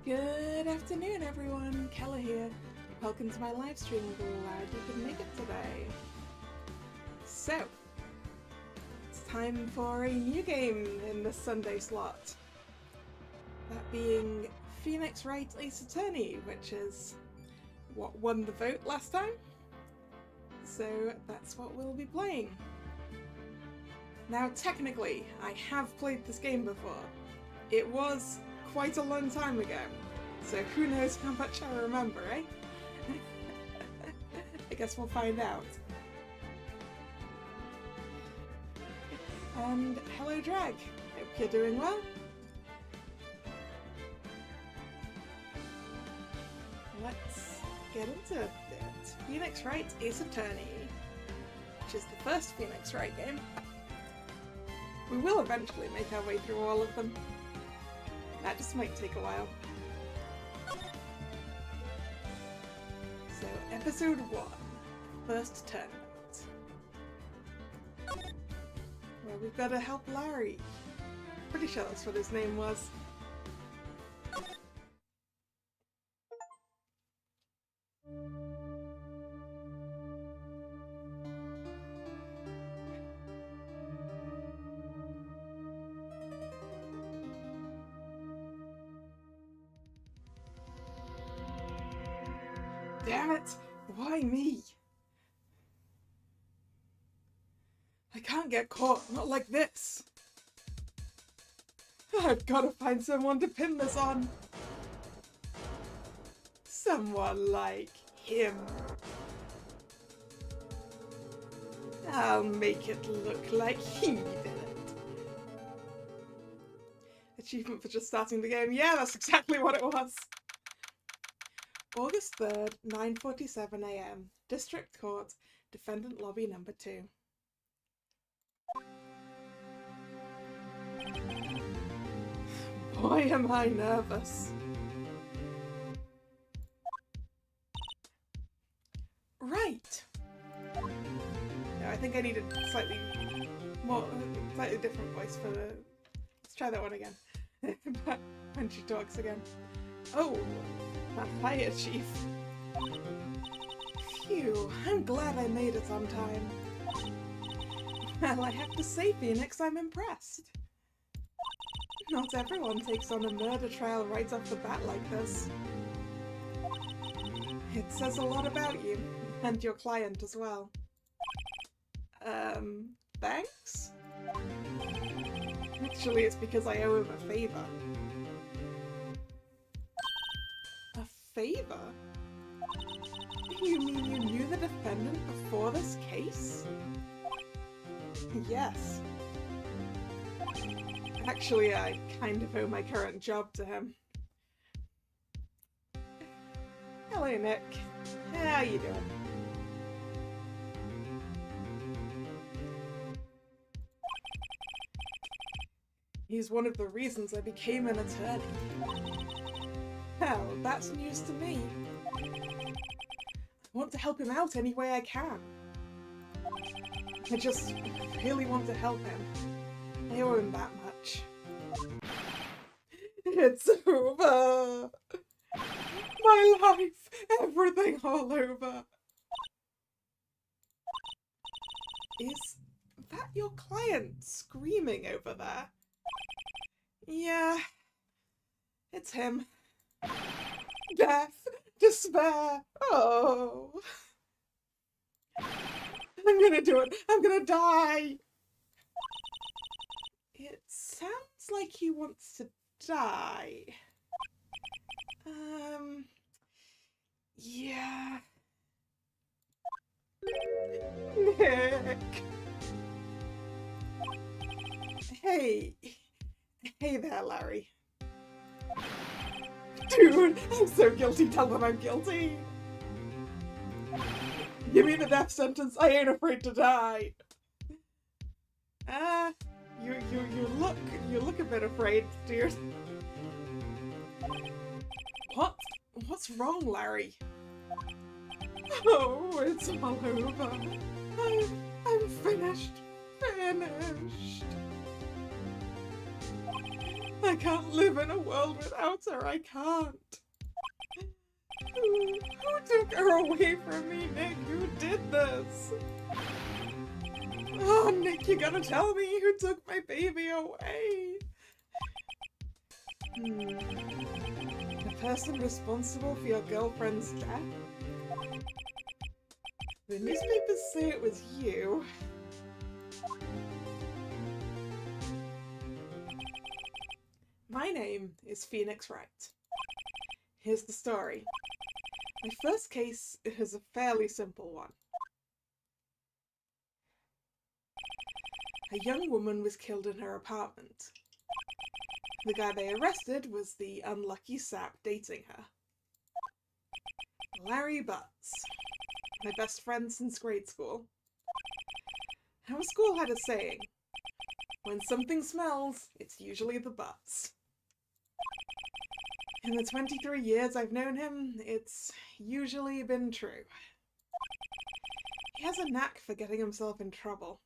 Good afternoon, everyone. Kalla here. Welcome to my live stream. Glad you could make it today. So, it's time for a new game in the Sunday slot. That being Phoenix Wright Ace Attorney, which is what won the vote last time. So that's what we'll be playing. Now, technically, I have played this game before. It was quite a long time ago, so who knows how much I remember, eh? I guess we'll find out. And hello Drag, hope you're doing well. Let's get into it. Phoenix Wright Ace Attorney, which is the first Phoenix Wright game. We will eventually make our way through all of them. That just might take a while. So, episode 1, first tournament. Well, we've got to help Larry. Pretty sure that's what his name was. Damn it! Why me? I can't get caught, not like this. I've got to find someone to pin this on. Someone like him. I'll make it look like he did it. Achievement for just starting the game. Yeah, that's exactly what it was. August 3rd, 9:47 AM, District Court, Defendant Lobby number 2. Boy, am I nervous. Right. No, I think I need a slightly different voice for the... Let's try that one again. When she talks again. Oh. Fire Chief. Phew, I'm glad I made it on time. Well, I have to say, Phoenix, I'm impressed. Not everyone takes on a murder trial right off the bat like this. It says a lot about you, and your client as well. Thanks? Actually, it's because I owe him a favor. Favor? You mean you knew the defendant before this case? Yes. Actually, I kind of owe my current job to him. Hello, Nick. How you doing? He's one of the reasons I became an attorney. Hell, that's news to me. I want to help him out any way I can. I just really want to help him. I owe him that much. It's over! My life! Everything all over! Is that your client screaming over there? Yeah, it's him. Death! Despair! Oh! I'm gonna do it! I'm gonna die! It sounds like he wants to die. Yeah. Nick! Hey there, Larry. Dude, I'm so guilty, tell them I'm guilty! Give me the death sentence, I ain't afraid to die! You look a bit afraid, dear. What's wrong, Larry? Oh, it's all over. I'm finished. I can't live in a world without her. I can't. Who took her away from me, Nick? Who did this? Oh, Nick, you gotta tell me who took my baby away. The person responsible for your girlfriend's death? The newspapers say it was you. My name is Phoenix Wright. Here's the story. My first case is a fairly simple one. A young woman was killed in her apartment. The guy they arrested was the unlucky sap dating her. Larry Butts. My best friend since grade school. Our school had a saying, when something smells, it's usually the butts. In the 23 years I've known him, it's usually been true. He has a knack for getting himself in trouble.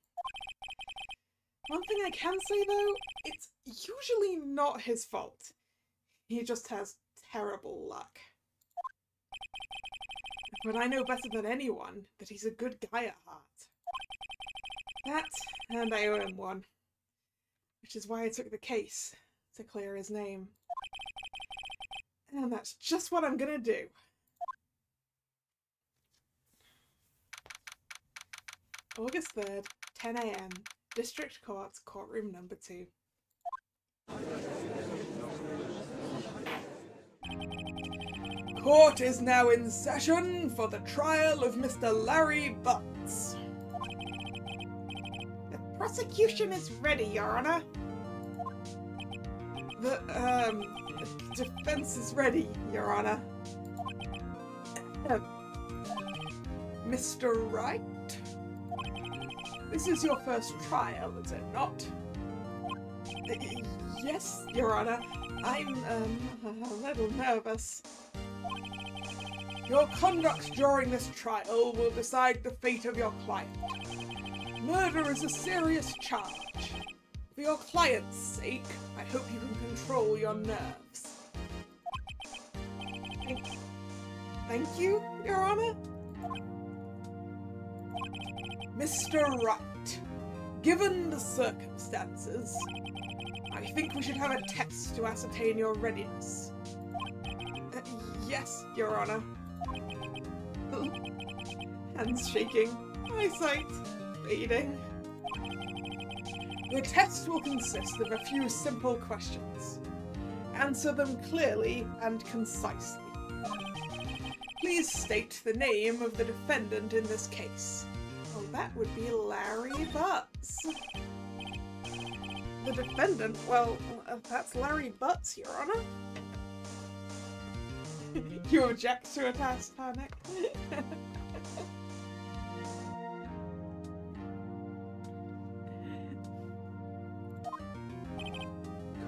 One thing I can say though, it's usually not his fault. He just has terrible luck. But I know better than anyone that he's a good guy at heart. That, and I owe him one. Which is why I took the case, to clear his name. And that's just what I'm gonna do. August 3rd, 10 AM, District Court, Courtroom Number 2. Court is now in session for the trial of Mr. Larry Butts. The prosecution is ready, Your Honor. The defense is ready, Your Honor. Mr. Wright? This is your first trial, is it not? Yes, Your Honor. I'm, a little nervous. Your conduct during this trial will decide the fate of your client. Murder is a serious charge. For your client's sake, I hope you can control your nerves. Thank you, Your Honor. Mr. Wright, given the circumstances, I think we should have a test to ascertain your readiness. Yes, Your Honor. Hands shaking, eyesight fading. The test will consist of a few simple questions. Answer them clearly and concisely. Please state the name of the defendant in this case. Oh, that would be Larry Butts. The defendant? Well, that's Larry Butts, Your Honor. You object to a task, Panic?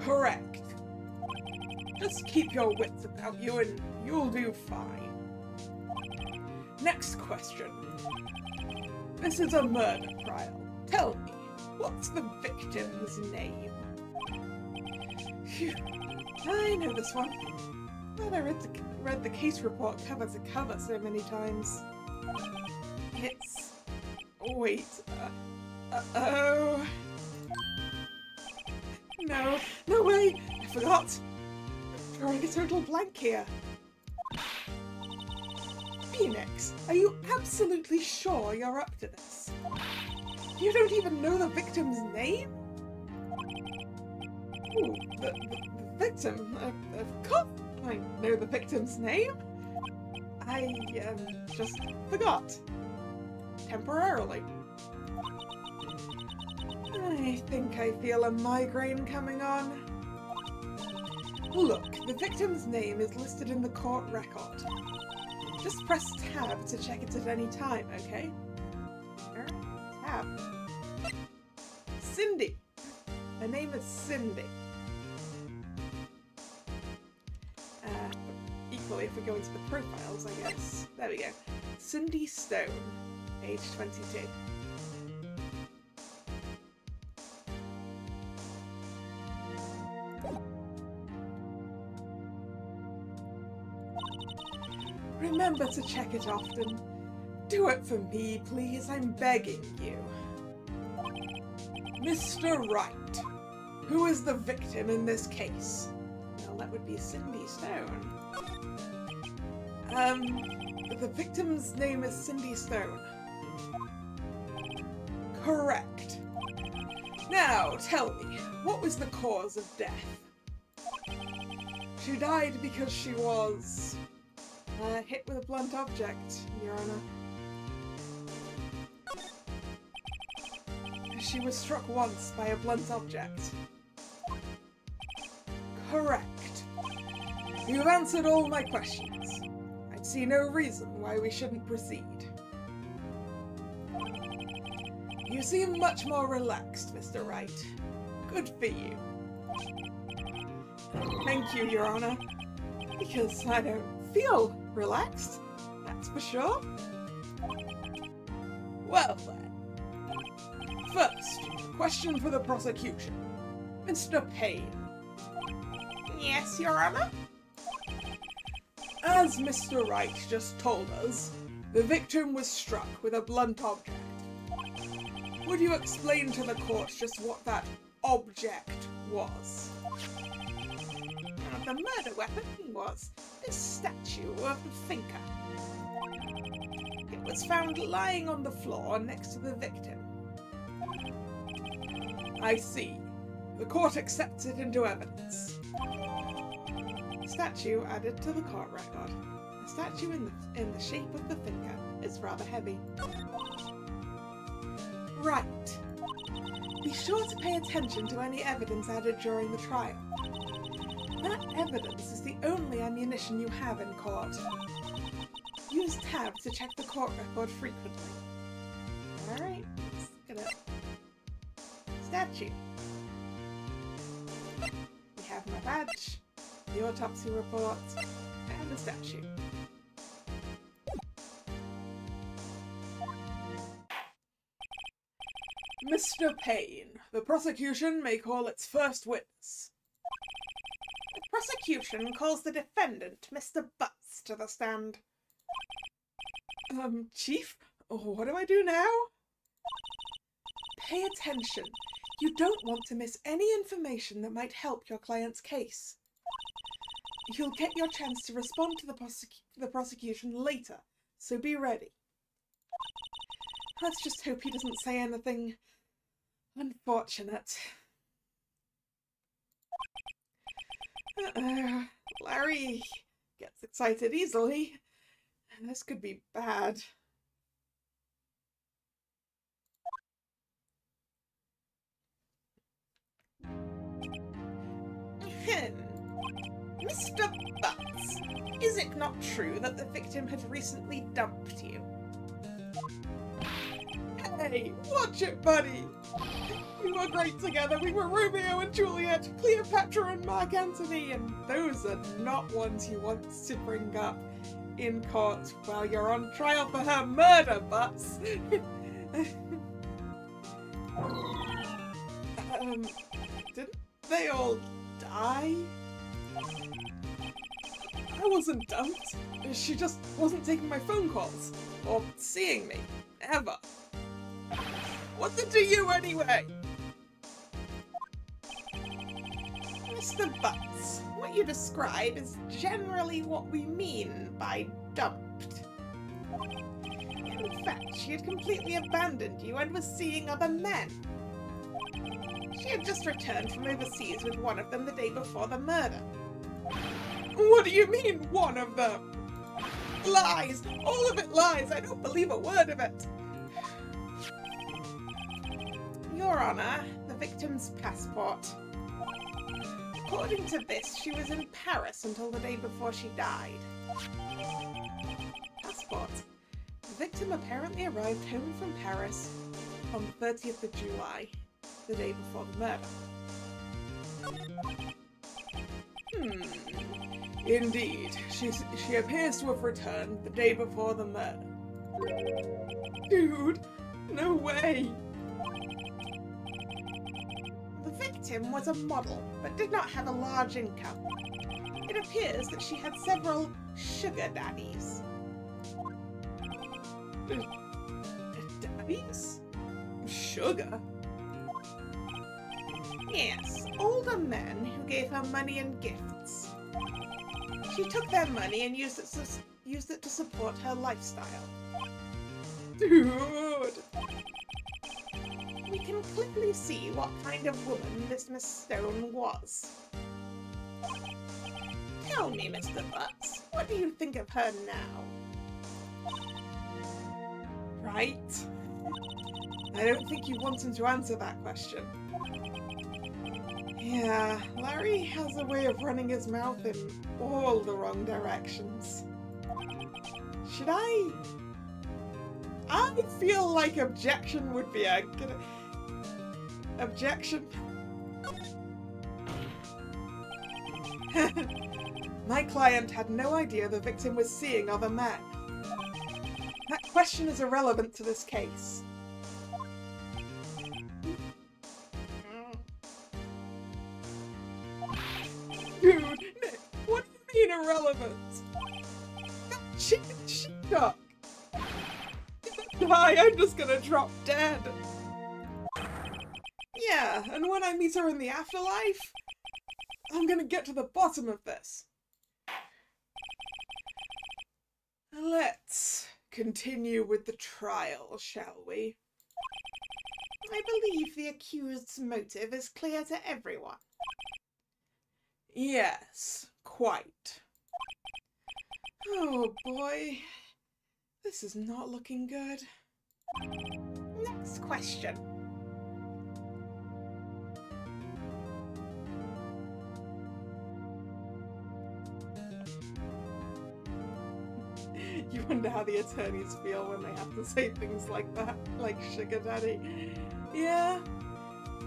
Correct. Just keep your wits about you and you'll do fine. Next question. This is a murder trial. Tell me, what's the victim's name? Phew. I know this one. But I read the case report cover to cover so many times. It's... Wait. Uh-oh. No, no way! I forgot! I'm drawing a total blank here. Phoenix, are you absolutely sure you're up to this? You don't even know the victim's name? Ooh, the victim? Of course I know the victim's name. I, just forgot. Temporarily. I think I feel a migraine coming on. Look, the victim's name is listed in the court record. Just press tab to check it at any time, okay? Tab. Cindy! Her name is Cindy. Equally, if we go into the profiles, I guess. There we go. Cindy Stone, age 22. Remember to check it often. Do it for me, please. I'm begging you. Mr. Wright, who is the victim in this case? Well, that would be Cindy Stone. The victim's name is Cindy Stone. Correct. Now, tell me, what was the cause of death? She died because she was hit with a blunt object, Your Honor. She was struck once by a blunt object. Correct. You've answered all my questions. I see no reason why we shouldn't proceed. You seem much more relaxed, Mr. Wright. Good for you. Thank you, Your Honor. Because I don't feel relaxed, that's for sure. Well then. First, question for the prosecution. Mr. Payne. Yes, Your Honor? As Mr. Wright just told us, the victim was struck with a blunt object. Would you explain to the court just what that object was? The murder weapon was this statue of the thinker. It was found lying on the floor next to the victim. I see. The court accepts it into evidence. Statue added to the court record. A statue in the shape of the thinker is rather heavy. Right. Be sure to pay attention to any evidence added during the trial. That evidence is the only ammunition you have in court. Use tab to check the court record frequently. Alright, let's get it. Statue. We have my badge, the autopsy report, and the statue. Mr. Payne, the prosecution may call its first witness. The prosecution calls the defendant, Mr. Butts, to the stand. Chief, what do I do now? Pay attention. You don't want to miss any information that might help your client's case. You'll get your chance to respond to the prosecution later, so be ready. Let's just hope he doesn't say anything unfortunate. Larry gets excited easily. This could be bad. Mr. Butts, is it not true that the victim had recently dumped you? Hey, watch it, buddy! We were great together. We were Romeo and Juliet, Cleopatra and Mark Antony, and those are not ones you want to bring up in court while you're on trial for her murder, Butts. Didn't they all die? I wasn't dumped. She just wasn't taking my phone calls or seeing me, ever. What's it to you anyway? Mr. Butts, what you describe is generally what we mean by dumped. In fact, she had completely abandoned you and was seeing other men. She had just returned from overseas with one of them the day before the murder. What do you mean, one of them? Lies! All of it lies! I don't believe a word of it! Your Honor, the victim's passport. According to this, she was in Paris until the day before she died. Passport. The victim apparently arrived home from Paris on the 30th of July, the day before the murder. Indeed, she appears to have returned the day before the murder. Dude, no way! The victim was a model, but did not have a large income. It appears that she had several sugar daddies. Daddies? Sugar? Yes, older men who gave her money and gifts. She took their money and used it to support her lifestyle. Dude! We can clearly see what kind of woman this Miss Stone was. Tell me, Mr. Butts, what do you think of her now? Right? I don't think you want him to answer that question. Yeah, Larry has a way of running his mouth in all the wrong directions. Should I feel like objection would be a good... Objection? My client had no idea the victim was seeing other men. That question is irrelevant to this case. Dude, Nick, what do you mean irrelevant? Sheepdog. Hi, I'm just gonna drop dead. Yeah, and when I meet her in the afterlife, I'm gonna get to the bottom of this. Let's continue with the trial, shall we? I believe the accused's motive is clear to everyone. Yes, quite. Oh boy, this is not looking good. Next question. You wonder how the attorneys feel when they have to say things like that, like sugar daddy. Yeah.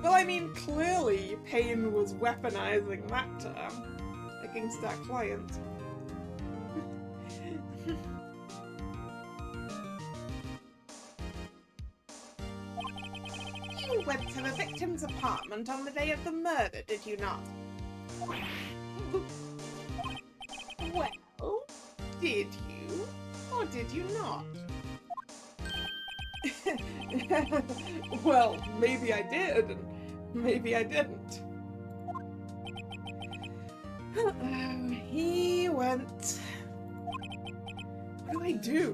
Well, I mean, clearly Payne was weaponizing that term against our client. You went to the victim's apartment on the day of the murder, did you not? Well, did you? Or did you not? Well, maybe I did, and maybe I didn't. He went... What do I do?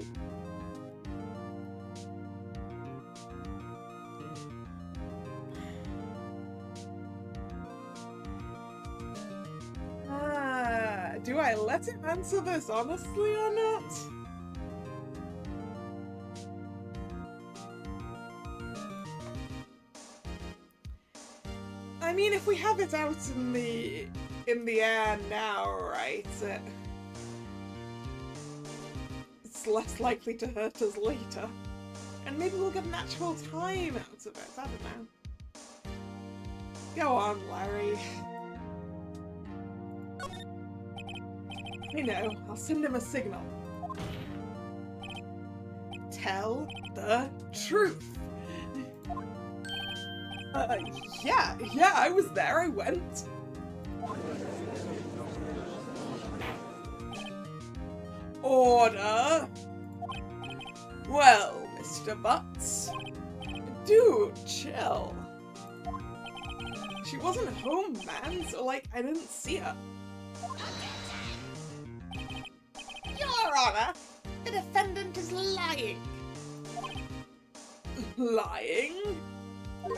Do I let him answer this honestly or not? I mean, if we have it out in the air now, right, it's less likely to hurt us later. And maybe we'll get an actual time out of it, I don't know. Go on, Larry. I know, I'll send him a signal. Tell the truth. Yeah, I was there, I went. Order. Well, Mr. Butts. Dude, chill. She wasn't home, man, so, like, I didn't see her. Your Honor, the defendant is lying. Lying? The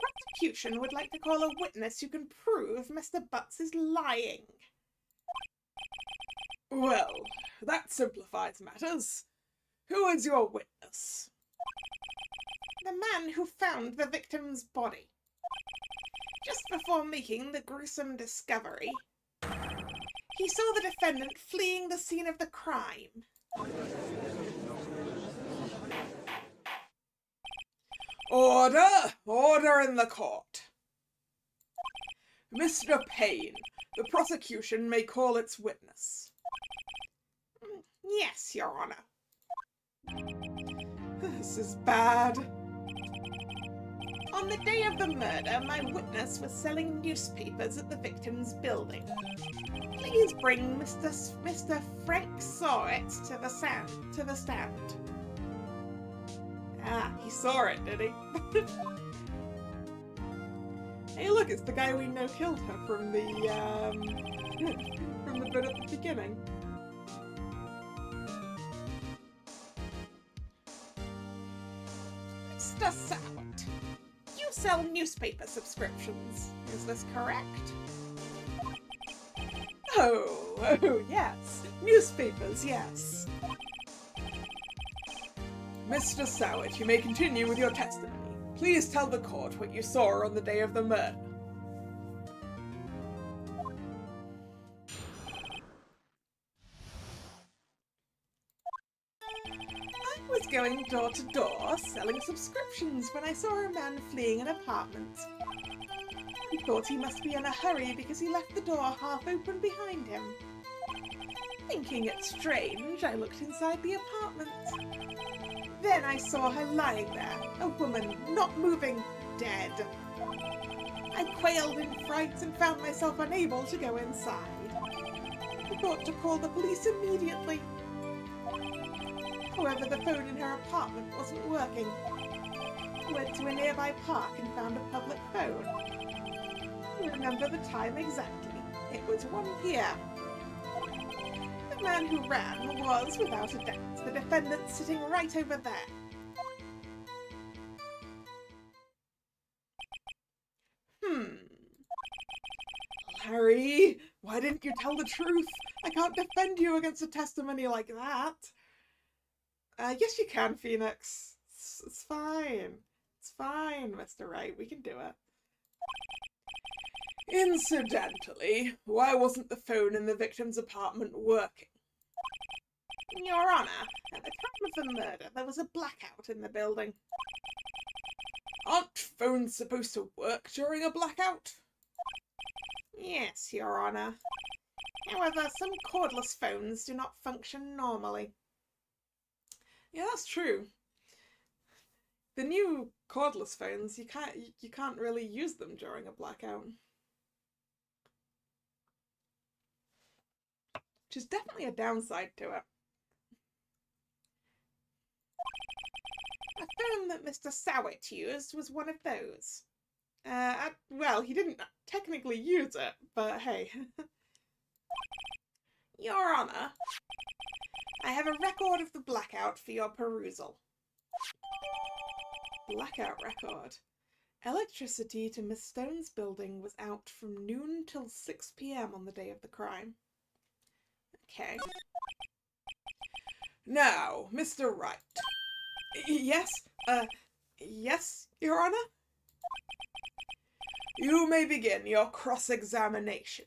prosecution would like to call a witness who can prove Mr. Butts is lying. Well, that simplifies matters. Who is your witness? The man who found the victim's body. Just before making the gruesome discovery, he saw the defendant fleeing the scene of the crime. Order! Order in the court. Mr. Payne, the prosecution may call its witness. Yes, Your Honor. This is bad. On the day of the murder, my witness was selling newspapers at the victim's building. Please bring Mr. Frank Sorrett to the stand. Ah, he saw it, did he? Hey, look, it's the guy we know killed her from the from the bit at the beginning. Mr. Salad, you sell newspaper subscriptions. Is this correct? Oh, yes. Newspapers, yes. Mr. Sowett, you may continue with your testimony. Please tell the court what you saw on the day of the murder. I was going door to door selling subscriptions when I saw a man fleeing an apartment. I thought he must be in a hurry because he left the door half open behind him. Thinking it strange, I looked inside the apartment. Then I saw her lying there, a woman, not moving, dead. I quailed in fright and found myself unable to go inside. I thought to call the police immediately. However, the phone in her apartment wasn't working. I went to a nearby park and found a public phone. I remember the time exactly. It was 1 p.m. The man who ran was, without a doubt, the defendant sitting right over there. Larry, why didn't you tell the truth? I can't defend you against a testimony like that. Yes, you can, Phoenix. It's fine. It's fine, Mr. Wright. We can do it. Incidentally, why wasn't the phone in the victim's apartment working? Your Honor, at the time of the murder, there was a blackout in the building. Aren't phones supposed to work during a blackout? Yes, Your Honor. However, some cordless phones do not function normally. Yeah, that's true. The new cordless phones, you can't really use them during a blackout. Which is definitely a downside to it. A phone that Mr. Sowett used was one of those. Well, he didn't technically use it, but hey. Your Honor, I have a record of the blackout for your perusal. Blackout record. Electricity to Miss Stone's building was out from noon till 6 p.m. on the day of the crime. Okay. Now, Mr. Wright. Yes, Your Honor? You may begin your cross-examination.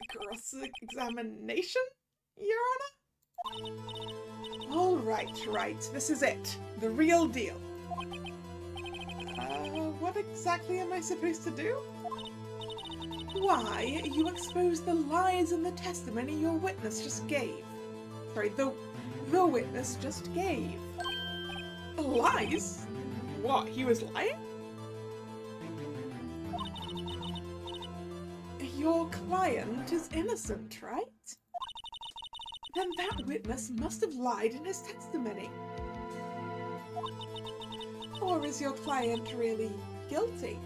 Cross-examination, Your Honor? All right, this is it. The real deal. What exactly am I supposed to do? Why, you expose the lies in the testimony your witness just gave. Sorry, the witness just gave. Lies? What, he was lying? Your client is innocent, right? Then that witness must have lied in his testimony. Or is your client really guilty?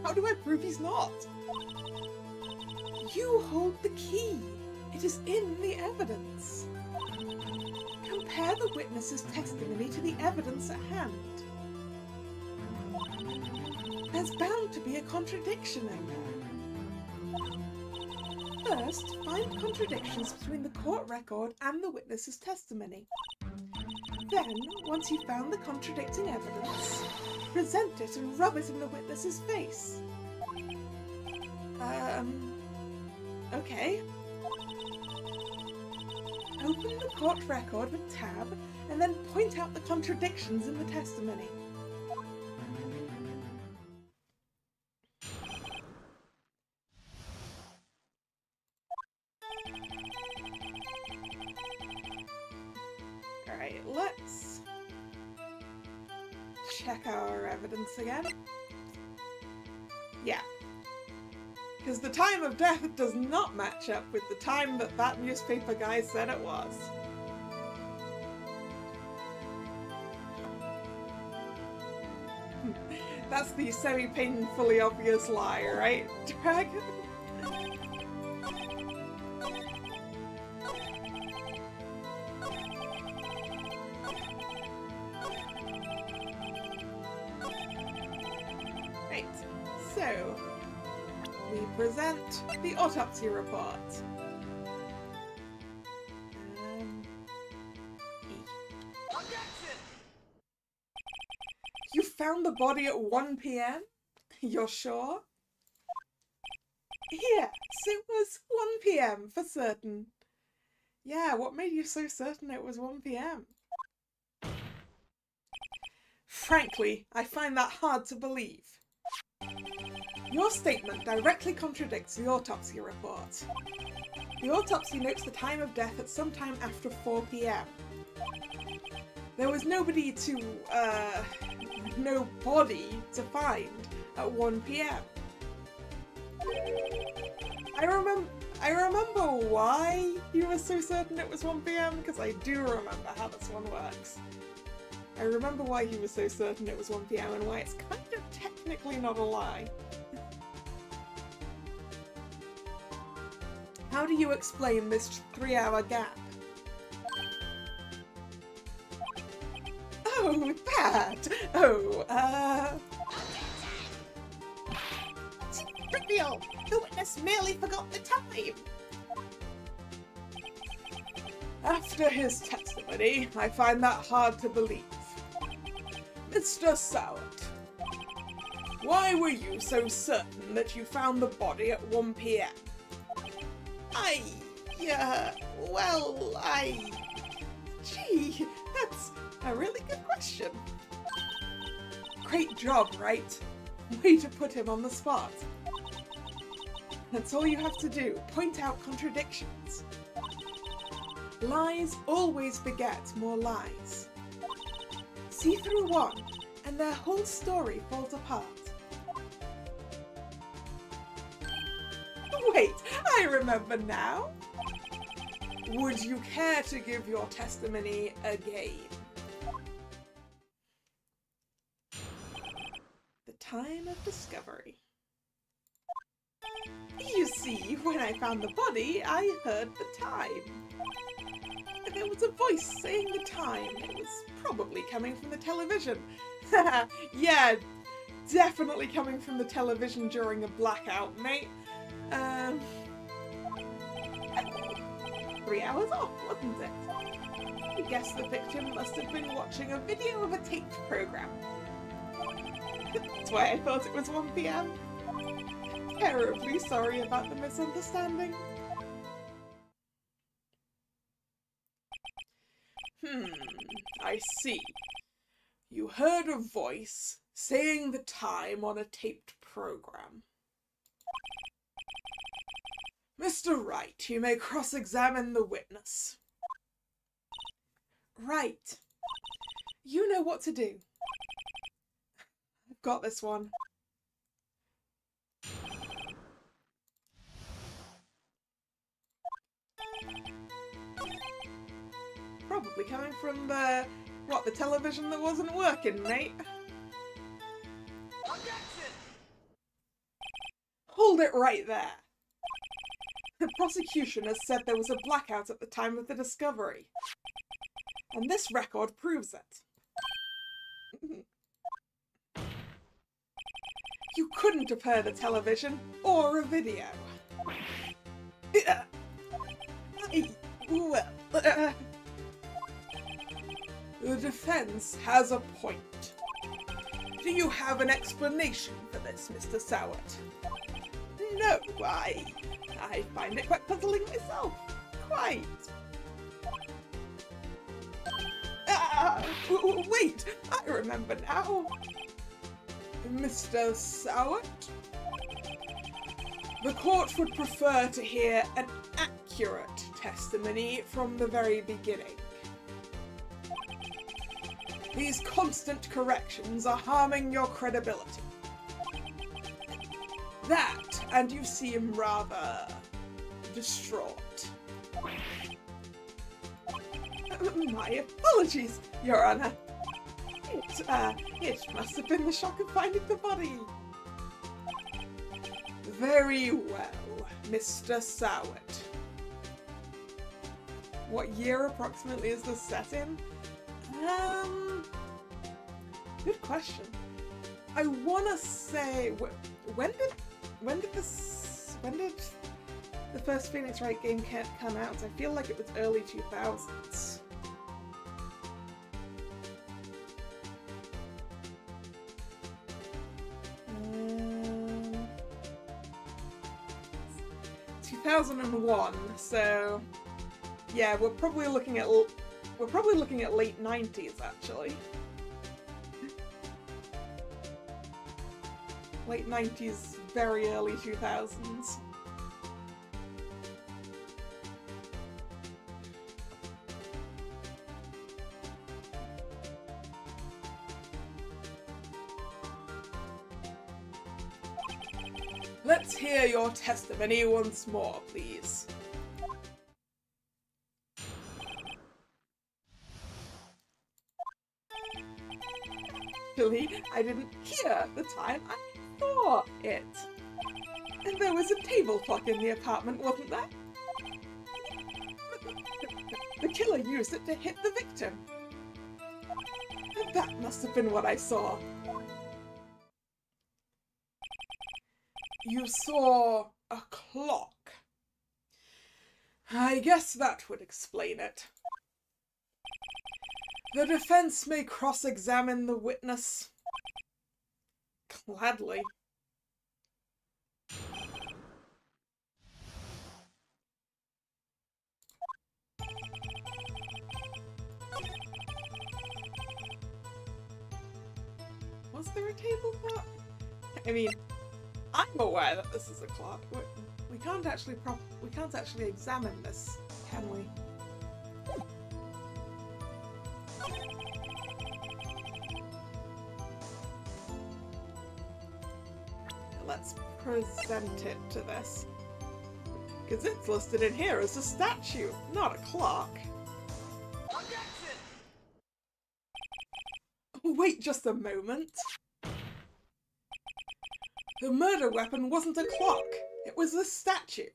How do I prove he's not? You hold the key. It is in the evidence. Compare the witness's testimony to the evidence at hand. There's bound to be a contradiction in there. First, find contradictions between the court record and the witness's testimony. Then, once you've found the contradicting evidence, present it and rub it in the witness's face. Okay. Open the court record with Tab, and then point out the contradictions in the testimony. Alright, let's check our evidence again. Yeah. Because the time of death does not match up with the time that newspaper guy said it was. That's the semi-painfully obvious lie, right, Dragon? Right, so we present the autopsy report. You found the body at 1 p.m? You're sure? Yes, it was 1 p.m. for certain. Yeah, what made you so certain it was 1 p.m? Frankly, I find that hard to believe. Your statement directly contradicts the autopsy report. The autopsy notes the time of death at some time after 4 p.m. There was nobody to, no body to find at 1 p.m. I remember why you were so certain it was 1 p.m, because I do remember how this one works. I remember why he was so certain it was 1 p.m. and why it's kind of technically not a lie. How do you explain this 3-hour gap? Oh, that! Oh, trivial! The witness merely forgot the time! After his testimony, I find that hard to believe. Mr. Sowett, why were you so certain that you found the body at 1 p.m? Gee, that's a really good question. Great job, Wright. Way to put him on the spot. That's all you have to do, point out contradictions. Lies always beget more lies. See through one, and their whole story falls apart. Wait, I remember now. Would you care to give your testimony again? The time of discovery. You see, when I found the body, I heard the time. There was a voice saying the time. It was probably coming from the television. Yeah, definitely coming from the television during a blackout, mate. 3 hours off, wasn't it? I guess the victim must have been watching a video of a taped program. That's why I thought it was 1 p.m. Terribly sorry about the misunderstanding. I see. You heard a voice saying the time on a taped program. Mr. Wright, you may cross-examine the witness. Right. You know what to do. I've got this one. Probably coming from the television that wasn't working, mate. Objection! Hold it right there. The prosecution has said there was a blackout at the time of the discovery. And this record proves it. You couldn't have heard a television or a video. The defense has a point. Do you have an explanation for this, Mr. Sowett? No, I find it quite puzzling myself. Quite. Wait, I remember now. Mr. Sowett? The court would prefer to hear an accurate testimony from the very beginning. These constant corrections are harming your credibility. That, and you seem rather distraught. My apologies, Your Honor. It must have been the shock of finding the body. Very well, Mr. Sowett. What year approximately is this set in? Good question. I wanna say, when did the first Phoenix Wright game come out? I feel like it was early 2000s. 2001. So yeah, we're probably looking at late 90s actually. Late 90s, very early 2000s. Let's hear your testimony once more, please. Actually, I didn't hear the time I saw it. And there was a table clock in the apartment, wasn't there? The killer used it to hit the victim. And that must have been what I saw. You saw a clock. I guess that would explain it. The defense may cross-examine the witness. Gladly. Was there a table clock? I mean, I'm aware that this is a clock. We can't actually examine this, can we? Let's present it to this. Because it's listed in here as a statue, not a clock. Objection! Oh, wait just a moment. The murder weapon wasn't a clock, it was a statue.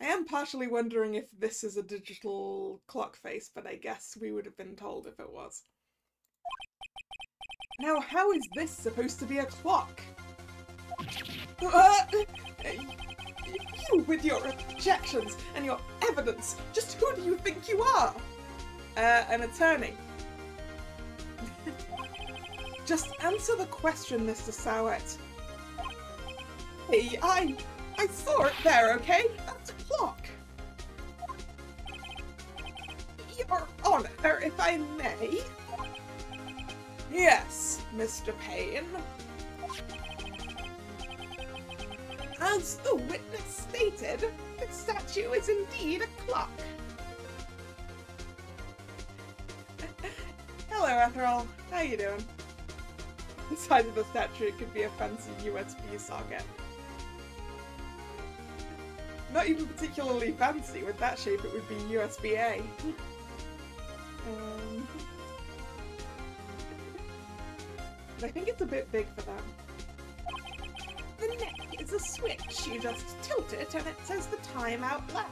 I am partially wondering if this is a digital clock face, but I guess we would have been told if it was. Now, how is this supposed to be a clock? You with your objections and your evidence, just who do you think you are? An attorney. Just answer the question, Mr. Sowett. Hey, I saw it there, okay? That's a clock. Your Honor, if I may. Yes, Mr. Payne. As the witness stated, the statue is indeed a clock. Hello, Ethel. How you doing? The size of the statue could be a fancy USB socket. Not even particularly fancy. With that shape, it would be USB-A. But I think it's a bit big for that. The neck is a switch. You just tilt it and it says the time out loud.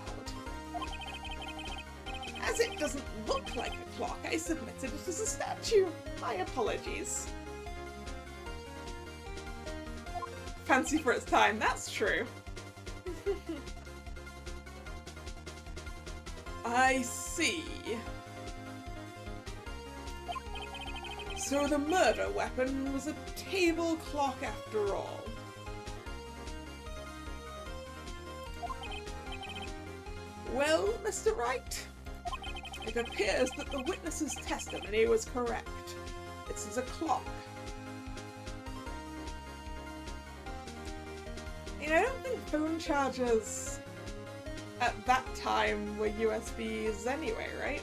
As it doesn't look like a clock, I submitted it as a statue. My apologies. Fancy for its time, that's true. I see. So the murder weapon was a table clock after all. Well, Mr. Wright, it appears that the witness's testimony was correct. This is a clock. You know, I don't think phone chargers at that time were USBs anyway, right?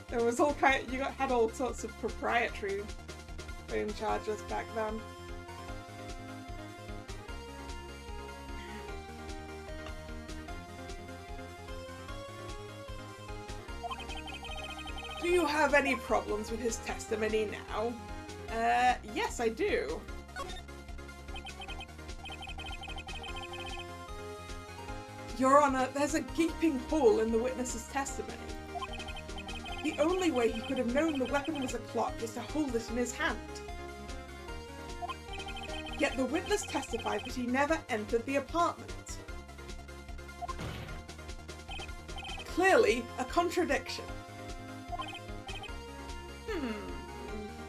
There was all had all sorts of proprietary phone chargers back then. Do you have any problems with his testimony now? Yes, I do. Your Honor, there's a gaping hole in the witness's testimony. The only way he could have known the weapon was a clock is to hold it in his hand. Yet the witness testified that he never entered the apartment. Clearly, a contradiction.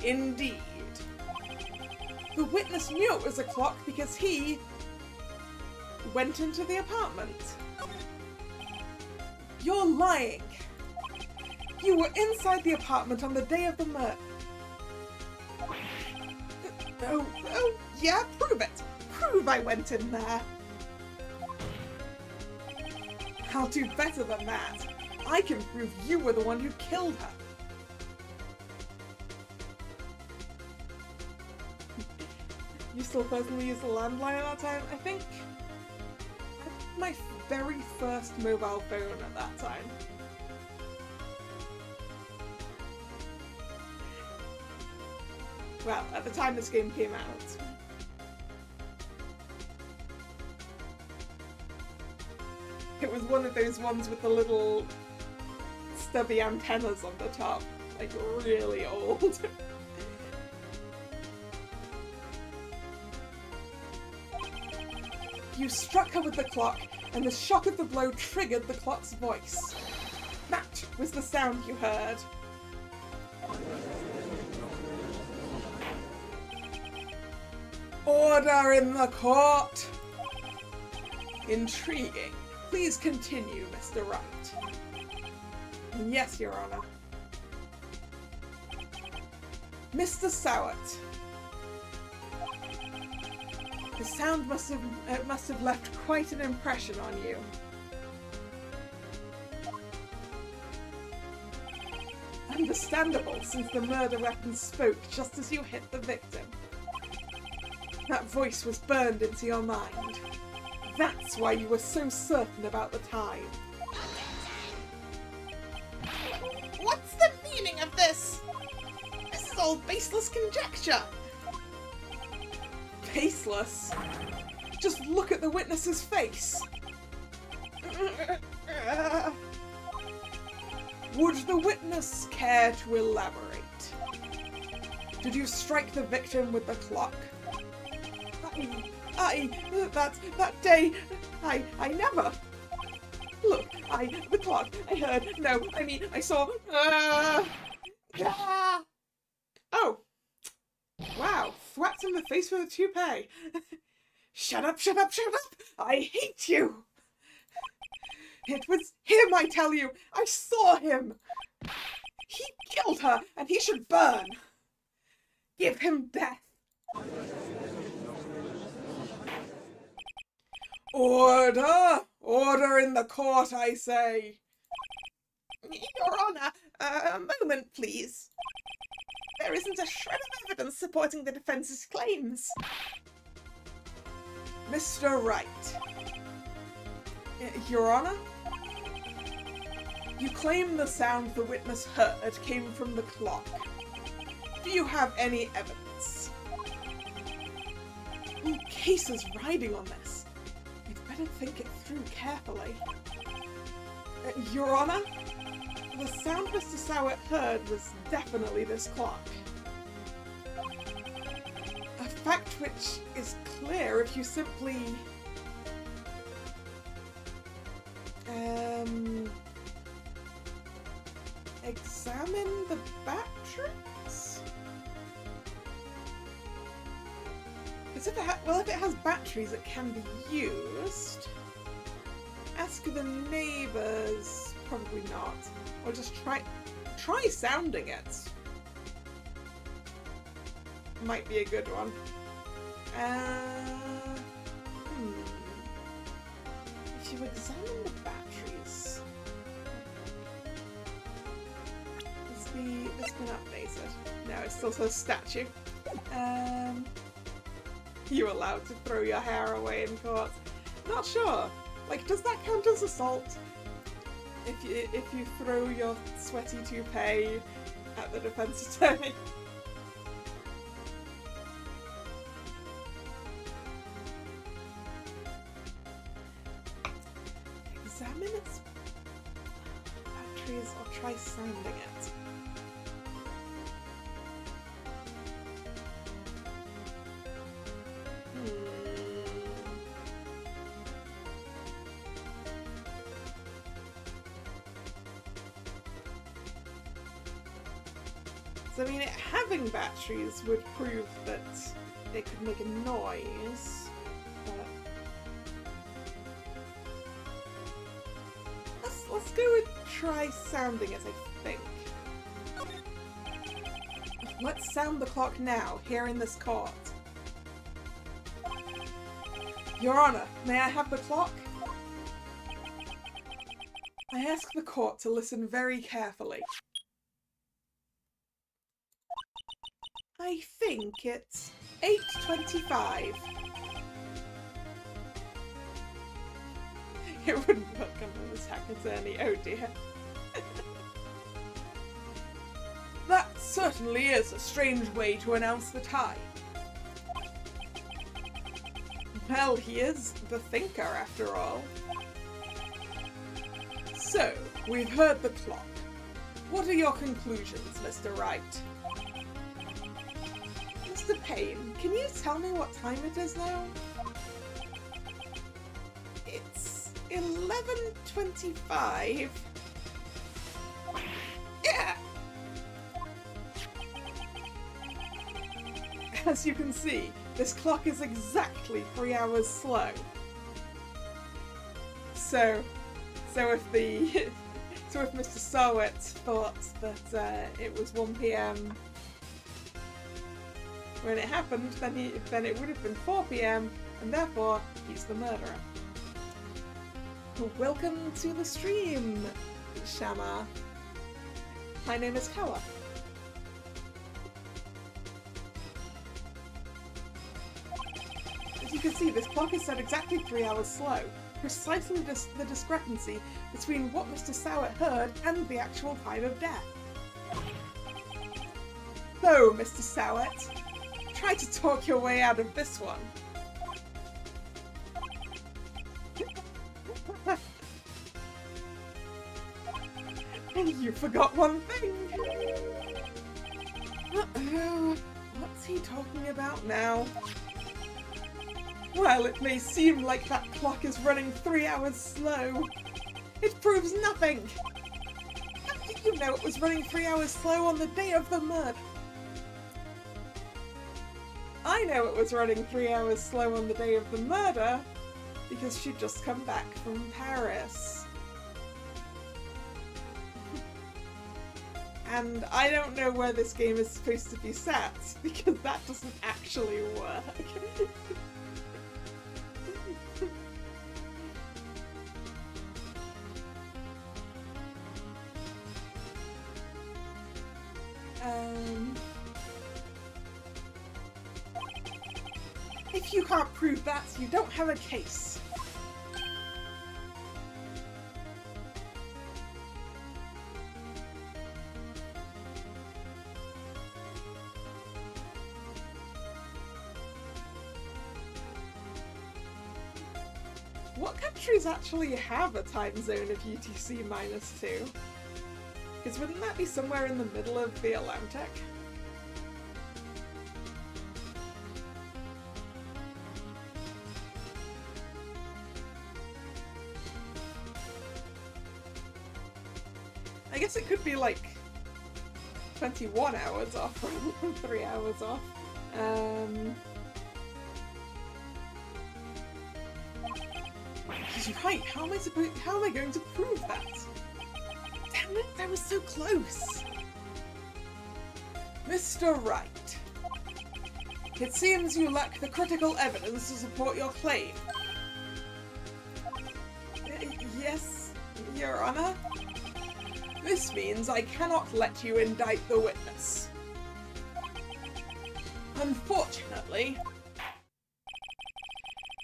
Indeed. The witness knew it was a clock because he went into the apartment. You're lying. You were inside the apartment on the day of the murder. Oh, yeah, prove it. Prove I went in there. I'll do better than that. I can prove you were the one who killed her. You still personally used the landline at that time? I think I had my very first mobile phone at that time. Well, at the time this game came out. It was one of those ones with the little stubby antennas on the top. Like, really old. You struck her with the clock, and the shock of the blow triggered the clock's voice. That was the sound you heard. Order in the court! Intriguing. Please continue, Mr. Wright. Yes, Your Honor. Mr. Sowett. The sound must have left quite an impression on you. Understandable, since the murder weapon spoke just as you hit the victim. That voice was burned into your mind. That's why you were so certain about the time. What's the meaning of this? This is all baseless conjecture. Baseless? Just look at the witness's face. Would the witness care to elaborate? Did you strike the victim with the clock? That day, I never. Look, the clock, I heard, no, I mean, I saw, Oh. Wow, thwacked in the face with a toupee. Shut up, shut up, shut up! I hate you! It was him, I tell you! I saw him! He killed her, and he should burn! Give him death! Order! Order in the court, I say! Your Honor, a moment, please. There isn't a shred of evidence supporting the defense's claims. Mr. Wright. Your Honor? You claim the sound the witness heard came from the clock. Do you have any evidence? Whole case is riding on this. You'd better think it through carefully. Your Honor? The sound Mr. Sowett heard was definitely this clock. A fact which is clear if you simply... examine the batteries? Because if it has batteries, it can be used. Ask the neighbours. Probably not. Or just try sounding it. Might be a good one. If you examine the batteries, this been updated? No, it still says statue. You allowed to throw your hair away in court? Not sure. Like, does that count as assault? if you throw your sweaty toupee at the defense attorney. Examine its batteries or try sounding it. So, I mean, having batteries would prove that it could make a noise, but let's go with try sounding it, I think. Let's sound the clock now, here in this court. Your Honor, may I have the clock? I ask the court to listen very carefully. I think it's 8:25. It wouldn't look under the attack attorney, oh dear. That certainly is a strange way to announce the time. Well, he is the thinker after all. So, we've heard the clock. What are your conclusions, Mr. Wright? Mr. Payne, can you tell me what time it is now? It's 11:25. Yeah! As you can see, this clock is exactly 3 hours slow. So if Mr. Sarwet thought that it was 1 PM when it happened, then it would have been 4 PM, and therefore he's the murderer. Welcome to the stream, Shama. My name is Kalla. As you can see, this clock is set exactly 3 hours slow. Precisely the discrepancy between what Mr. Sowett heard and the actual time of death. So, Mr. Sowett, try to talk your way out of this one. You forgot one thing. Uh-oh. What's he talking about now? While it may seem like that clock is running 3 hours slow, it proves nothing! How did you know it was running 3 hours slow on the day of the murder? I know it was running 3 hours slow on the day of the murder because she'd just come back from Paris. And I don't know where this game is supposed to be set because that doesn't actually work. If you can't prove that, you don't have a case. What countries actually have a time zone of UTC-2? Because wouldn't that be somewhere in the middle of the Atlantic? I guess it could be like 21 hours off rather than 3 hours off. You're right, how am I going to prove that? Damn it, that was so close! Mr. Wright, it seems you lack the critical evidence to support your claim. Yes, Your Honor? This means I cannot let you indict the witness. Unfortunately,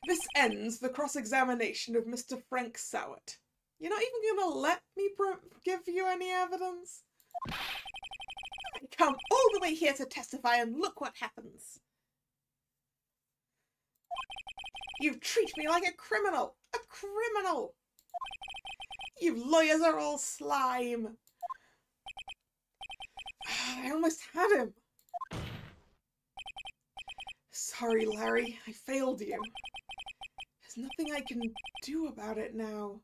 this ends the cross-examination of Mr. Frank Sowett. You're not even gonna let me give you any evidence? I come all the way here to testify and look what happens. You treat me like a criminal! A criminal! You lawyers are all slime! I almost had him! Sorry, Larry. I failed you. There's nothing I can do about it now.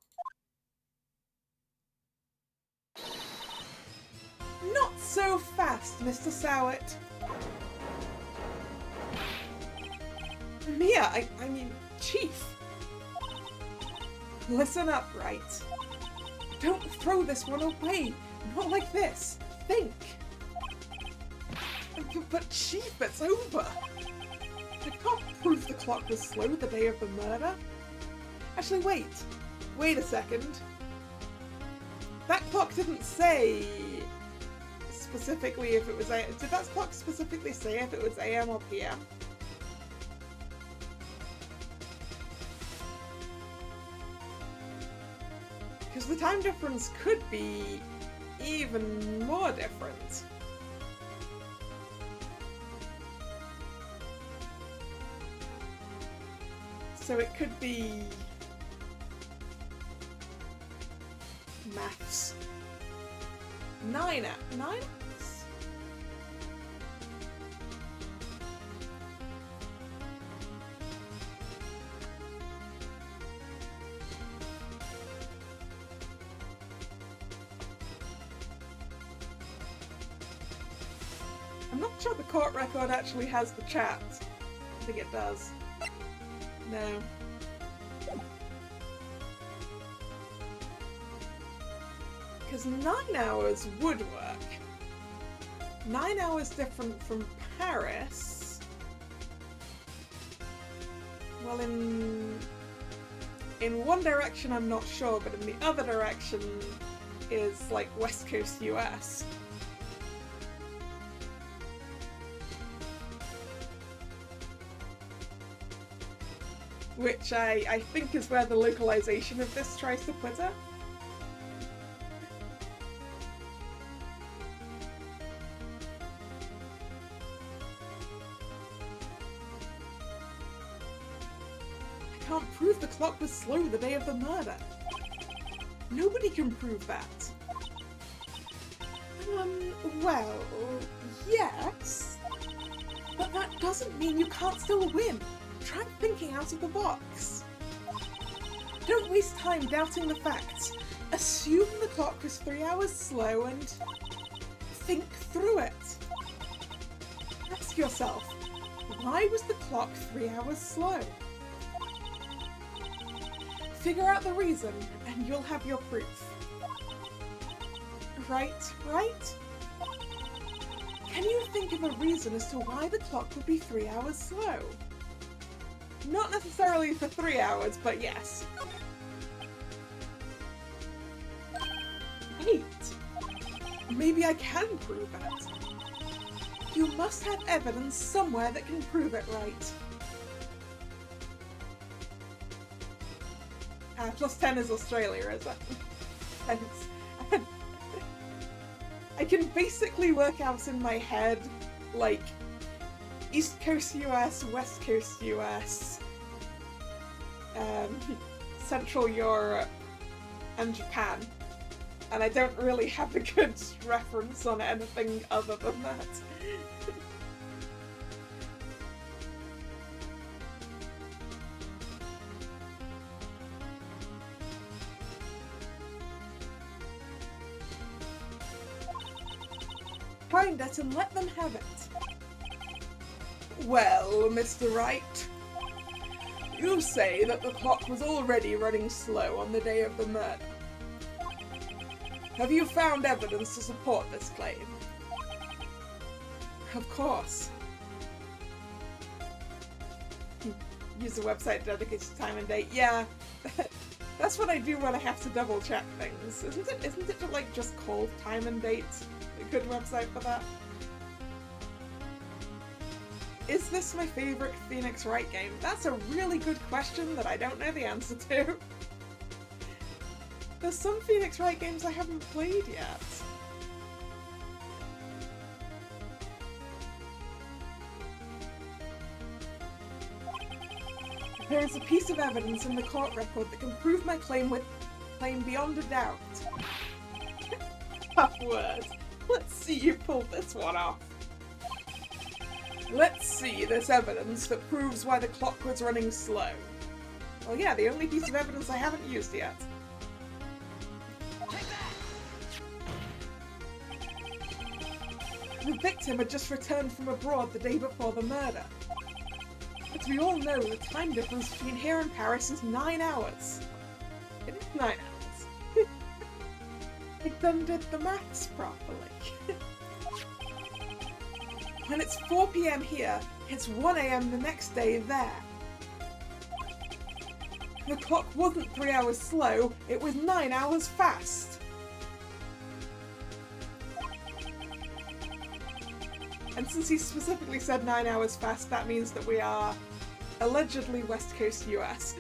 Not so fast, Mr. Sowett. Mia, I mean, Chief. Listen up, Wright. Don't throw this one away. Not like this. Think. But Chief, it's over. I can't prove the clock was slow the day of the murder. Actually, wait. Wait a second. That clock didn't say specifically if it was did that clock specifically say if it was AM or PM? Because the time difference could be even more different. So it could be maths. 9 hours? I'm not sure the court record actually has the chat. I think it does. No. Because 9 hours would work. 9 hours different from Paris. Well, in one direction I'm not sure, but in the other direction is like West Coast US. Which I think is where the localization of this tries to put it. I can't prove the clock was slow the day of the murder. Nobody can prove that. Well, yes. But that doesn't mean you can't still win. Try thinking out of the box. Don't waste time doubting the facts. Assume the clock was 3 hours slow and think through it. Ask yourself, why was the clock 3 hours slow? Figure out the reason and you'll have your proof. Right? Can you think of a reason as to why the clock would be 3 hours slow? Not necessarily for 3 hours, but yes. Wait. Maybe I can prove it. You must have evidence somewhere that can prove it, right? +10 is Australia, is it? Thanks. I can basically work out in my head, like, East Coast US, West Coast US, Central Europe, and Japan. And I don't really have a good reference on anything other than that. Find it and let them have it. Well, Mr. Wright, you say that the clock was already running slow on the day of the murder. Have you found evidence to support this claim? Of course. Use a website dedicated to time and date. Yeah, that's what I do when I have to double check things. Isn't it like just called time and date? A good website for that? Is this my favorite Phoenix Wright game? That's a really good question that I don't know the answer to. There's some Phoenix Wright games I haven't played yet. There is a piece of evidence in the court record that can prove my claim beyond a doubt. Tough words. Let's see you pull this one off. Let's see this evidence that proves why the clock was running slow. Well, yeah, the only piece of evidence I haven't used yet. The victim had just returned from abroad the day before the murder. As we all know, the time difference between here and Paris is 9 hours. It is 9 hours. I done did the maths properly. When it's 4 PM here, it's 1 AM the next day there. The clock wasn't 3 hours slow, it was 9 hours fast. And since he specifically said 9 hours fast, that means that we are allegedly West Coast US.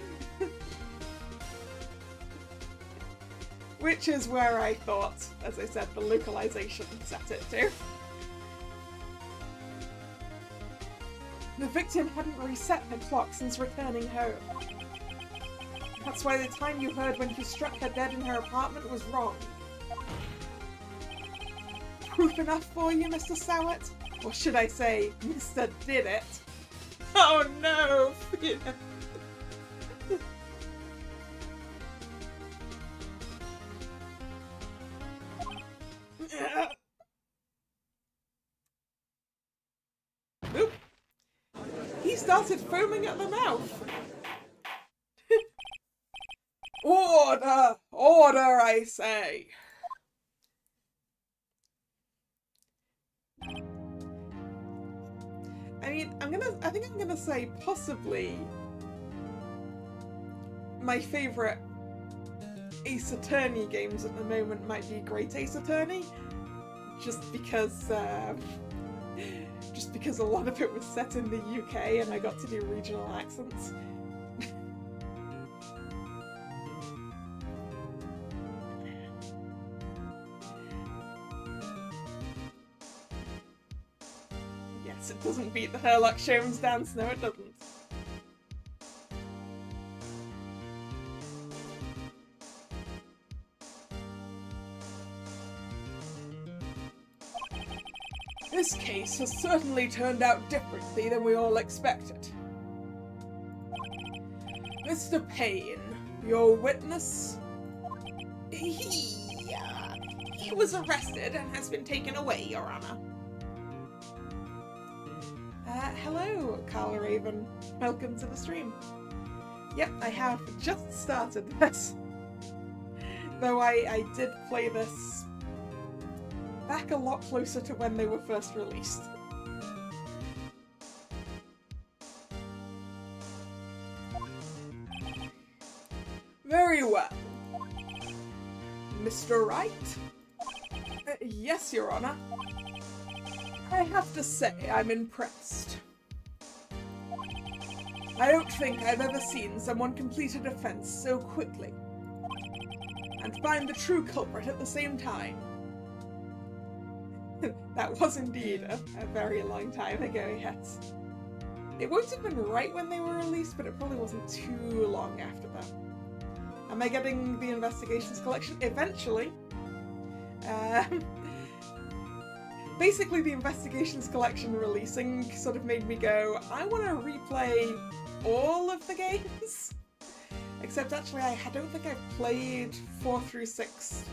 Which is where I thought, as I said, the localization set it to. The victim hadn't reset her clock since returning home. That's why the time you heard when she struck her dead in her apartment was wrong. Proof enough for you, Mr. Sowett? Or should I say, Mr. Did It? Oh no! Oop. He started foaming at the mouth. Order! Order, I say! I mean, I think I'm gonna say possibly my favourite Ace Attorney games at the moment might be Great Ace Attorney, just because a lot of it was set in the UK and I got to do regional accents. Yes, it doesn't beat the Herlock Sholmes dance, no it doesn't. This case has certainly turned out differently than we all expected. Mr. Payne, your witness? He was arrested and has been taken away, Your Honor. Hello, Carl Raven. Welcome to the stream. Yep, I have just started this. Though I did play this back a lot closer to when they were first released. Very well. Mr. Wright? Yes, Your Honor. I have to say, I'm impressed. I don't think I've ever seen someone complete a defense so quickly and find the true culprit at the same time. That was indeed a very long time ago, yes. It won't have been right when they were released, but it probably wasn't too long after that. Am I getting the Investigations collection? Eventually. Basically, the Investigations collection releasing sort of made me go, I want to replay all of the games. Except actually, I don't think I've played 4 through 6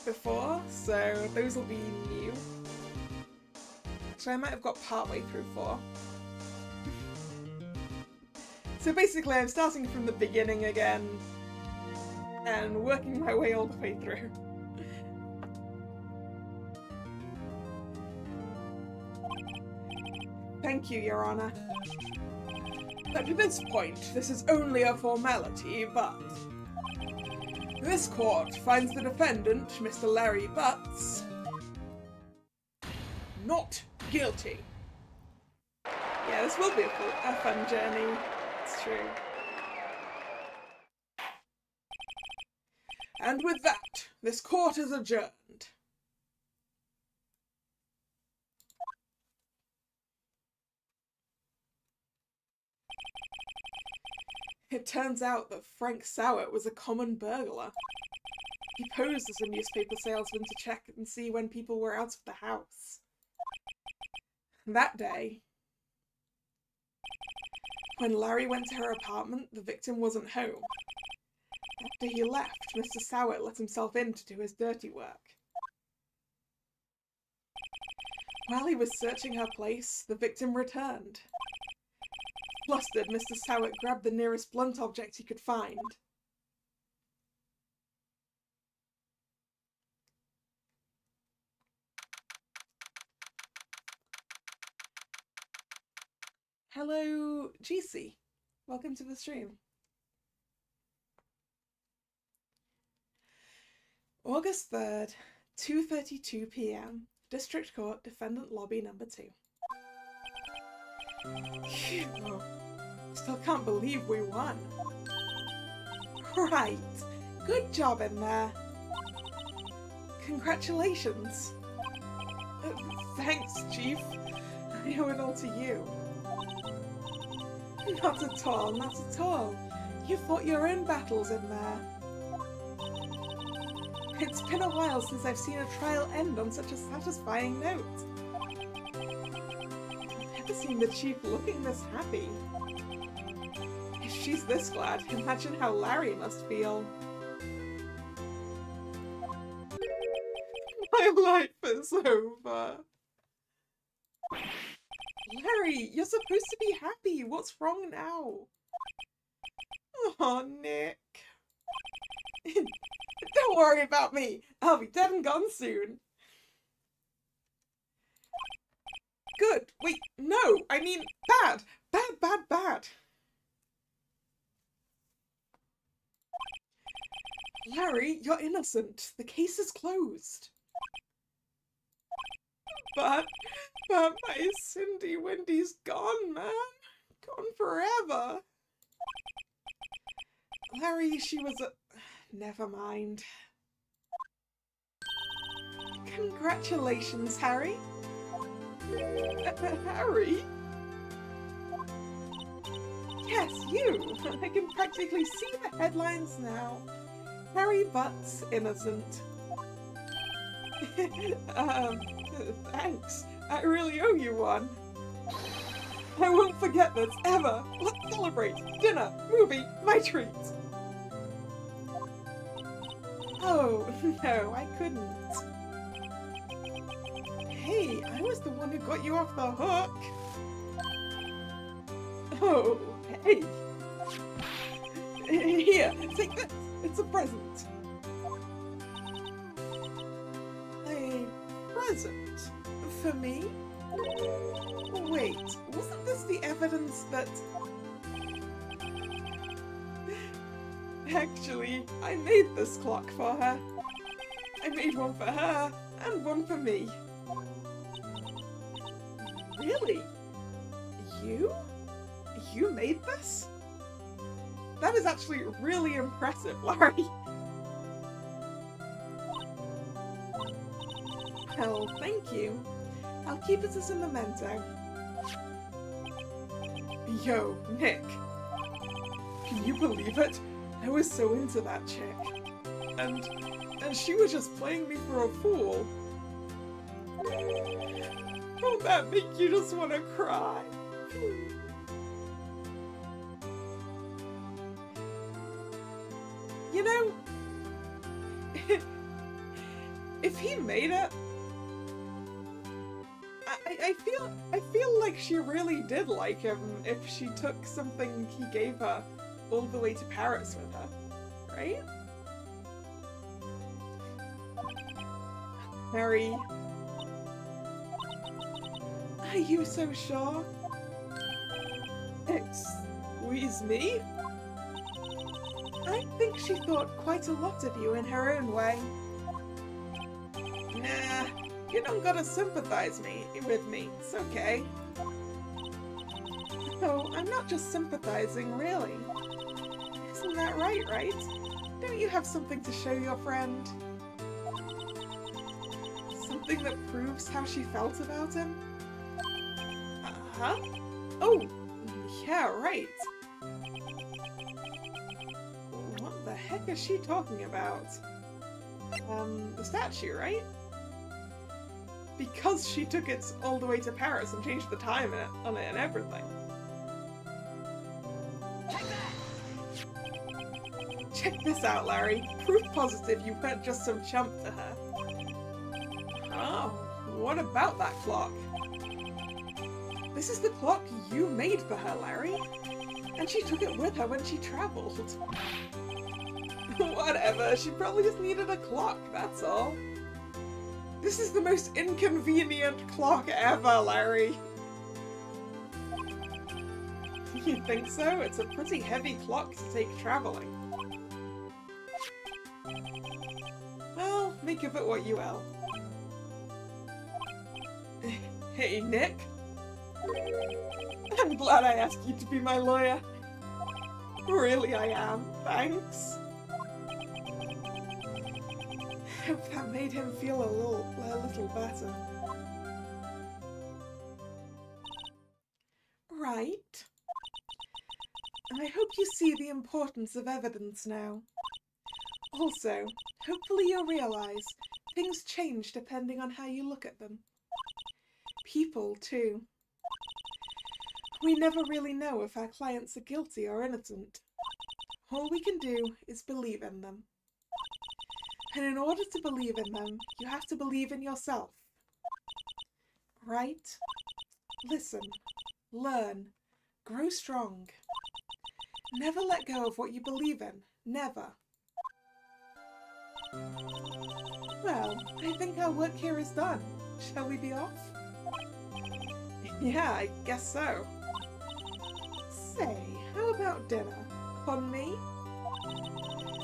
before, so those will be new. Actually, I might have got partway through 4. So basically, I'm starting from the beginning again and working my way all the way through. Thank you, Your Honor. At this point, this is only a formality, but this court finds the defendant, Mr. Larry Butts, not guilty. Yeah, this will be a fun journey. It's true. And with that, this court is adjourned. It turns out that Frank Sowett was a common burglar. He posed as a newspaper salesman to check and see when people were out of the house. That day, when Larry went to her apartment, the victim wasn't home. After he left, Mr. Sowett let himself in to do his dirty work. While he was searching her place, the victim returned. Flustered, Mr. Sowett grabbed the nearest blunt object he could find. Hello, GC. Welcome to the stream. August 3rd, 2:32 p.m. District Court, Defendant Lobby number 2. Phew. Still can't believe we won. Right. Good job in there. Congratulations. Thanks, Chief. I owe it all to you. Not at all, not at all. You fought your own battles in there. It's been a while since I've seen a trial end on such a satisfying note. I've never seen the Chief looking this happy. If she's this glad, imagine how Larry must feel. My life is over. Larry, you're supposed to be happy. What's wrong now? Oh, Nick. Don't worry about me. I'll be dead and gone soon. Good. Wait, no. I mean, bad. Bad, bad, bad. Larry, you're innocent. The case is closed. But my Cindy Windy's gone, man. Gone forever. Larry, she was a... Never mind. Congratulations, Harry. Harry? Yes, you. I can practically see the headlines now. Harry Butt's innocent. Thanks. I really owe you one. I won't forget this, ever. Let's celebrate. Dinner, movie, my treat. Oh, no, I couldn't. Hey, I was the one who got you off the hook. Oh, hey. Here, take this. It's a present. A present? For me? Wait, wasn't this the evidence that... Actually, I made this clock for her. I made one for her, and one for me. Really? You? You made this? That is actually really impressive, Larry. Well, thank you. I'll keep it as a memento. Yo, Nick. Can you believe it? I was so into that chick. And she was just playing me for a fool. Don't that make you just want to cry? You know, if he made it, I feel like she really did like him if she took something he gave her all the way to Paris with her, right? Harry, are you so sure? Excuse me? I think she thought quite a lot of you in her own way. Nah, you don't gotta sympathize with me, it's okay. No, I'm not just sympathizing, really. Isn't that right, Wright? don't you have something to show your friend? Something that proves how she felt about him? Huh? Oh, yeah, right. What the heck is she talking about? The statue, right? Because she took it all the way to Paris and changed the time on it and everything. Check this out, Larry. Proof positive you weren't just some chump to her. Oh, what about that clock? This is the clock you made for her, Larry. And she took it with her when she travelled. Whatever, she probably just needed a clock, that's all. This is the most inconvenient clock ever, Larry. You think so? It's a pretty heavy clock to take travelling. Well, make of it what you will. Hey, Nick. I'm glad I asked you to be my lawyer. Really, I am. Thanks. Hope that made him feel a little better. Right. And I hope you see the importance of evidence now. Also, hopefully you'll realise things change depending on how you look at them. People, too. We never really know if our clients are guilty or innocent. All we can do is believe in them. And in order to believe in them, you have to believe in yourself. Right? Listen, learn, grow strong. Never let go of what you believe in. Never. Well, I think our work here is done. Shall we be off? Yeah, I guess so. Say, how about dinner? On me?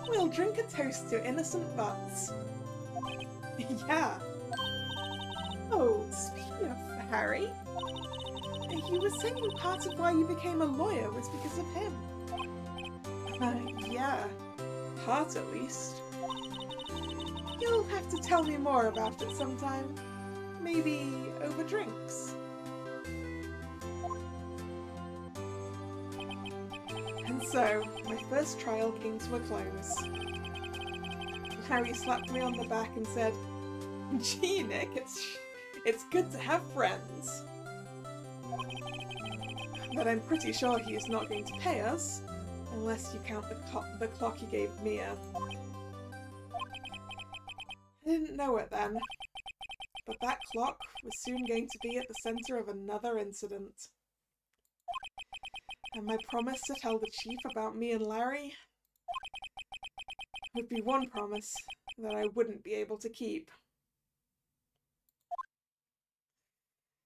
We'll drink a toast to innocent butts. Yeah. Oh, speaking of Harry, you were saying part of why you became a lawyer was because of him. Yeah. Part at least. You'll have to tell me more about it sometime. Maybe over drinks. And so, my first trial came to a close. Harry slapped me on the back and said, "Gee, Nick, it's good to have friends." But I'm pretty sure he's not going to pay us, unless you count the clock he gave Mia. I didn't know it then, but that clock was soon going to be at the centre of another incident. And my promise to tell the chief about me and Larry would be one promise that I wouldn't be able to keep.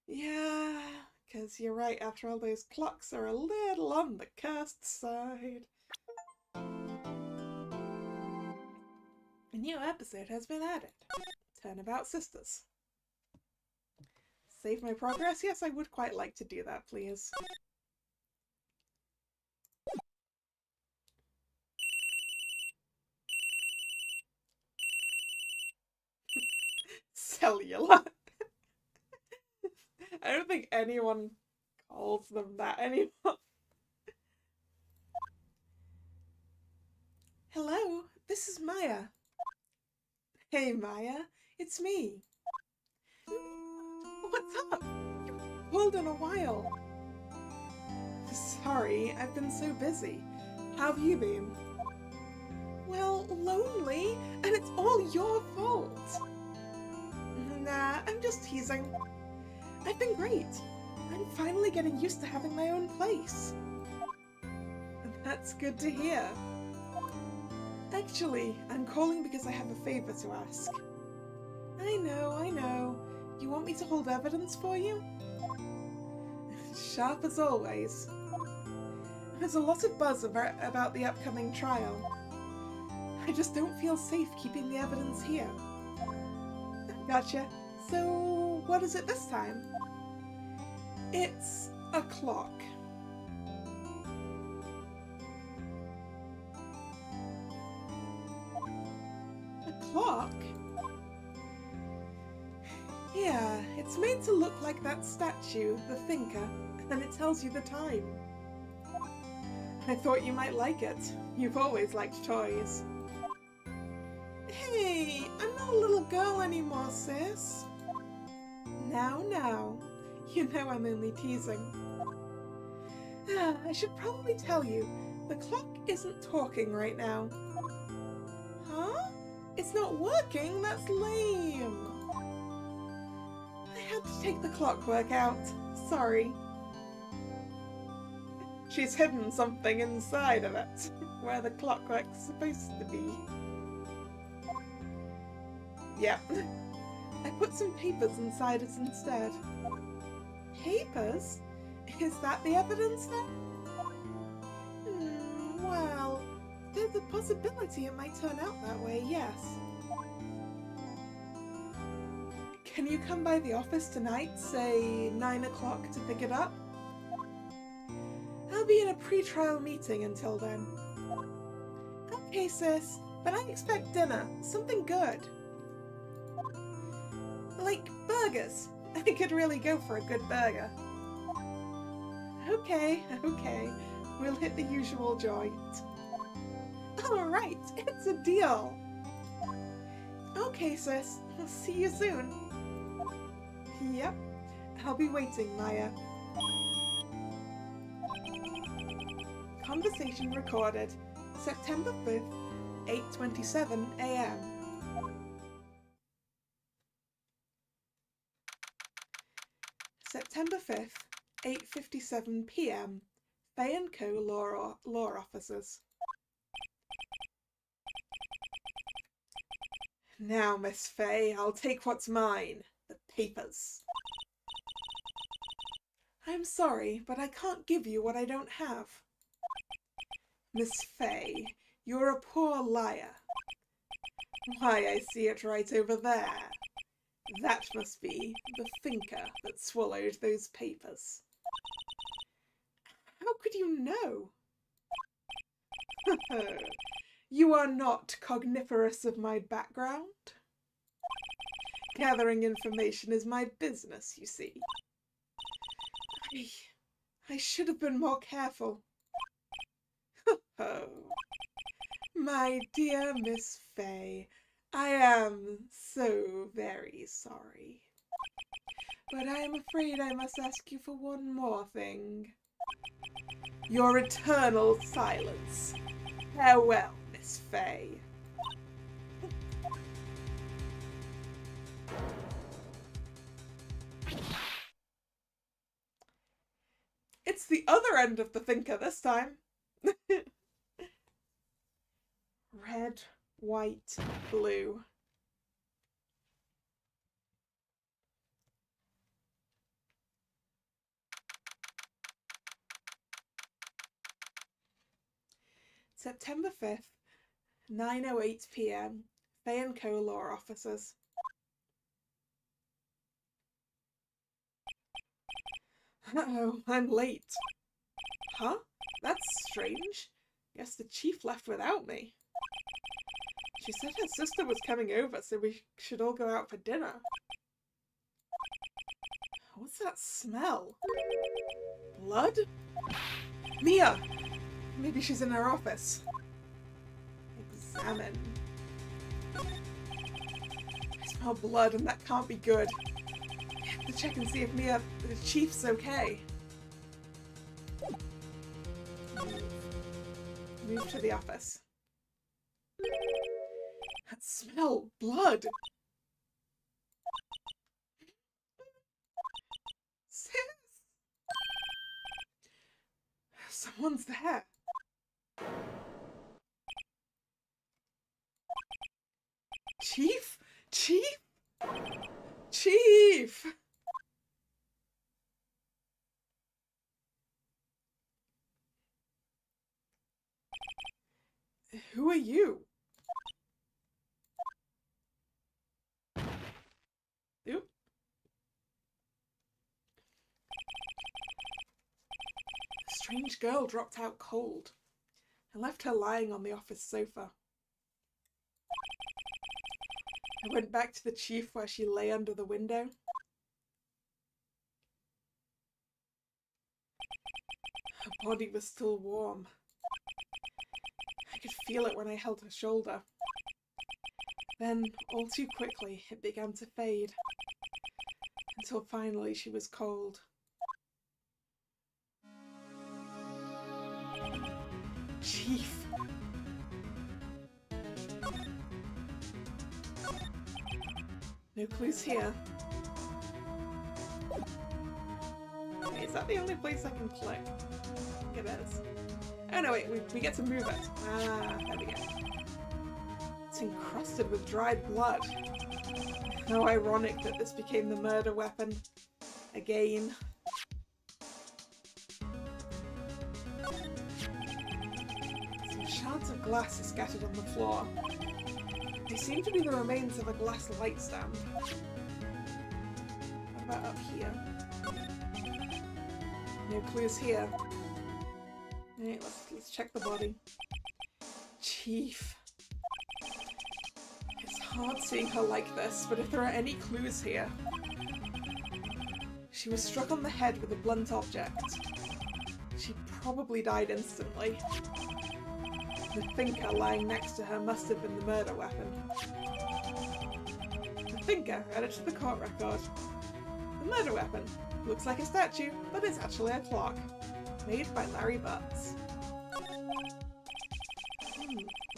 Yeah, because you're right, after all, those clocks are a little on the cursed side. A new episode has been added. Turnabout Sisters. Save my progress? Yes, I would quite like to do that, please. Cellular. I don't think anyone calls them that anymore. Hello, this is Maya. Hey Maya, it's me. What's up? You called in a while. Sorry, I've been so busy. How have you been? Well, lonely, and it's all your fault. Nah, I'm just teasing. I've been great. I'm finally getting used to having my own place. That's good to hear. Actually, I'm calling because I have a favour to ask. I know. You want me to hold evidence for you? Sharp as always. There's a lot of buzz about the upcoming trial. I just don't feel safe keeping the evidence here. Gotcha. So, what is it this time? It's a clock. clock? Yeah, it's made to look like that statue, the thinker, and it tells you the time. I thought you might like it. You've always liked toys. Hey, I'm not a little girl anymore, sis. Now. You know I'm only teasing. I should probably tell you, the clock isn't talking right now. Huh? It's not working? That's lame. I had to take the clockwork out. Sorry. She's hidden something inside of it, where the clockwork's supposed to be. Yeah. I put some papers inside it instead. Papers? Is that the evidence then? Well, there's a possibility it might turn out that way, yes. Can you come by the office tonight, say 9 o'clock, to pick it up? I'll be in a pre-trial meeting until then. Okay, sis, but I expect dinner. Something good. Like burgers. I could really go for a good burger. Okay. We'll hit the usual joint. Alright, it's a deal. Okay, sis. I'll see you soon. Yep. I'll be waiting, Maya. Conversation recorded. September 5th, 8:27 a.m. September 5th, 8:57 p.m. Fay & Co. law officers. Now, Miss Fay, I'll take what's mine. The papers. I'm sorry, but I can't give you what I don't have. Miss Fay, you're a poor liar. Why, I see it right over there. That must be the thinker that swallowed those papers. How could you know? You are not cogniferous of my background. Gathering information is my business, you see. I should have been more careful. Oh, my dear Miss Fay, I am so very sorry. But I am afraid I must ask you for one more thing. Your eternal silence. Farewell, Miss Fay. It's the other end of the thinker this time. Red, white, blue. September 5th, 9:08 p.m. Fay & Co. law officers. Uh-oh, I'm late. Huh? That's strange. Guess the chief left without me. She said her sister was coming over, so we should all go out for dinner. What's that smell? Blood? Mia! Maybe she's in her office. Examine. I smell blood and that can't be good. I have to check and see if the chief's okay. Move to the office. That smell! Blood! Sis! Someone's there. Chief? Chief? Chief! Who are you? Oop. A strange girl dropped out cold. I left her lying on the office sofa. I went back to the chief where she lay under the window. Her body was still warm. I could feel it when I held her shoulder. Then, all too quickly, it began to fade, until finally she was cold. Chief! No clues here. Okay, is that the only place I can click? I think it is. Oh no, wait, we get to move it. Ah, there we go. It's encrusted with dried blood. How ironic that this became the murder weapon. Again. Some shards of glass are scattered on the floor. They seem to be the remains of a glass light stand. What about up here? No clues here. Alright, let's check the body. Chief. It's hard seeing her like this, but if there are any clues here... She was struck on the head with a blunt object. She probably died instantly. The thinker lying next to her must have been the murder weapon. The thinker added to the court record. The murder weapon. Looks like a statue, but it's actually a clock. Made by Larry Butts.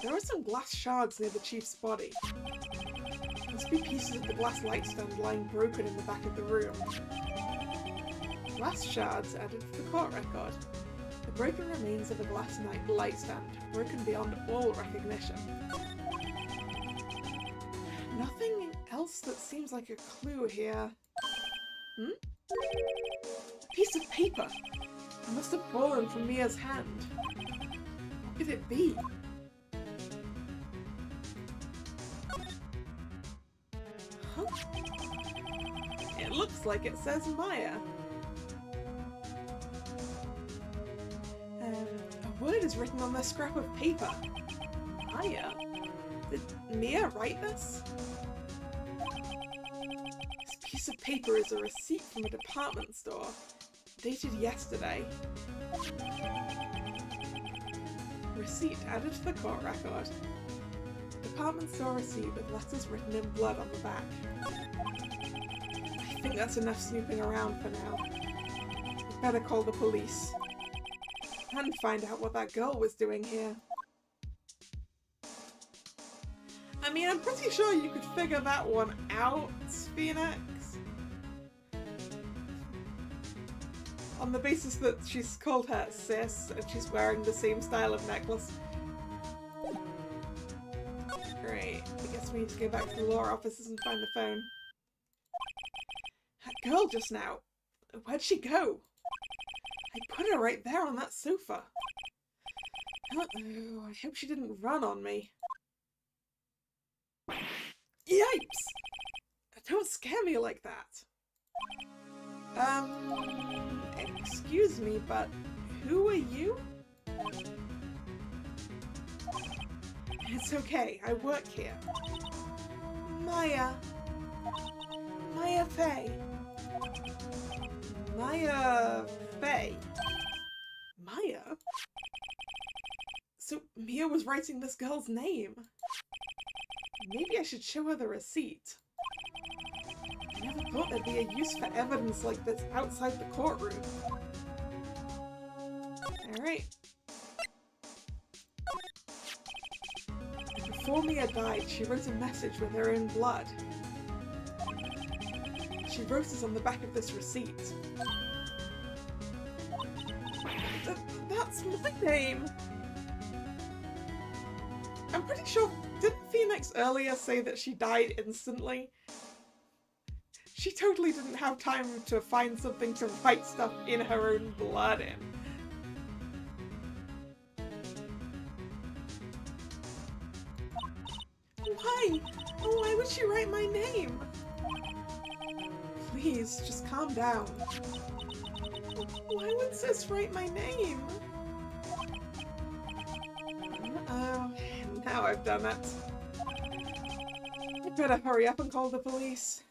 There are some glass shards near the chief's body. Must be pieces of the glass light stand lying broken in the back of the room. Glass shards added to the court record. The broken remains of a glass light stand, broken beyond all recognition. Nothing else that seems like a clue here. A piece of paper! It must have fallen from Mia's hand. What could it be? Huh? It looks like it says Maya. A word is written on the scrap of paper. Maya? Did Mia write this? This piece of paper is a receipt from a department store, dated yesterday. Receipt added to the court record. Department store receipt with letters written in blood on the back. I think that's enough snooping around for now. We'd better call the police. And find out what that girl was doing here. I mean, I'm pretty sure you could figure that one out, Phoenix. On the basis that she's called her sis and she's wearing the same style of necklace. Great. I guess we need to go back to the law offices and find the phone. That girl just now. Where'd she go? I put her right there on that sofa. Uh-oh, I hope she didn't run on me. Yipes! Don't scare me like that. Excuse me, but who are you? It's okay, I work here. Maya. Maya Fey. Maya Fey. Maya? So Mia was writing this girl's name. Maybe I should show her the receipt. I never thought there'd be a use for evidence like this outside the courtroom. Alright. Before Mia died, she wrote a message with her own blood. She wrote it on the back of this receipt. That's my name! I'm pretty sure, didn't Phoenix earlier say that she died instantly? She totally didn't have time to find something to write stuff in her own blood in. Why? Oh, why would she write my name? Please, just calm down. Why would sis write my name? Oh, now I've done it. Better hurry up and call the police.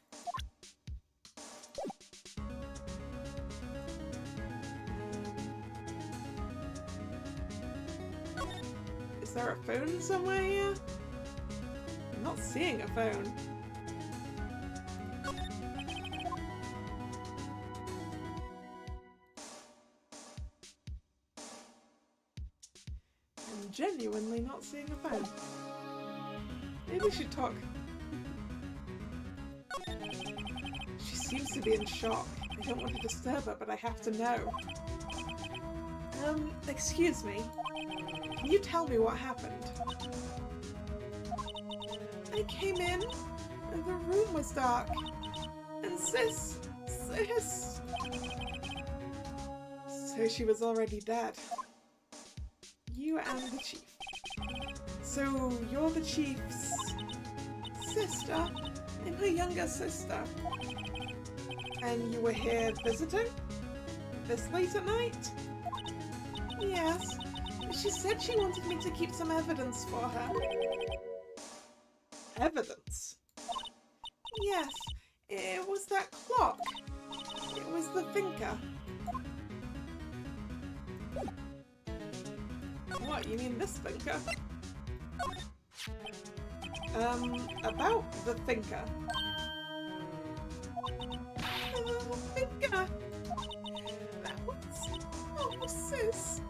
Is there a phone somewhere here? I'm not seeing a phone. I'm genuinely not seeing a phone. Maybe we should talk. She seems to be in shock. I don't want to disturb her, but I have to know. Excuse me. Can you tell me what happened? I came in, and the room was dark. And sis... So she was already dead. You and the chief. So you're the chief's sister? I'm her younger sister. And you were here visiting? This late at night? Yes. She said she wanted me to keep some evidence for her. Evidence? Yes. It was that clock. It was the thinker. What, you mean this thinker? About the thinker. Thinker! That was... Oh, sis.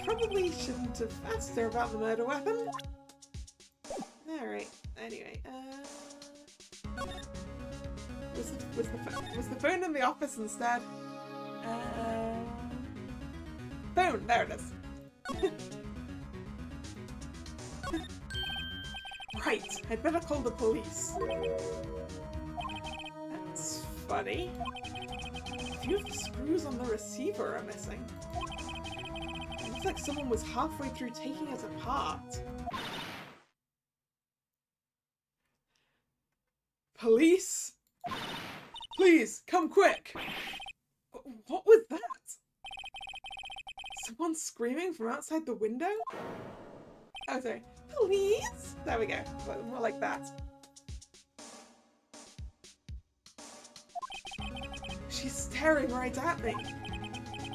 Probably shouldn't have asked her about the murder weapon. Alright, anyway, was the phone in the office instead? Phone, there it is. Right, I'd better call the police. That's funny. A few of the screws on the receiver are missing. It looks like someone was halfway through taking it apart. Police? Please, come quick! What was that? Someone screaming from outside the window? Oh, sorry. Police? There we go. More like that. She's staring right at me.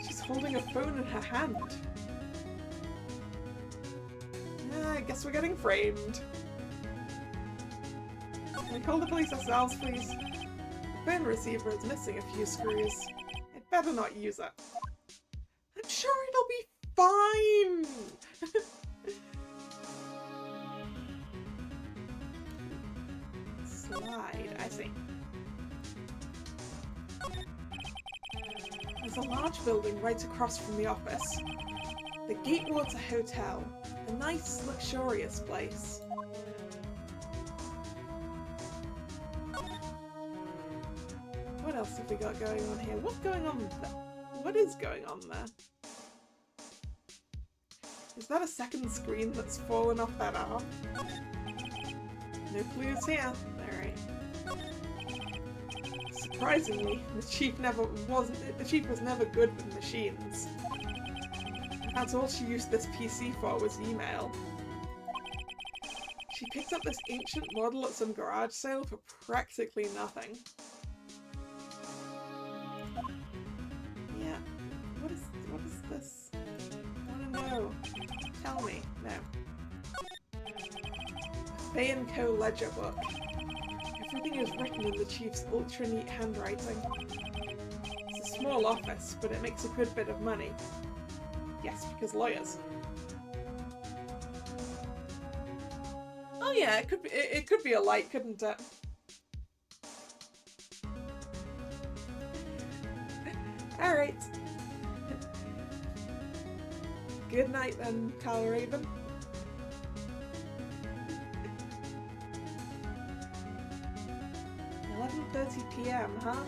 She's holding a phone in her hand. I guess we're getting framed. Can we call the police ourselves, please? The phone receiver is missing a few screws. I'd better not use it. I'm sure it'll be fine! Slide, I see. There's a large building right across from the office. The Gatewater Hotel. A nice, luxurious place. What else have we got going on here? What's going on there? What is going on there? Is that a second screen that's fallen off that arm? No clues here. Alright. Surprisingly, the chief was never good with machines. That's all she used this PC for was email. She picked up this ancient model at some garage sale for practically nothing. Yeah. What is this? I wanna know. Tell me. No. Fay & Co. ledger book. Everything is written in the chief's ultra-neat handwriting. It's a small office, but it makes a good bit of money. Yes, because lawyers. Oh yeah, it could be a light, couldn't it? Alright. Good night then, Kalla Raven. $11:30 PM, huh?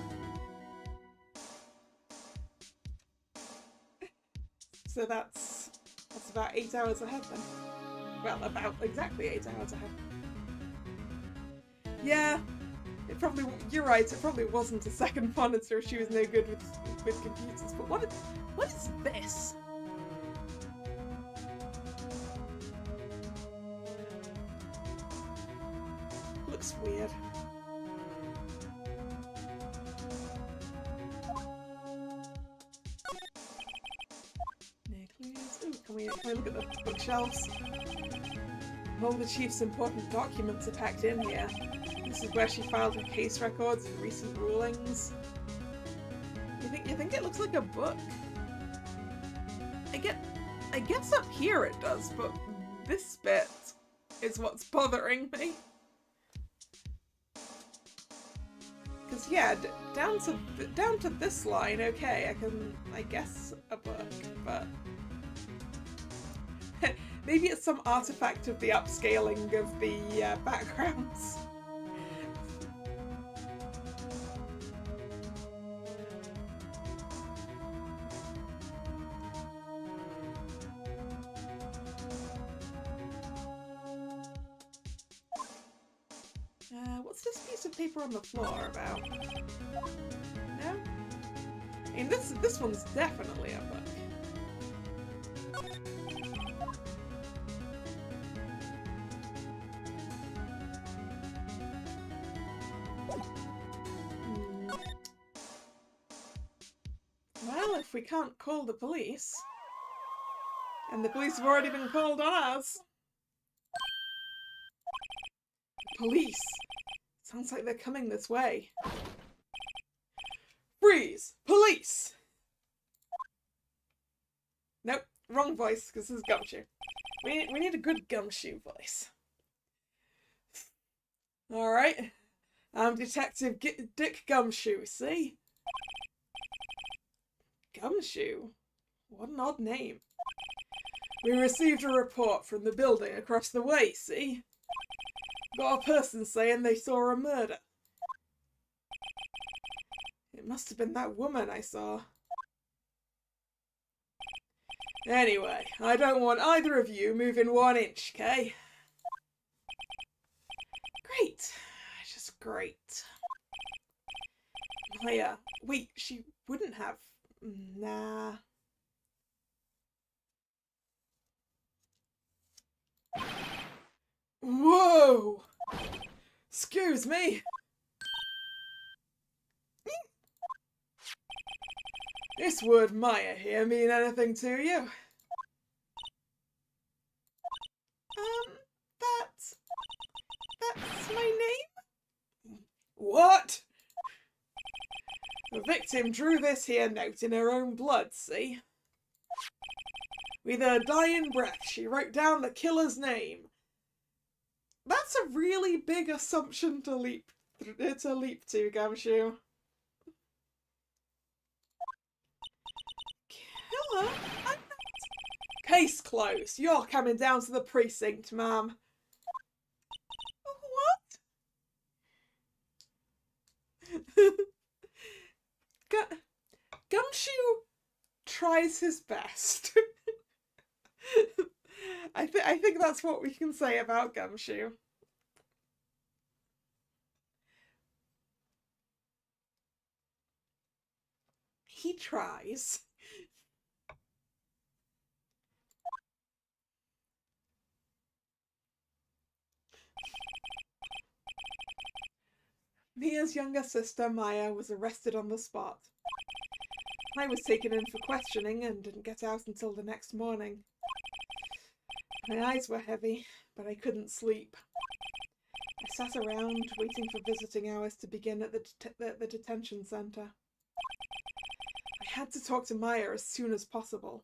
So that's about 8 hours ahead then. Well, about exactly 8 hours ahead. Yeah, you're right, it probably wasn't a second monitor if she was no good with computers, but what is this? looks weird. Ooh, can we look at the bookshelves? All the chief's important documents are packed in here. This is where she filed her case records and recent rulings. You think it looks like a book? I guess up here it does, but this bit is what's bothering me. Because yeah, down to this line, okay, I guess a book, but maybe it's some artifact of the upscaling of the backgrounds. What's this piece of paper on the floor about? No? I mean, this one's definitely a book. Well, if we can't call the police, and the police have already been called on us. Police! Sounds like they're coming this way. Freeze! Police! Nope, wrong voice, because this is Gumshoe. We need a good Gumshoe voice. Alright. I'm Detective Dick Gumshoe, see? Gumshoe? What an odd name. We received a report from the building across the way, see? Got a person saying they saw a murder. It must have been that woman I saw. Anyway, I don't want either of you moving 1 inch, okay? Great. Just great. Maya, wait, she wouldn't have. Nah. Whoa! Excuse me! This word Maya here mean anything to you? That's my name? What? The victim drew this here note in her own blood, see? With her dying breath, she wrote down the killer's name. That's a really big assumption to leap to, Gumshoe. Killer? I'm not. Case closed. You're coming down to the precinct, ma'am. What? Gumshoe tries his best. I think that's what we can say about Gumshoe. He tries. Mia's younger sister, Maya, was arrested on the spot. I was taken in for questioning and didn't get out until the next morning. My eyes were heavy, but I couldn't sleep. I sat around, waiting for visiting hours to begin at the detention centre. I had to talk to Maya as soon as possible.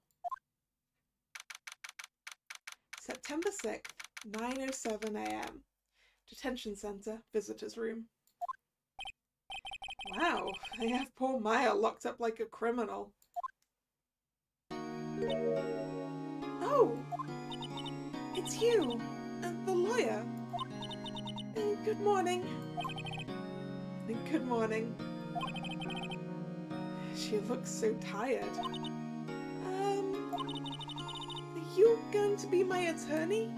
September 6th, 9:07 AM. Detention centre, visitors' room. Wow, they have poor Maya locked up like a criminal. Oh! It's you, the lawyer. Good morning. Good morning. She looks so tired. Are you going to be my attorney?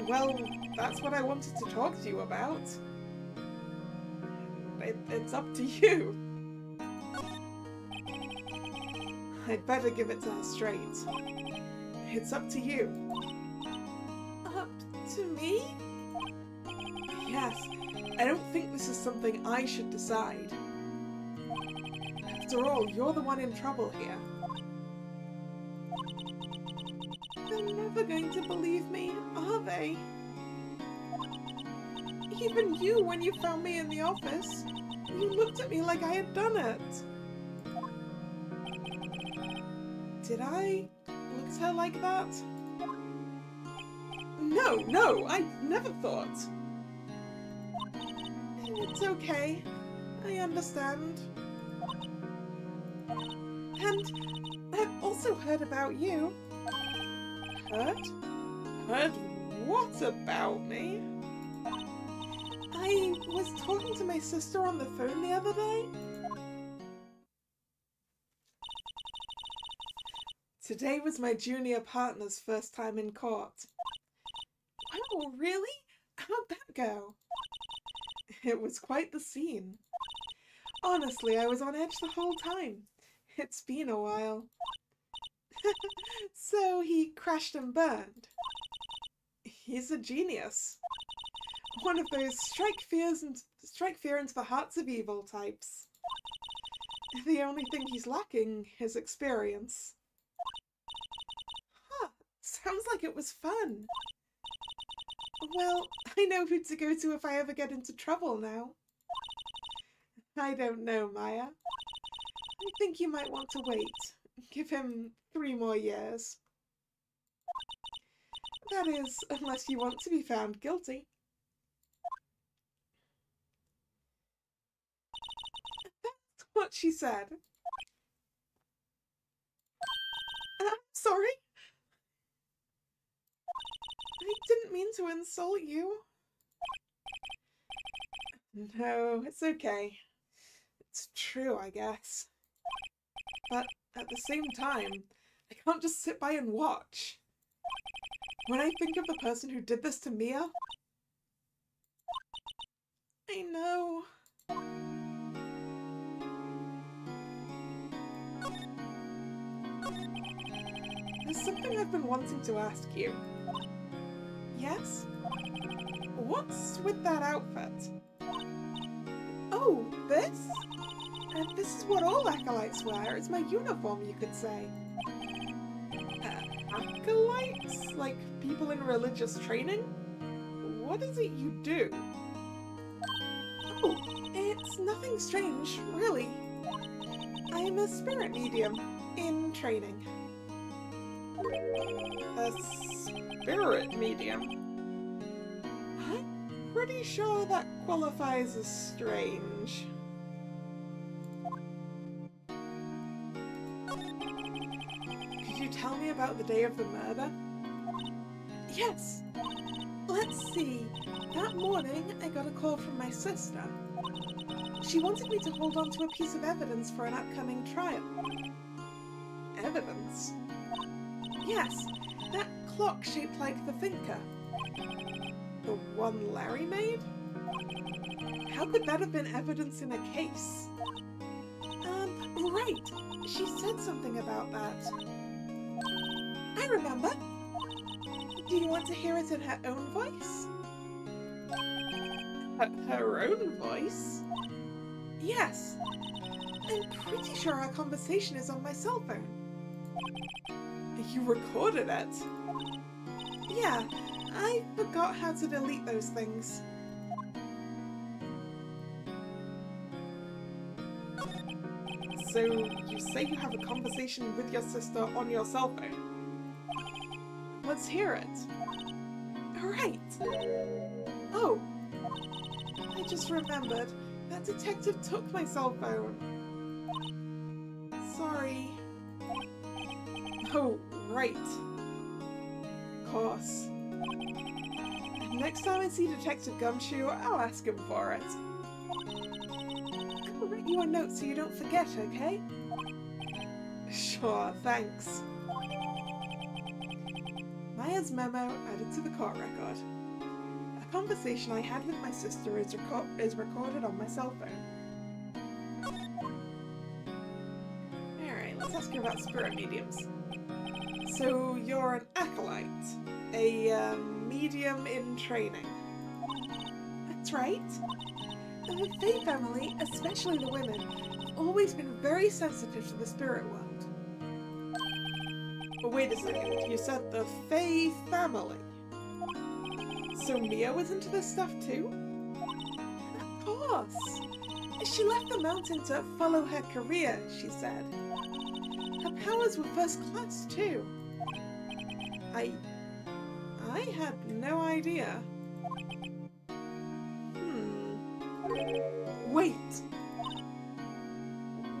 Well, that's what I wanted to talk to you about. It's up to you. I'd better give it to her straight. It's up to you. Up to me? Yes, I don't think this is something I should decide. After all, you're the one in trouble here. They're never going to believe me, are they? Even you, when you found me in the office, you looked at me like I had done it. Did I look at her like that? No, I never thought. It's okay. I understand. And I've also heard about you. Heard? Heard what about me? I was talking to my sister on the phone the other day. Today was my junior partner's first time in court. Oh, really? How'd that go? It was quite the scene. Honestly, I was on edge the whole time. It's been a while. So he crashed and burned. He's a genius. One of those strike fear into the hearts of evil types. The only thing he's lacking is experience. Huh, sounds like it was fun. Well, I know who to go to if I ever get into trouble now. I don't know, Maya. I think you might want to wait. Give him 3 more years. That is, unless you want to be found guilty. That's what she said. Sorry. I didn't mean to insult you. No, it's okay. It's true, I guess. But at the same time, I can't just sit by and watch. When I think of the person who did this to Mia, I know. There's something I've been wanting to ask you. Yes? What's with that outfit? Oh, this? This is what all acolytes wear. It's my uniform, you could say. Acolytes? Like people in religious training? What is it you do? Oh, it's nothing strange, really. I'm a spirit medium in training. A spirit medium? I'm pretty sure that qualifies as strange. Could you tell me about the day of the murder? Yes. Let's see. That morning, I got a call from my sister. She wanted me to hold on to a piece of evidence for an upcoming trial. Evidence? Yes, that clock shaped like the thinker. The one Larry made? How could that have been evidence in a case? Right. She said something about that. I remember. Do you want to hear it in her own voice? Her own voice? Yes. I'm pretty sure our conversation is on my cell phone. You recorded it? Yeah, I forgot how to delete those things. So, you say you have a conversation with your sister on your cell phone? Let's hear it. Right. Oh, I just remembered. That detective took my cell phone. Sorry. Oh, right. Of course. Next time I see Detective Gumshoe, I'll ask him for it. I'll write you a note so you don't forget, okay? Sure, thanks. Maya's memo added to the court record. A conversation I had with my sister is recorded on my cell phone. Alright, let's ask her about spirit mediums. So, you're an acolyte, a medium in training. That's right. The Fae family, especially the women, have always been very sensitive to the spirit world. But wait a second, you said the Fae family. So Mia was into this stuff too? Of course! She left the mountain to follow her career, she said. Her powers were first class too. I had no idea. Wait!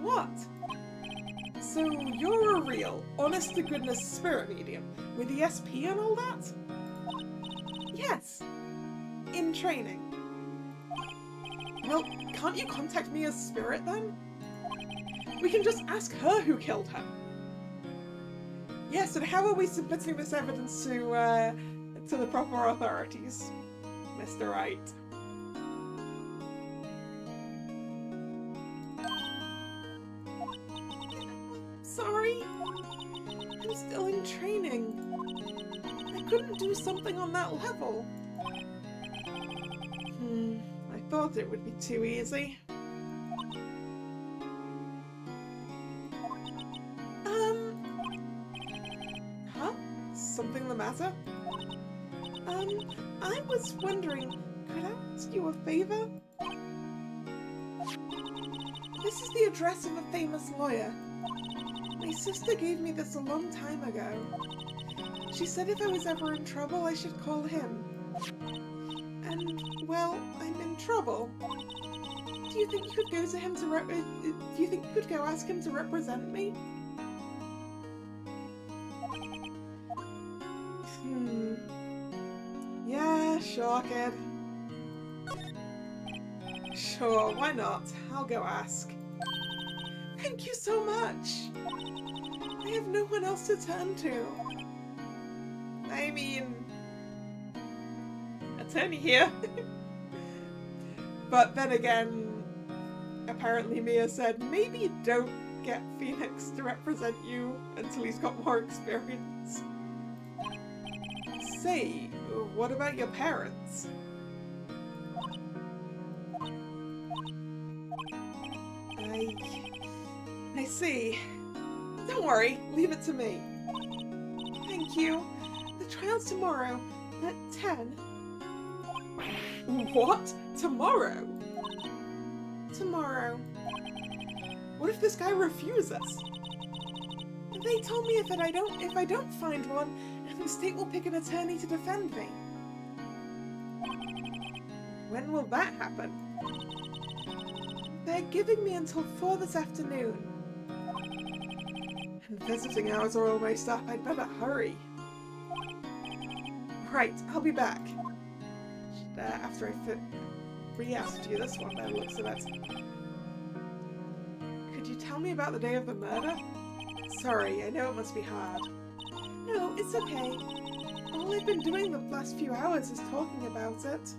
What? So you're a real, honest-to-goodness spirit medium, with ESP and all that? Yes. In training. Well, can't you contact me as spirit then? We can just ask her who killed her. Yes, and how are we submitting this evidence to the proper authorities, Mr. Wright? Sorry, I'm still in training. I couldn't do something on that level. I thought it would be too easy. Huh? Something the matter? I was wondering, could I ask you a favor? This is the address of a famous lawyer. My sister gave me this a long time ago. She said if I was ever in trouble, I should call him. And, well, I'm in trouble. Do you think you could go to him to do you think you could go ask him to represent me? Yeah, sure, kid. Sure, why not? I'll go ask. Thank you so much! I have no one else to turn to. I mean... attorney here. But then again, apparently Mia said, maybe don't get Phoenix to represent you until he's got more experience. Say, what about your parents? I see. Don't worry, leave it to me. Thank you. The trial's tomorrow at 10. What? Tomorrow? Tomorrow. What if this guy refuses? They told me if I don't find one, the state will pick an attorney to defend me. When will that happen? They're giving me until 4 this afternoon. And visiting hours are almost up. I'd better hurry. Right, I'll be back. After I re-asked you this one by the looks of it. Could you tell me about the day of the murder? Sorry, I know it must be hard. No, it's okay. All I've been doing the last few hours is talking about it.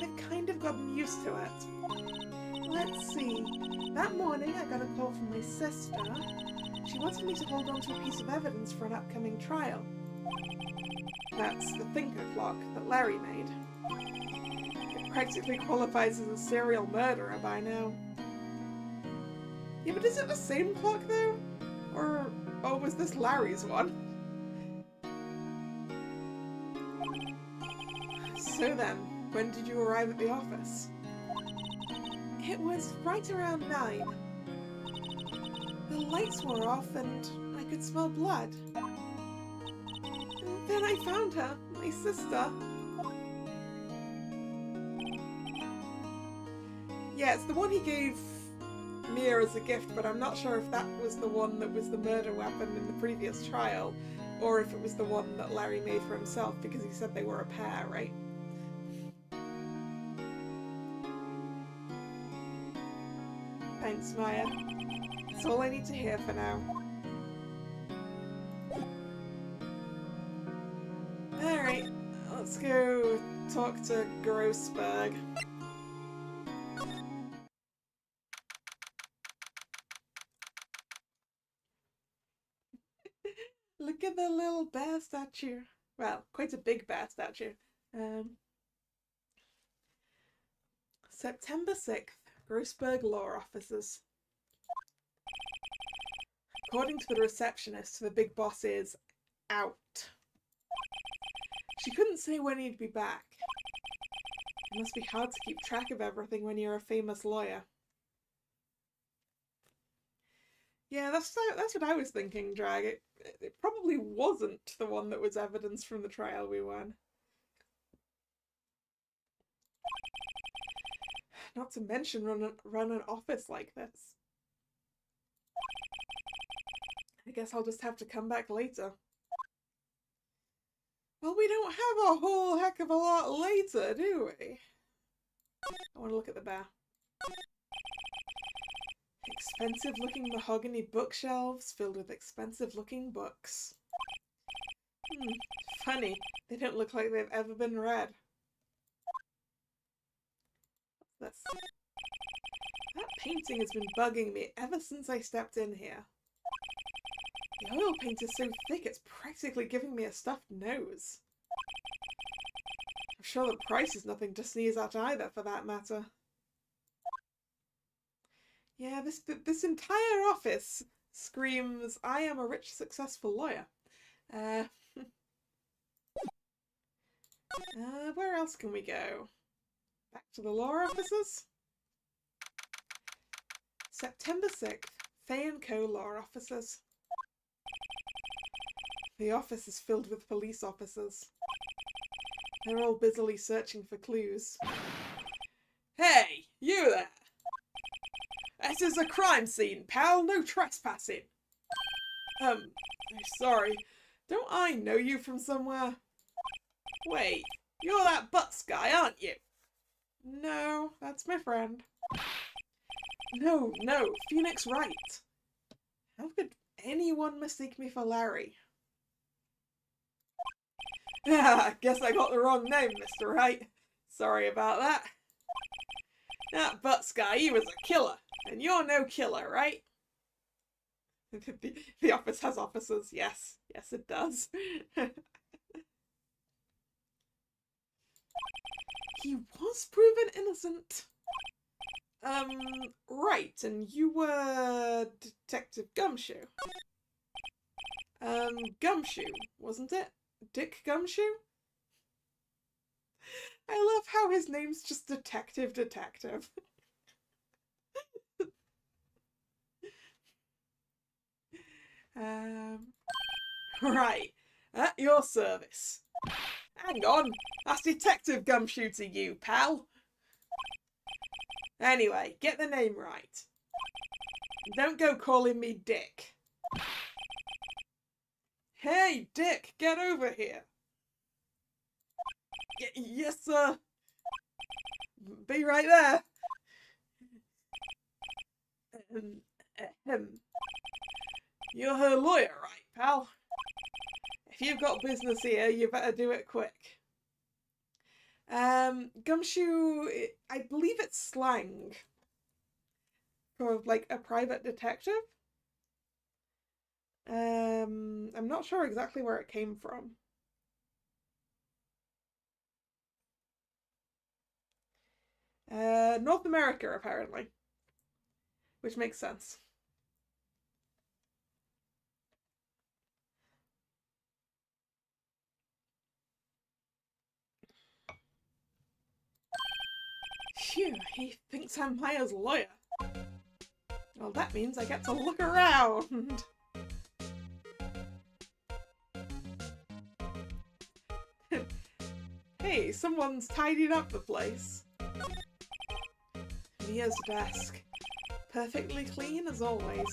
I've kind of gotten used to it. Let's see. That morning I got a call from my sister. She wanted me to hold on to a piece of evidence for an upcoming trial. That's the thinker clock that Larry made. It practically qualifies as a serial murderer by now. Yeah, but is it the same clock though? Or was this Larry's one? So then, when did you arrive at the office? It was right around 9. The lights were off and I could smell blood. And then I found her, my sister. Yeah, it's the one he gave Mia as a gift, but I'm not sure if that was the one that was the murder weapon in the previous trial, or if it was the one that Larry made for himself, because he said they were a pair, right? Thanks, Maya. That's all I need to hear for now. Alright, let's go talk to Grossberg. Look at the little bear statue. Well, quite a big bear statue. September 6th, Grossberg Law Offices. According to the receptionist, the big boss is out. She couldn't say when he'd be back. It must be hard to keep track of everything when you're a famous lawyer. Yeah, that's what I was thinking, Drag. It probably wasn't the one that was evidence from the trial we won. Not to mention run an office like this. I guess I'll just have to come back later. Well, we don't have a whole heck of a lot later, do we? I want to look at the bar. Expensive-looking mahogany bookshelves filled with expensive-looking books. Funny. They don't look like they've ever been read. What's this? That painting has been bugging me ever since I stepped in here. The oil paint is so thick it's practically giving me a stuffed nose. I'm sure the price is nothing to sneeze at either, for that matter. Yeah, this entire office screams, I am a rich, successful lawyer. Where else can we go? Back to the law offices? September 6th, Fay & Co. Law Offices. The office is filled with police officers. They're all busily searching for clues. Hey, you there! This is a crime scene, pal. No trespassing. Sorry. Don't I know you from somewhere? Wait, you're that Butts guy, aren't you? No, that's my friend. No, Phoenix Wright. How could anyone mistake me for Larry? I guess I got the wrong name, Mr. Wright. Sorry about that. That Butts guy, he was a killer. And you're no killer, right? The office has officers, yes. Yes, it does. He was proven innocent. Right, and you were Detective Gumshoe. Gumshoe, wasn't it? Dick Gumshoe? I love how his name's just Detective. Right, at your service. Hang on, that's Detective Gumshoe to you, pal. Anyway, get the name right. Don't go calling me Dick. Hey, Dick, get over here. Yes, sir. Be right there. You're her lawyer, right, pal? If you've got business here, you better do it quick. Gumshoe, I believe it's slang for, like, a private detective. I'm not sure exactly where it came from. North America, apparently. Which makes sense. Phew, he thinks I'm Maya's lawyer. Well, that means I get to look around. Hey, someone's tidied up the place. Mia's desk. Perfectly clean as always.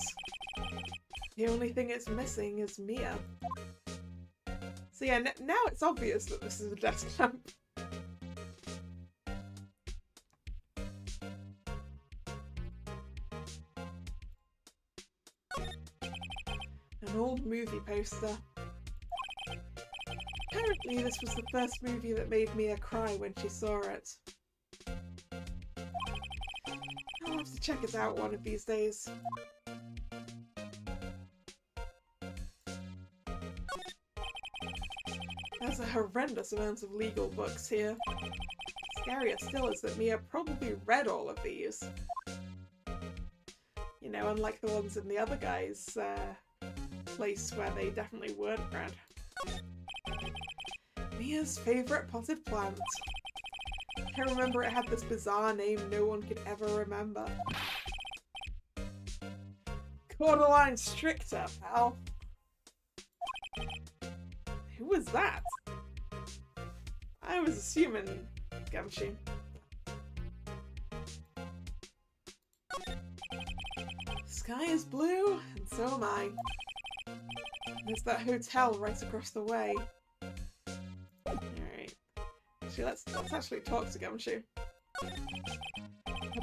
The only thing it's missing is Mia. So yeah, now it's obvious that this is a desk lamp. An old movie poster. Apparently this was the first movie that made Mia cry when she saw it. I'll have to check it out one of these days. There's a horrendous amount of legal books here. scarier still is that Mia probably read all of these. You know, unlike the ones in the other guy's place where they definitely weren't read. Mia's favourite potted plant. I remember it had this bizarre name no one could ever remember. Borderline stricter, pal. Who was that? I was assuming Gumshoe. Sky is blue, and so am I. There's that hotel right across the way. Alright. Actually, let's actually talk to Gumshoe.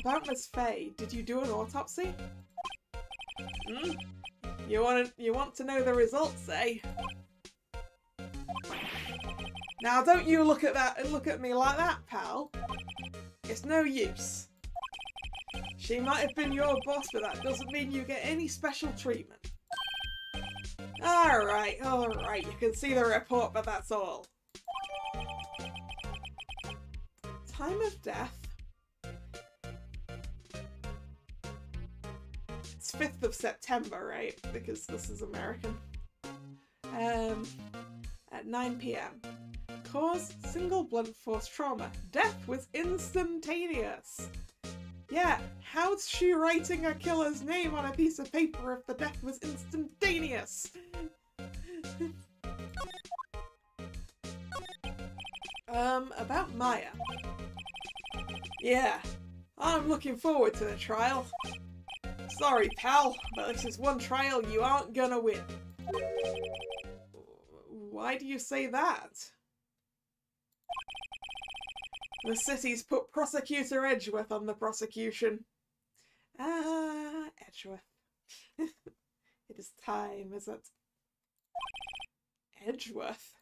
About Miss Faye, did you do an autopsy? Hmm? You want to know the results, eh? Now don't you look at me like that, pal. It's no use. She might have been your boss, but that doesn't mean you get any special treatment. Alright, you can see the report, but that's all. Time of death? It's 5th of September, right? Because this is American. At 9 PM. Cause, single blunt force trauma. Death was instantaneous. Yeah, how's she writing a killer's name on a piece of paper if the death was instantaneous? About Maya. Yeah, I'm looking forward to the trial. Sorry, pal, but this is one trial you aren't gonna win. Why do you say that? The city's put Prosecutor Edgeworth on the prosecution. Ah, Edgeworth. It is time, is it? Edgeworth?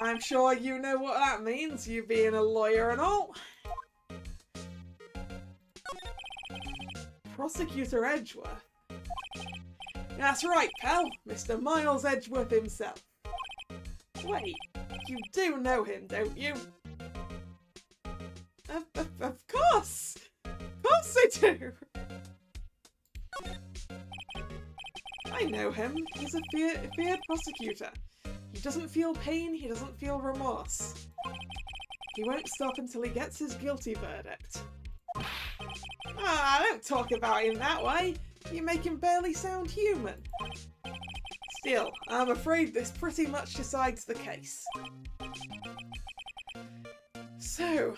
I'm sure you know what that means, you being a lawyer and all. Prosecutor Edgeworth? That's right, pal. Mr. Miles Edgeworth himself. Wait, you do know him, don't you? Of course! Of course I do! I know him. He's a feared prosecutor. He doesn't feel pain, he doesn't feel remorse. He won't stop until he gets his guilty verdict. Ah, don't talk about him that way. You make him barely sound human. Still, I'm afraid this pretty much decides the case. So,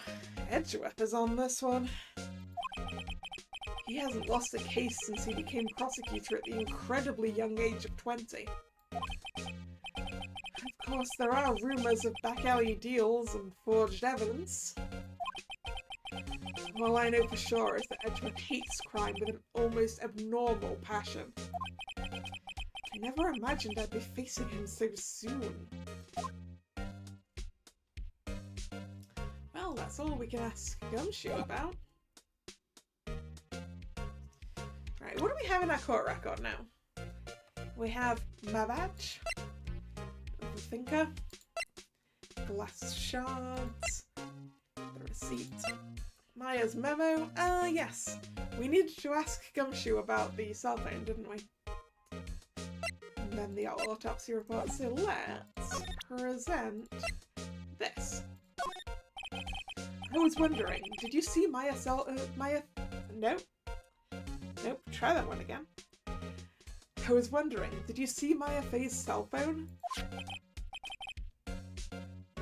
Edgeworth is on this one. He hasn't lost a case since he became prosecutor at the incredibly young age of 20. Of course, there are rumours of back-alley deals and forged evidence. All I know for sure is that Edgeworth hates crime with an almost abnormal passion. I never imagined I'd be facing him so soon. Well, that's all we can ask Gumshoe about. Right, what do we have in our court record now? We have my badge, the thinker, glass shards, the receipt, Maya's memo. Yes, we needed to ask Gumshoe about the cell phone, didn't we? And then the autopsy report. So let's present this. I was wondering, did you see Maya Nope. Nope, try that one again. I was wondering, did you see Maya Faye's cell phone?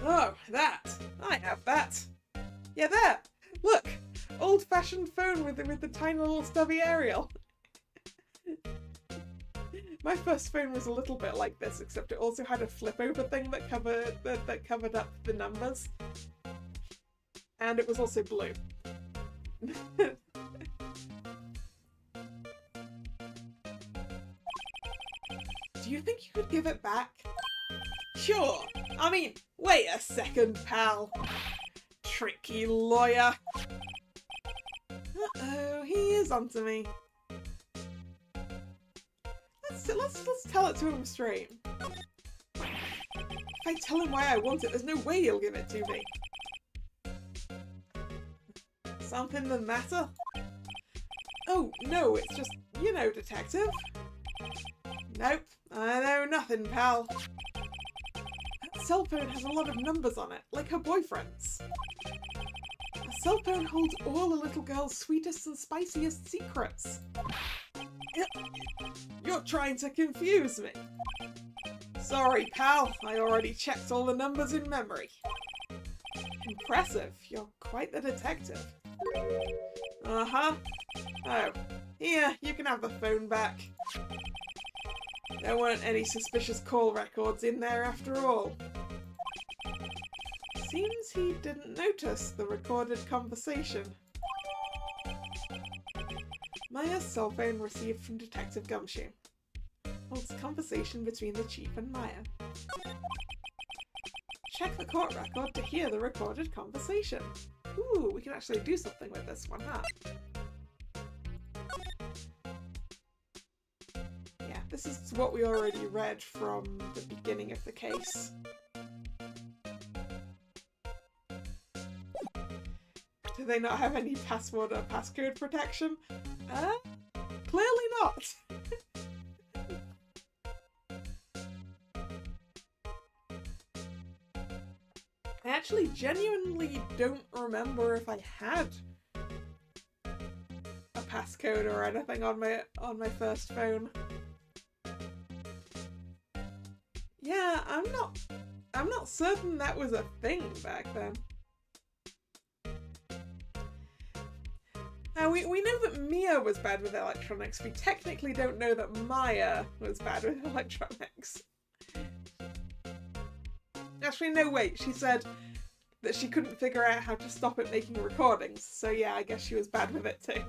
Oh, that! I have that! Yeah, there! Look! Old-fashioned phone with the tiny little stubby aerial. My first phone was a little bit like this, except it also had a flip-over thing that covered up the numbers. And it was also blue. Do you think you could give it back? Sure! I mean, wait a second, pal. Tricky lawyer. Uh-oh, he is onto me. Let's tell it to him straight. If I tell him why I want it, there's no way he'll give it to me. Something the matter? Oh, no, it's just, you know, detective. Nope, I know nothing, pal. That cell phone has a lot of numbers on it, like her boyfriend's. A cell phone holds all a little girl's sweetest and spiciest secrets. You're trying to confuse me. Sorry, pal, I already checked all the numbers in memory. Impressive, you're quite the detective. Uh-huh. Oh, here, you can have the phone back. There weren't any suspicious call records in there after all. Seems he didn't notice the recorded conversation. Maya's cell phone received from Detective Gumshoe. Holds conversation between the chief and Maya. Check the court record to hear the recorded conversation. Ooh, we can actually do something with this one, huh? Yeah, this is what we already read from the beginning of the case. Do they not have any password or passcode protection? Clearly not! I actually genuinely don't remember if I had a passcode or anything on my first phone. Yeah, I'm not certain that was a thing back then. Now we know that Mia was bad with electronics. We technically don't know that Maya was bad with electronics. Actually, no, wait, she said that she couldn't figure out how to stop it making recordings, so yeah, I guess she was bad with it too.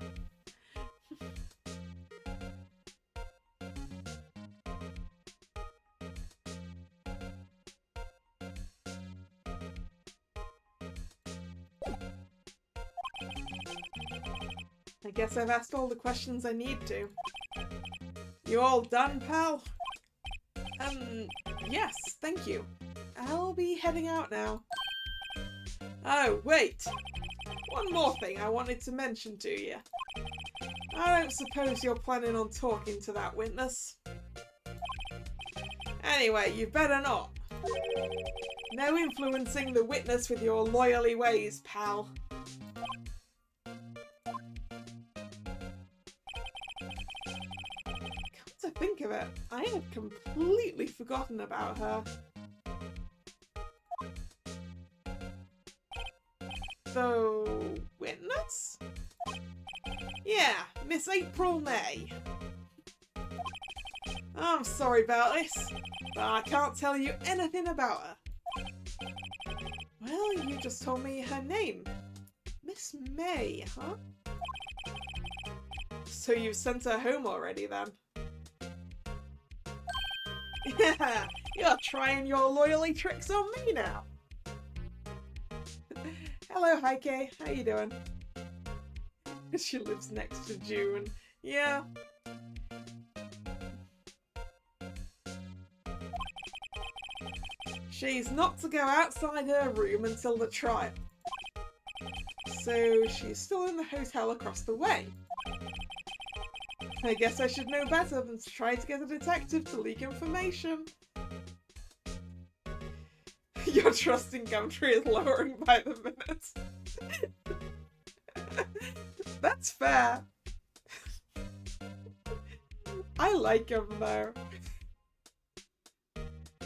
I guess I've asked all the questions I need to. You all done, pal? Yes, thank you. I'll be heading out now. Oh, wait! One more thing I wanted to mention to you. I don't suppose you're planning on talking to that witness. Anyway, you better not. No influencing the witness with your lawyerly ways, pal. Come to think of it, I had completely forgotten about her. The witness? Yeah, Miss April May. I'm sorry about this, but I can't tell you anything about her. Well, you just told me her name. Miss May, huh? So you've sent her home already then? Yeah, you're trying your loyalty tricks on me now. Hello, Heike. How you doing? She lives next to June. Yeah. She's not to go outside her room until the trial. So she's still in the hotel across the way. I guess I should know better than to try to get a detective to leak information. Your trust in Gumtree is lowering by the minute. That's fair. I like him though.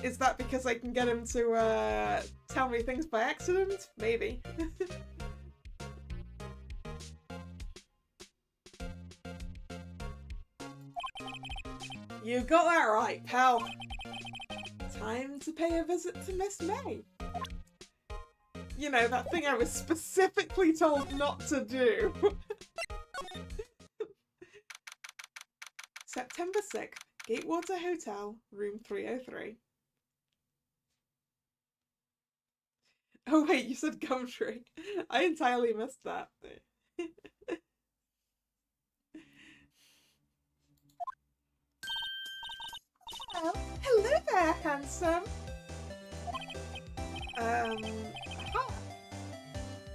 Is that because I can get him to tell me things by accident? Maybe. You got that right, pal. Time to pay a visit to Miss May. You know, that thing I was specifically told not to do. September 6th, Gatewater Hotel, room 303. Oh wait, you said Gumtree. I entirely missed that. Oh, hello there, handsome. Aha.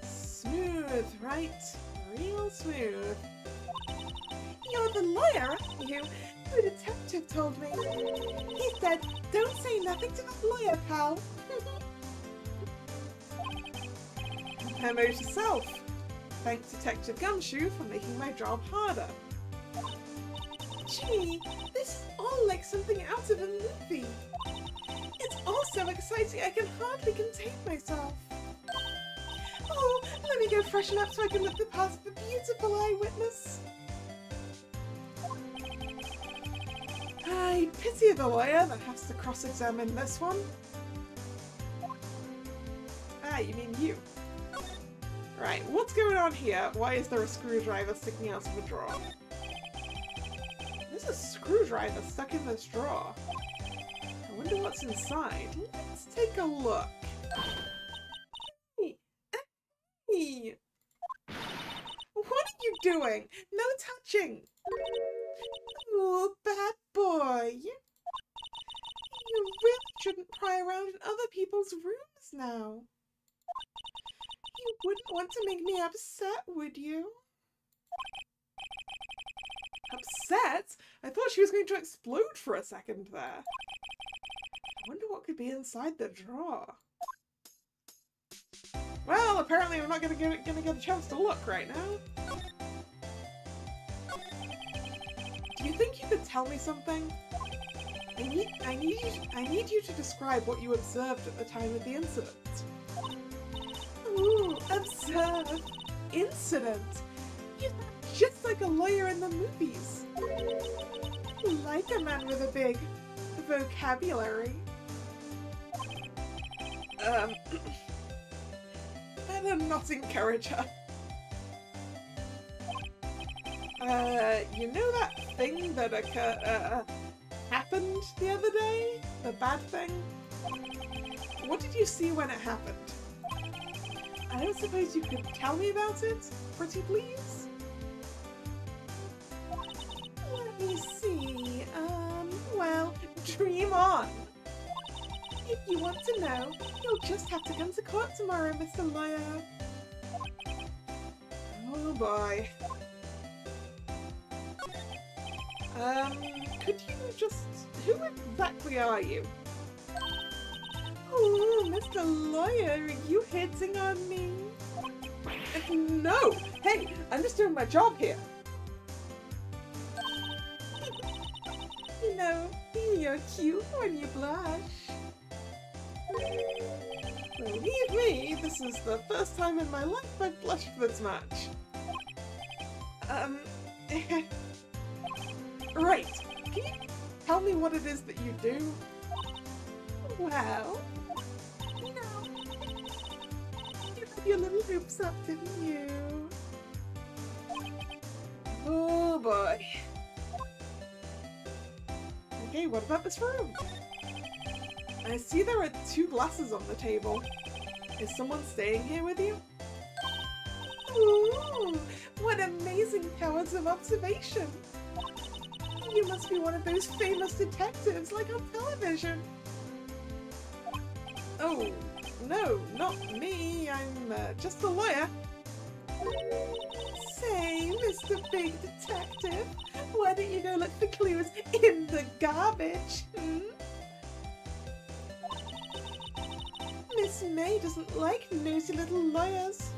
Smooth, right? real smooth. You're the lawyer, aren't you? The detective told me. He said, don't say nothing to the lawyer, pal. Promote yourself. Thanks, Detective Gumshoe, for making my job harder. Gee, this is all like something out of a movie. It's all so exciting I can hardly contain myself. Oh, let me go freshen up so I can look the past the beautiful eyewitness. I pity the lawyer that has to cross-examine this one. Ah, you mean you. Right, what's going on here? Why is there a screwdriver sticking out of a drawer? There's a screwdriver stuck in this drawer. I wonder what's inside. Let's take a look. Hey! Hey! What are you doing? No touching! Oh, bad boy! You really shouldn't pry around in other people's rooms now. You wouldn't want to make me upset, would you? Upset? I thought she was going to explode for a second there. I wonder what could be inside the drawer. Well, apparently I'm not gonna get a chance to look right now. Do you think you could tell me something? I need you to describe what you observed at the time of the incident. Ooh, observe. Incident. You sound just like a lawyer in the movies. Like a man with a big vocabulary. Better not encourage her. You know that thing that happened the other day? The bad thing? What did you see when it happened? I don't suppose you could tell me about it, pretty please? Let me see, well, dream on! If you want to know, you'll just have to come to court tomorrow, Mr. Lawyer. Oh boy. Could you just... Who exactly are you? Oh, Mr. Lawyer, are you hitting on me? No! Hey, I'm just doing my job here. You know, you're cute when you blush. Believe me, this is the first time in my life I've blushed this much. Right, can you tell me what it is that you do? Well, you know, you had your little hoops up, didn't you? Oh boy. Okay, what about this room? I see there are 2 glasses on the table. Is someone staying here with you? Ooh, what amazing powers of observation! You must be one of those famous detectives like on television. Oh, no, not me. I'm just a lawyer. Say, Mr. Big Detective, why don't you go look for clues in the garbage? Hmm? Miss May doesn't like nosy little lawyers.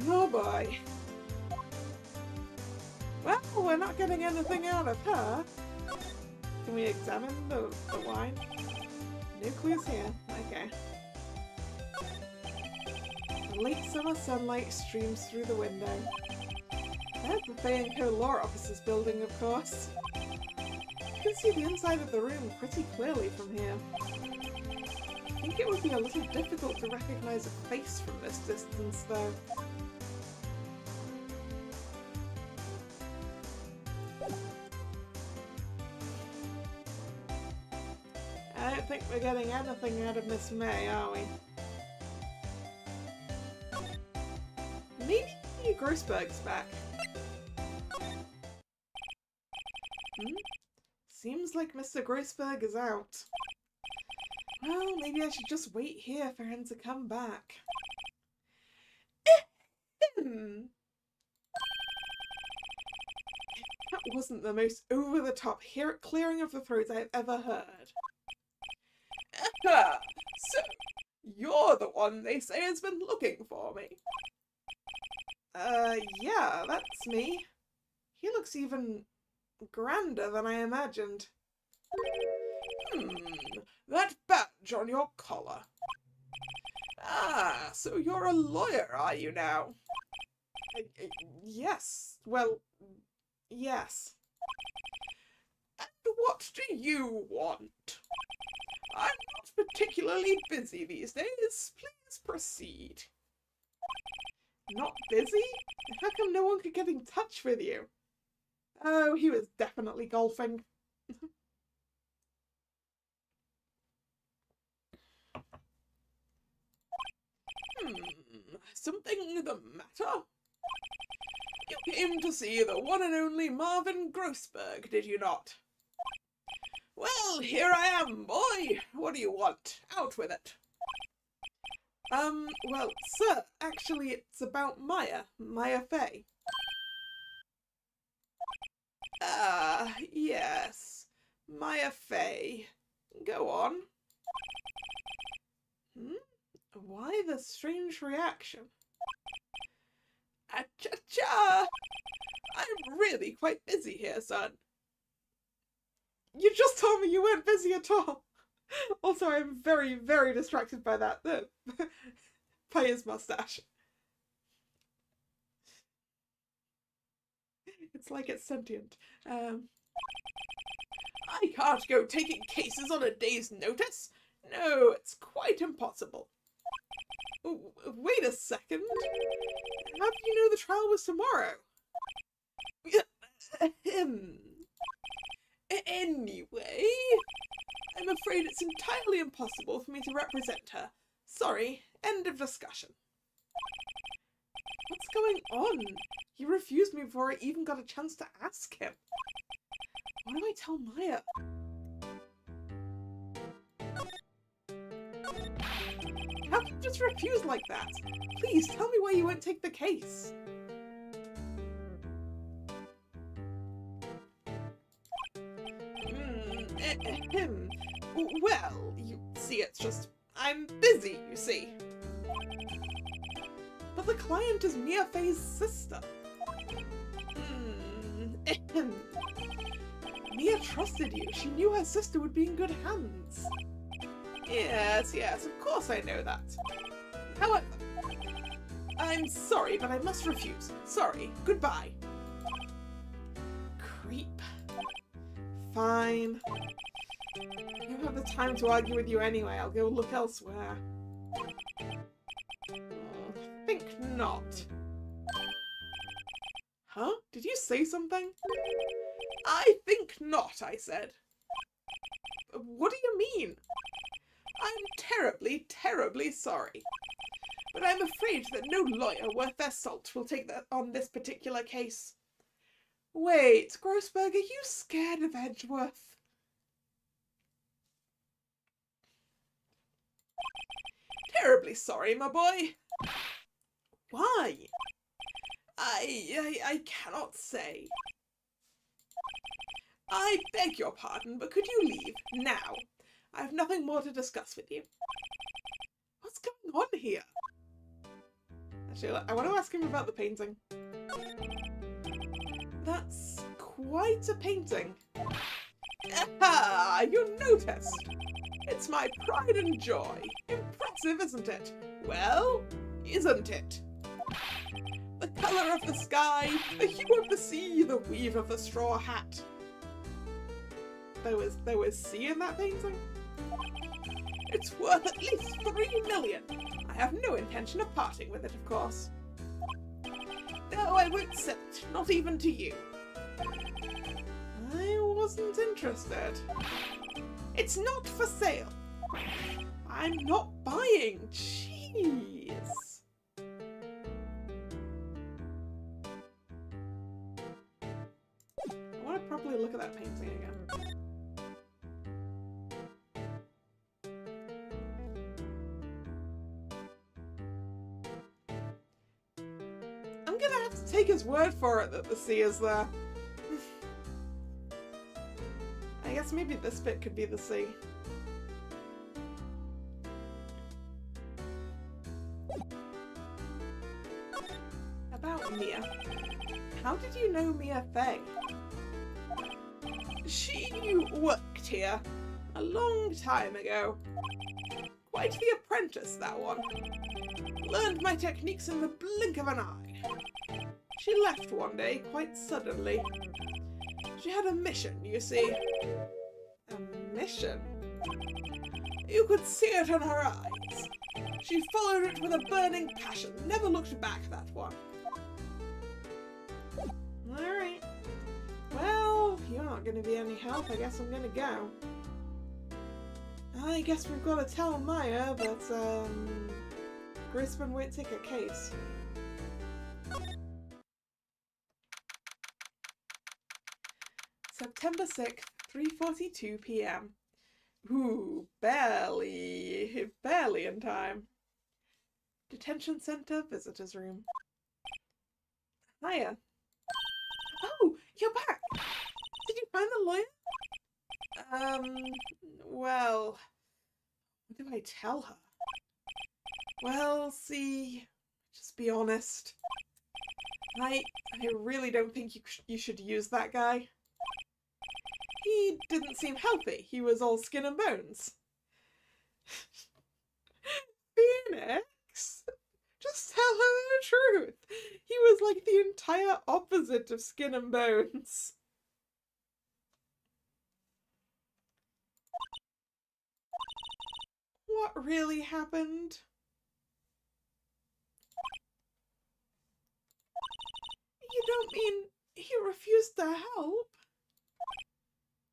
Oh boy. Well, we're not getting anything out of her. Can we examine the wine? No clues here. Okay. The late summer sunlight streams through the window. There's the Fay & Co. Law Offices building, of course. You can see the inside of the room pretty clearly from here. I think it would be a little difficult to recognize a face from this distance, though. I don't think we're getting anything out of Miss May, are we? Maybe Grossberg's back. Seems like Mr. Grossberg is out. Well, maybe I should just wait here for him to come back. wasn't the most over-the-top clearing of the throats I've ever heard. So, you're the one they say has been looking for me. Yeah, that's me. He looks even grander than I imagined. That badge on your collar. Ah, so you're a lawyer, are you now? Yes, well, yes. And what do you want? I'm not particularly busy these days. Please proceed. Not busy? How come no one could get in touch with you? Oh, he was definitely golfing. Something the matter? You came to see the one and only Marvin Grossberg, did you not? Well, here I am, boy. What do you want? Out with it. Well, sir, actually it's about Maya Fey. Ah, yes. Maya Fey. Go on. Why the strange reaction? Acha-cha! I'm really quite busy here, son. You just told me you weren't busy at all. Also, I'm very, very distracted by that. By his mustache. It's like it's sentient. I can't go taking cases on a day's notice. No, it's quite impossible. Wait a second. How do you know the trial was tomorrow? Anyway, I'm afraid it's entirely impossible for me to represent her. Sorry, end of discussion. What's going on? He refused me before I even got a chance to ask him. What do I tell Maya? How can you just refuse like that? Please tell me why you won't take the case. Well, you see, it's just, I'm busy, you see. But the client is Mia Fey's sister. Mia trusted you. She knew her sister would be in good hands. Yes, of course I know that. However, I'm sorry, but I must refuse. Sorry, goodbye. Creep. Fine. I don't have the time to argue with you anyway. I'll go look elsewhere. Think not. Huh? Did you say something? I think not, I said. What do you mean? I'm terribly, terribly sorry. But I'm afraid that no lawyer worth their salt will take that on this particular case. Wait, Grossberg, are you scared of Edgeworth? Terribly sorry, my boy. Why? I cannot say. I beg your pardon, but could you leave now? I have nothing more to discuss with you. What's going on here? Actually, I want to ask him about the painting. That's quite a painting. Ah, you noticed. It's my pride and joy. Impressive, isn't it? Well, isn't it? The colour of the sky, the hue of the sea, the weave of the straw hat. There was sea in that painting? It's worth at least 3 million. I have no intention of parting with it, of course. No, I won't sell it, not even to you. I wasn't interested. It's not for sale. I'm not buying. Jeez. I want to properly look at that painting again. I'm gonna have to take his word for it that the sea is there. guess maybe this bit could be the sea. About Mia. How did you know Mia Fey? She worked here a long time ago. Quite the apprentice, that one. Learned my techniques in the blink of an eye. She left one day, quite suddenly. She had a mission, you see. A mission? You could see it in her eyes. She followed it with a burning passion, never looked back, that one. Alright. Well, you're not going to be any help. I guess I'm going to go. I guess we've got to tell Maya, but, Grisman won't take a case. September 6th, 3:42 p.m. Ooh, barely in time. Detention center, visitors room. Hiya. Oh, you're back! Did you find the lawyer? Well, what do I tell her? Well, see, just be honest. I really don't think you should use that guy. He didn't seem healthy. He was all skin and bones. Phoenix? Just tell her the truth. He was like the entire opposite of skin and bones. What really happened? You don't mean he refused to help?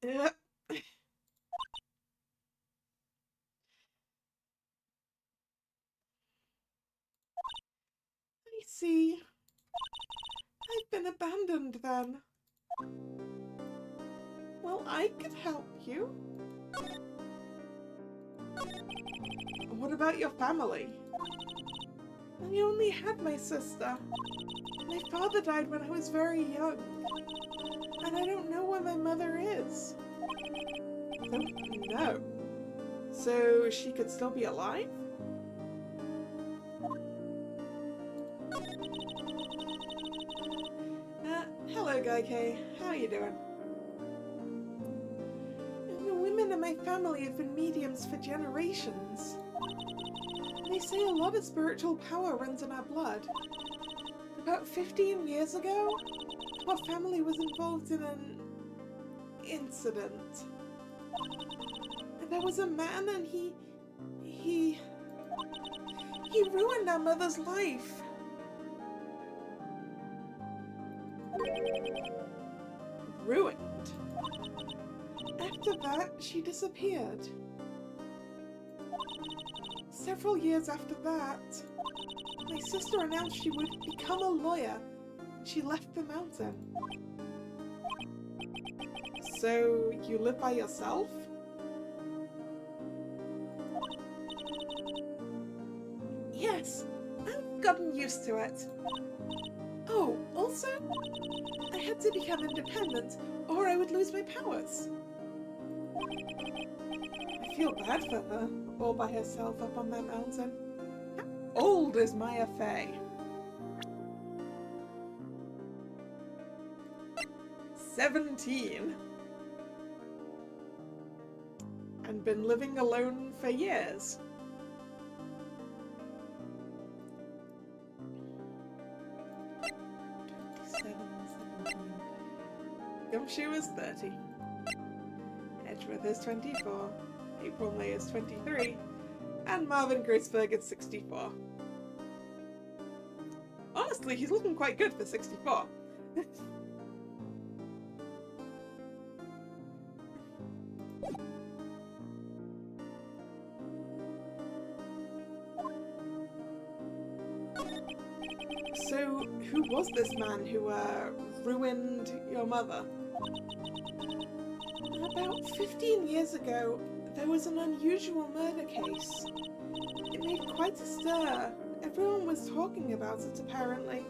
I see. I've been abandoned then. Well, I could help you. What about your family? I only had my sister. My father died when I was very young. And I don't know where my mother is. Don't know. So she could still be alive? Hello, Gaikai. How are you doing? The women in my family have been mediums for generations. They say a lot of spiritual power runs in our blood. About 15 years ago, our family was involved in an incident. And there was a man and he ruined our mother's life. Ruined? After that, she disappeared. Several years after that, my sister announced she would become a lawyer. She left the mountain. So, you live by yourself? Yes, I've gotten used to it. Oh, also, I had to become independent or I would lose my powers. I feel bad for her, all by herself up on that mountain. How old is Maya Fey? 17. And been living alone for years. Gumshoe is 30. Edgeworth is 24. April May is 23. And Marvin Graceberg is 64. Honestly, he's looking quite good for 64. So, who was this man who ruined your mother? About 15 years ago, there was an unusual murder case. It made quite a stir. Everyone was talking about it, apparently.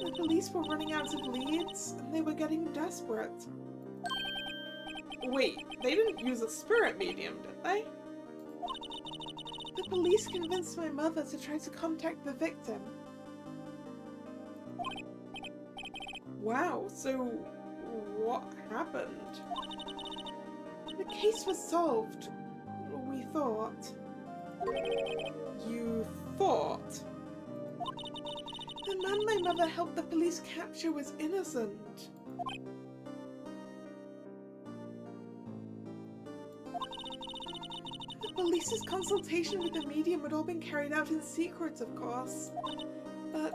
The police were running out of leads, and they were getting desperate. Wait, they didn't use a spirit medium, did they? The police convinced my mother to try to contact the victim. Wow, so what happened? The case was solved, we thought. You thought? The man my mother helped the police capture was innocent. The police's consultation with the medium had all been carried out in secret, of course. But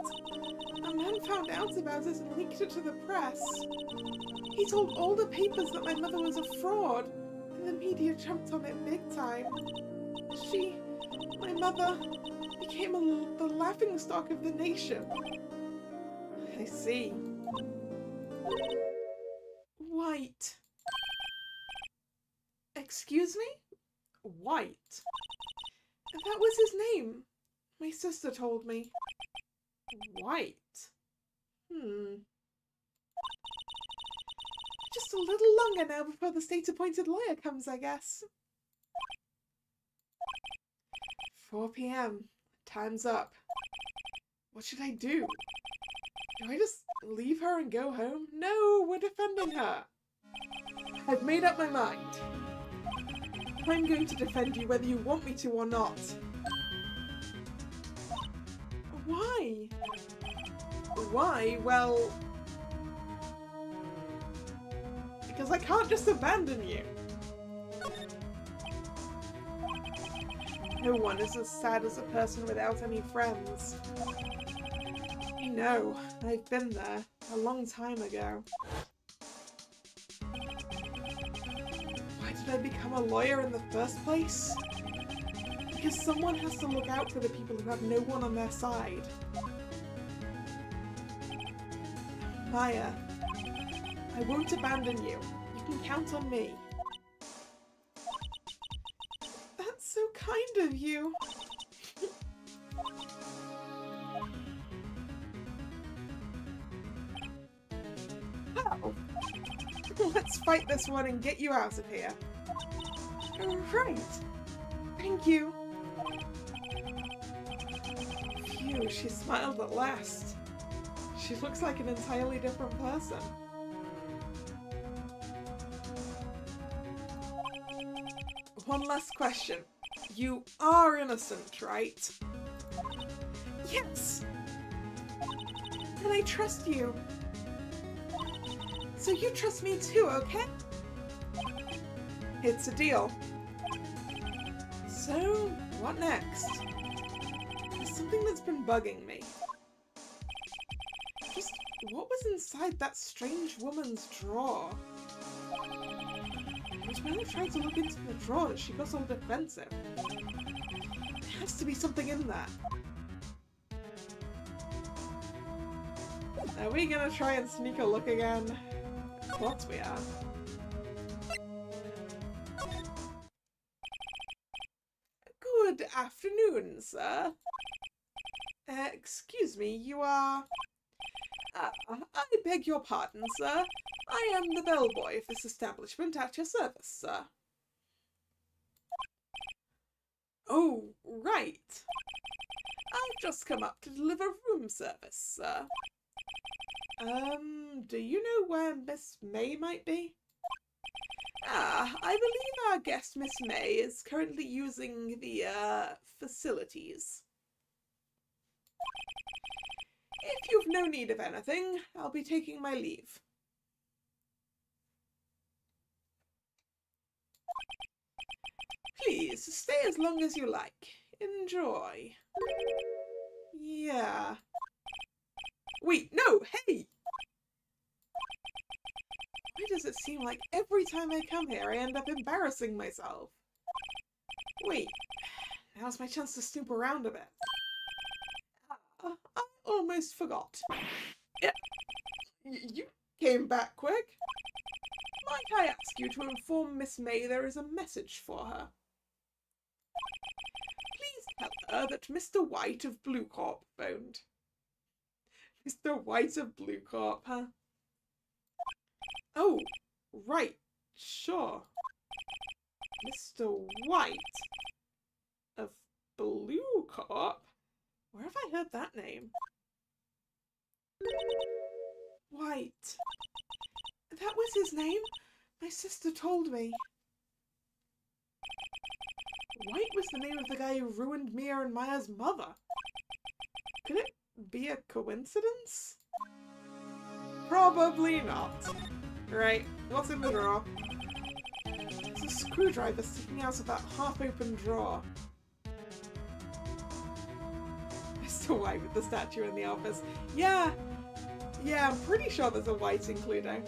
a man found out about it and leaked it to the press. He told all the papers that my mother was a fraud, and the media jumped on it big time. My mother, became the laughingstock of the nation. I see. White. Excuse me? White. That was his name. My sister told me. White. Just a little longer now before the state-appointed lawyer comes, I guess. 4 p.m. Time's up. What should I do? Do I just leave her and go home? No, we're defending her. I've made up my mind. I'm going to defend you whether you want me to or not. Why? Why? Well, because I can't just abandon you. No one is as sad as a person without any friends. I know, I've been there a long time ago. Why did I become a lawyer in the first place? Because someone has to look out for the people who have no one on their side. Maya, I won't abandon you. You can count on me. That's so kind of you. Oh. Let's fight this one and get you out of here. Right. Thank you. Phew, she smiled at last. She looks like an entirely different person. One last question. You are innocent, right? Yes! And I trust you. So you trust me too, okay? It's a deal. So, what next? There's something that's been bugging me. Just what was inside that strange woman's drawer? It was when I tried to look into the drawer that she got all defensive. There has to be something in there. Are we gonna try and sneak a look again? Of course we are. Good afternoon, sir. Excuse me, you are... I beg your pardon, sir. I am the bellboy of this establishment at your service, sir. Oh, right. I've just come up to deliver room service, sir. Do you know where Miss May might be? I believe our guest, Miss May, is currently using the, facilities. If you've no need of anything, I'll be taking my leave. Please, stay as long as you like. Enjoy. Yeah. Wait, no, hey! Why does it seem like every time I come here I end up embarrassing myself? Wait, now's my chance to snoop around a bit. I almost forgot. Yeah. You came back quick. Might I ask you to inform Miss May there is a message for her? Please tell her that Mr. White of Blue Corp phoned. Mr. White of Blue Corp, huh? Oh, right, sure. Wright of Blue Corp. Where have I heard that name? White. That was his name. My sister told me. White was the name of the guy who ruined Mia and Maya's mother. Could it be a coincidence? Probably not. Right, what's in the drawer? There's a screwdriver sticking out of that half-open drawer. Mr. White with the statue in the office. Yeah, I'm pretty sure there's a White in Cluedo.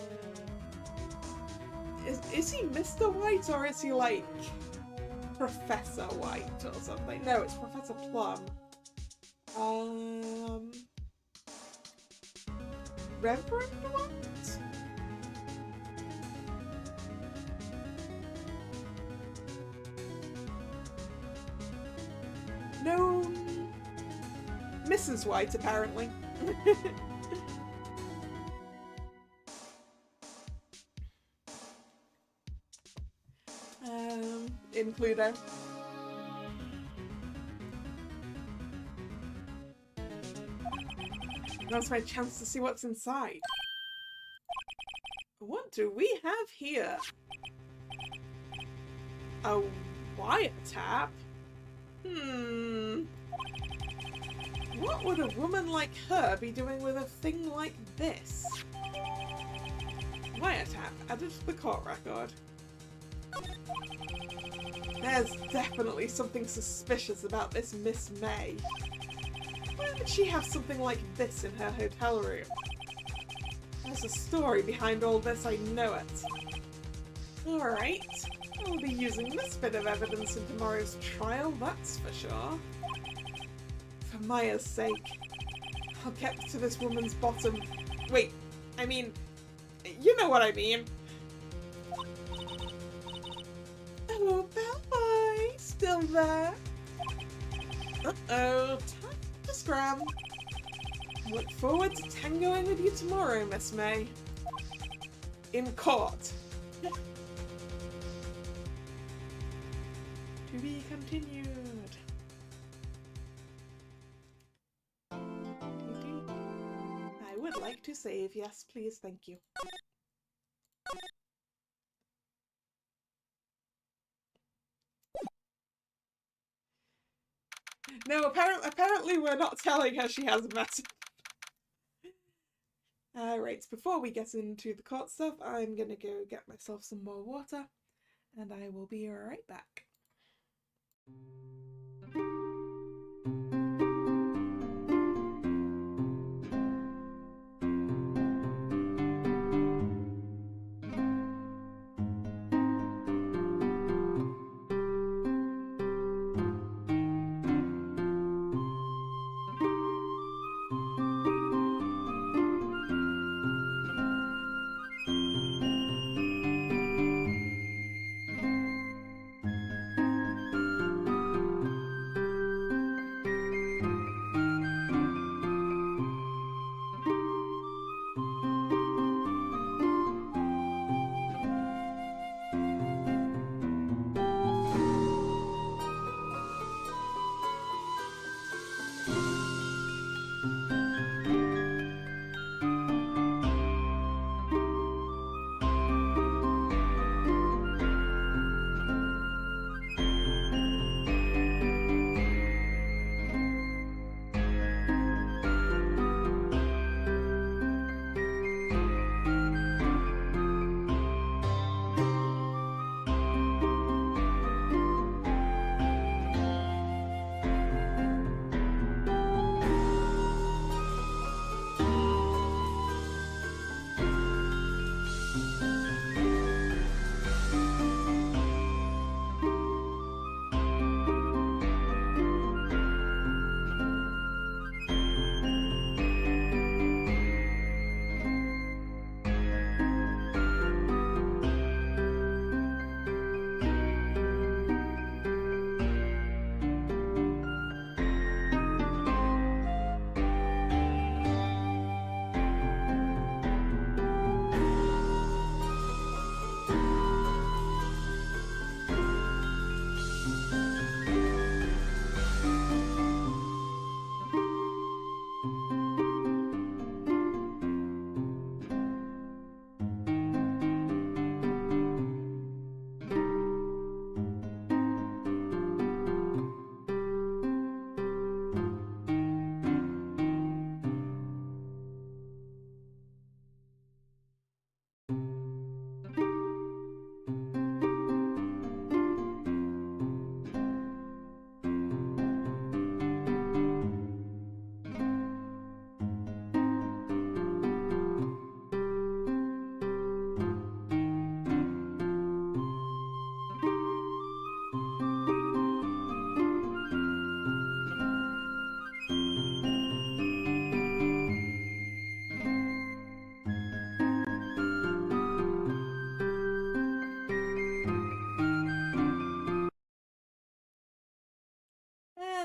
Is he Mr. White or is he like Professor White or something? No, it's Professor Plum. Reverend White? No, Mrs. White apparently. In Cluedo. Now's my chance to see what's inside. What do we have here? A wiretap? What would a woman like her be doing with a thing like this? Wiretap added to the court record. There's definitely something suspicious about this Miss May. Why would she have something like this in her hotel room? There's a story behind all this, I know it. Alright, I'll be using this bit of evidence in tomorrow's trial, that's for sure. For Maya's sake, I'll get to this woman's bottom. Wait, I mean, you know what I mean. Hello, Bellboy! Still there? Uh-oh, time to scram. Look forward to tangoing with you tomorrow, Miss May. In court. To be continued. I would like to save. Yes, please, thank you. No, apparently we're not telling her she has a message. Right, before we get into the court stuff, I'm gonna go get myself some more water, and I will be right back.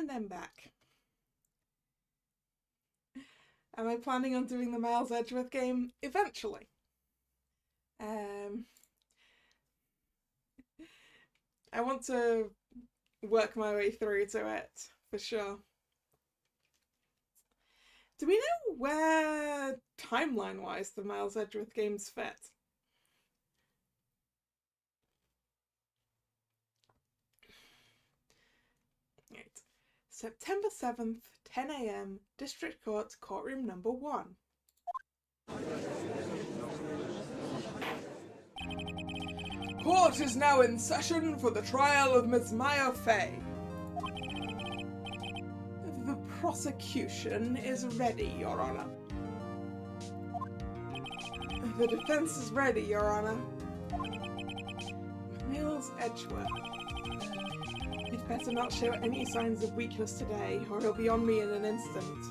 and then back. Am I planning on doing the Miles Edgeworth game? Eventually. I want to work my way through to it, for sure. Do we know where, timeline-wise, the Miles Edgeworth games fit? Right. September 7th, 10 AM, District Court, Courtroom Number 1. Court is now in session for the trial of Miss Maya Fey. The prosecution is ready, Your Honor. The defense is ready, Your Honor. Miles Edgeworth. He'd better not show any signs of weakness today, or he'll be on me in an instant.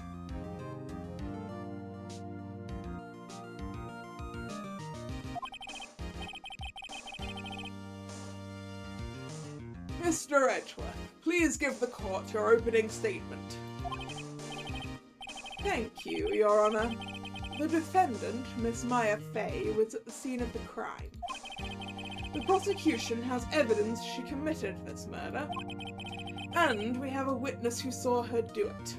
Mr. Edgeworth, please give the court your opening statement. Thank you, Your Honor. The defendant, Miss Maya Fey, was at the scene of the crime. The prosecution has evidence she committed this murder, and we have a witness who saw her do it.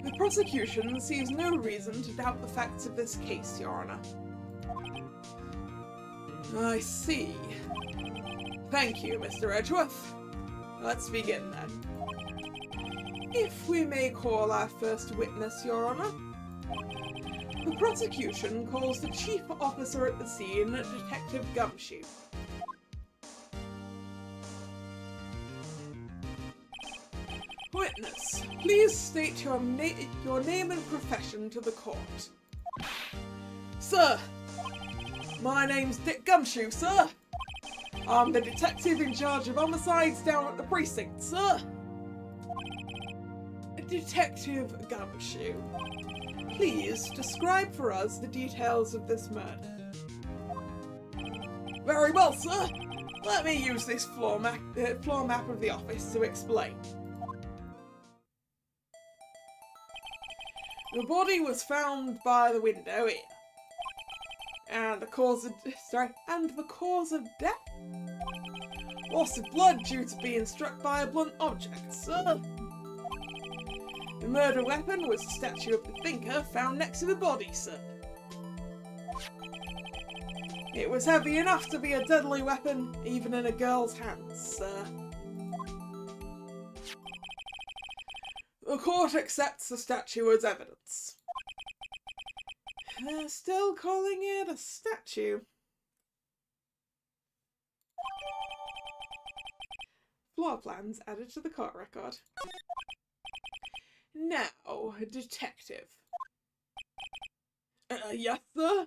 The prosecution sees no reason to doubt the facts of this case, Your Honor. I see. Thank you, Mr. Edgeworth. Let's begin then. If we may call our first witness, Your Honor. The prosecution calls the chief officer at the scene, Detective Gumshoe. Witness, please state your name and profession to the court. Sir, my name's Dick Gumshoe, sir. I'm the detective in charge of homicides down at the precinct, sir. Detective Gumshoe, please describe for us the details of this murder. Very well, sir. Let me use this floor map of the office to explain. The body was found by the window here. And the cause of death? Loss of blood due to being struck by a blunt object, sir. The murder weapon was the statue of the thinker found next to the body, sir. It was heavy enough to be a deadly weapon, even in a girl's hands, sir. The court accepts the statue as evidence. They're still calling it a statue. Floor plans added to the court record. Now, detective. Yes, sir?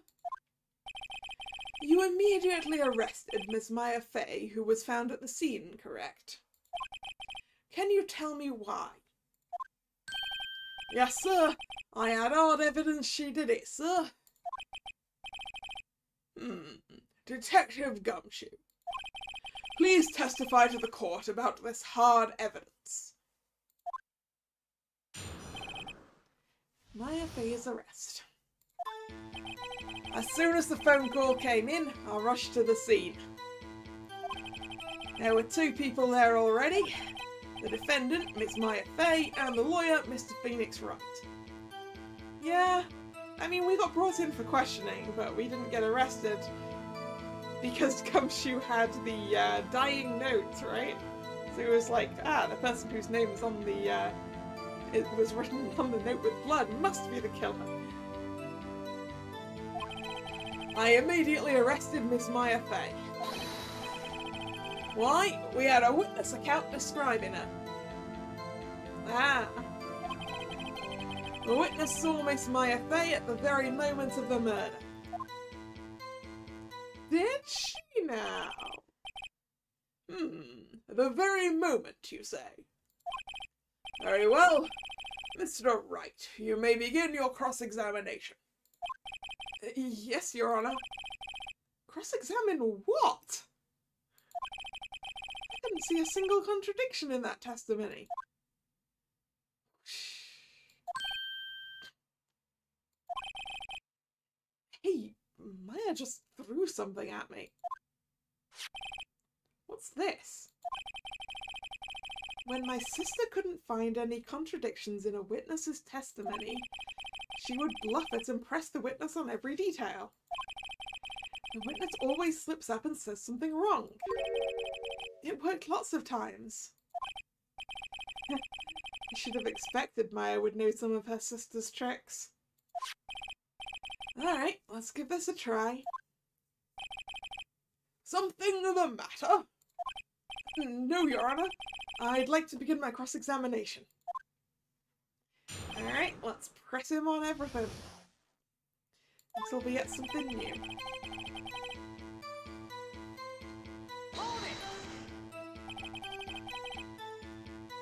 You immediately arrested Miss Maya Fey, who was found at the scene, correct? Can you tell me why? Yes, sir. I had hard evidence she did it, sir. Detective Gumshoe, please testify to the court about this hard evidence. Maya Fey's arrest. As soon as the phone call came in, I rushed to the scene. There were 2 people there already. The defendant, Miss Maya Fey, and the lawyer, Mr. Phoenix Wright. Yeah, I mean, we got brought in for questioning, but we didn't get arrested because Gumshoe had the dying note, right? So it was like, the person whose name is on the, it was written on the note with blood must be the killer. I immediately arrested Miss Maya Fey. Why? We had a witness account describing her. The witness saw Miss Maya Fey at the very moment of the murder. Did she now? The very moment, you say? Very well. Mr. Wright, you may begin your cross-examination. Yes, Your Honor. Cross-examine what? I can see a single contradiction in that testimony. Hey, Maya just threw something at me. What's this? When my sister couldn't find any contradictions in a witness's testimony, she would bluff it and press the witness on every detail. The witness always slips up and says something wrong. It worked lots of times. I should have expected Maya would know some of her sister's tricks. Alright, let's give this a try. Something the matter? No, Your Honor. I'd like to begin my cross-examination. Alright, let's press him on everything. Until we get something new.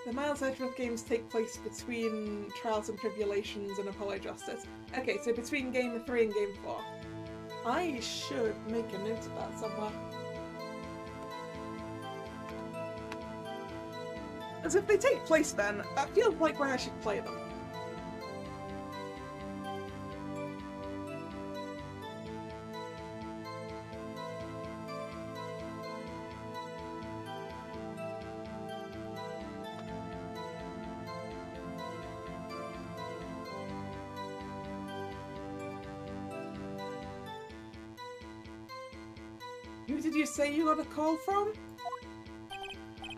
The Miles Edgeworth games take place between Trials and Tribulations and Apollo Justice. Okay, so between Game 3 and Game 4. I should make a note of that somewhere. As if they take place then, that feels like when I should play them. Who did you say you got a call from?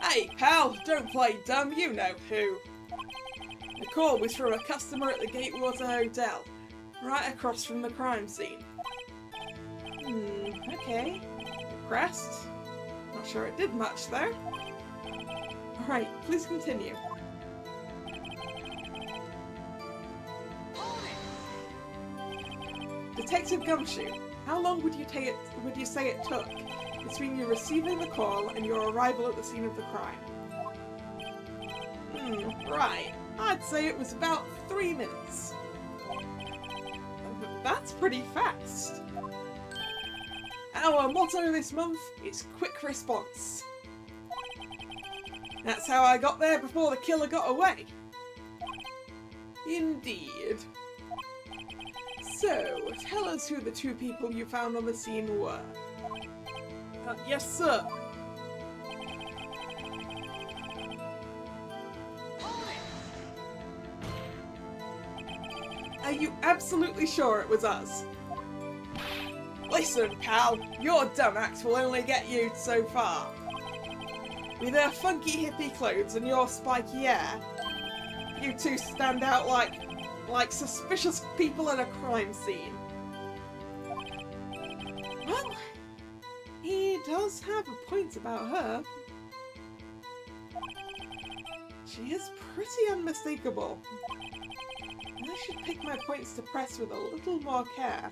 Hey, pal, don't play dumb, you know who. The call was from a customer at the Gatewater Hotel, right across from the crime scene. Okay. Impressed? Not sure it did much, though. Alright, please continue. Detective Gumshoe, how long would you say it took between you receiving the call and your arrival at the scene of the crime? Right. I'd say it was about 3 minutes. That's pretty fast. Our motto this month is quick response. That's how I got there before the killer got away. Indeed. So, tell us who the two people you found on the scene were. Yes, sir. Are you absolutely sure it was us? Listen, pal, your dumb act will only get you so far. With their funky hippie clothes and your spiky hair, you two stand out like suspicious people at a crime scene. Well, he does have a point about her. She is pretty unmistakable. I should pick my points to press with a little more care.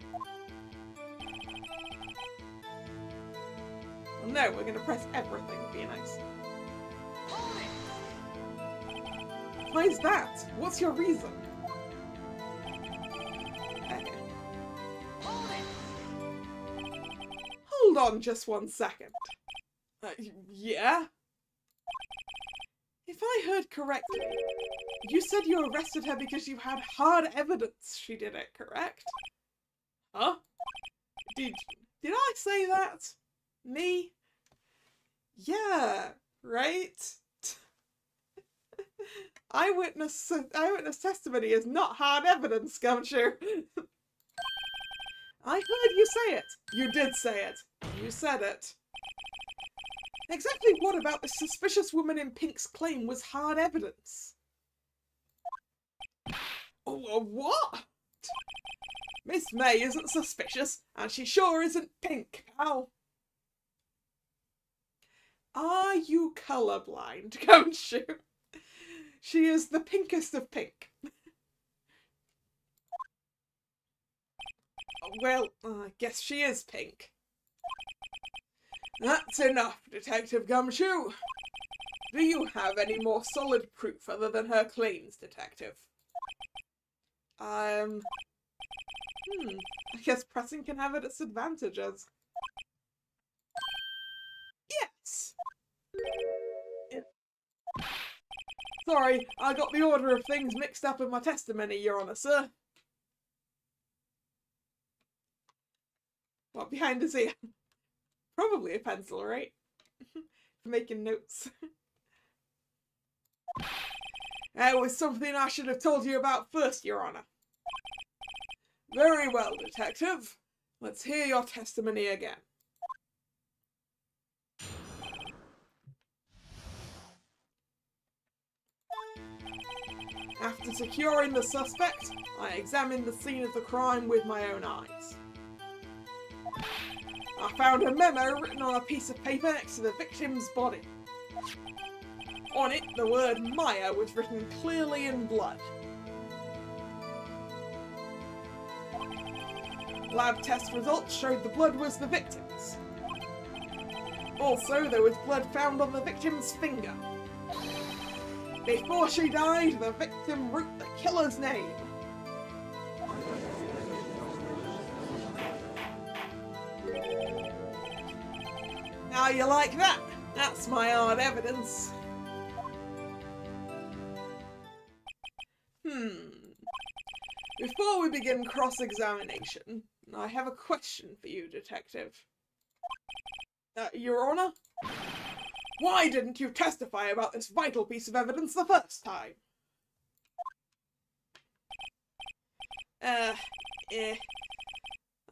Well, no, we're going to press everything. Be nice. Why is that? What's your reason? Okay. Hold on just 1 second. Yeah? If I heard correctly, you said you arrested her because you had hard evidence she did it, correct? Huh? Did I say that? Me? Yeah, right? Eyewitness testimony is not hard evidence, Gumshoe. I heard you say it. You did say it. You said it. Exactly what about the suspicious woman in pink's claim was hard evidence? Oh, what? Miss May isn't suspicious, and she sure isn't pink, pal. Are you colourblind, Gumshoe? She is the pinkest of pink. Well, I guess she is pink. That's enough, Detective Gumshoe. Do you have any more solid proof other than her claims, Detective? I guess pressing can have its advantages. Yes! Sorry, I got the order of things mixed up in my testimony, Your Honour, sir. What, behind his ear? Probably a pencil, right? For making notes. It was something I should have told you about first, Your Honour. Very well, Detective. Let's hear your testimony again. After securing the suspect, I examined the scene of the crime with my own eyes. I found a memo written on a piece of paper next to the victim's body. On it, the word Maya was written clearly in blood. Lab test results showed the blood was the victim's. Also, there was blood found on the victim's finger. Before she died, the victim wrote the killer's name. How you like that? That's my hard evidence. Before we begin cross-examination, I have a question for you, Detective. Your Honour? Why didn't you testify about this vital piece of evidence the first time?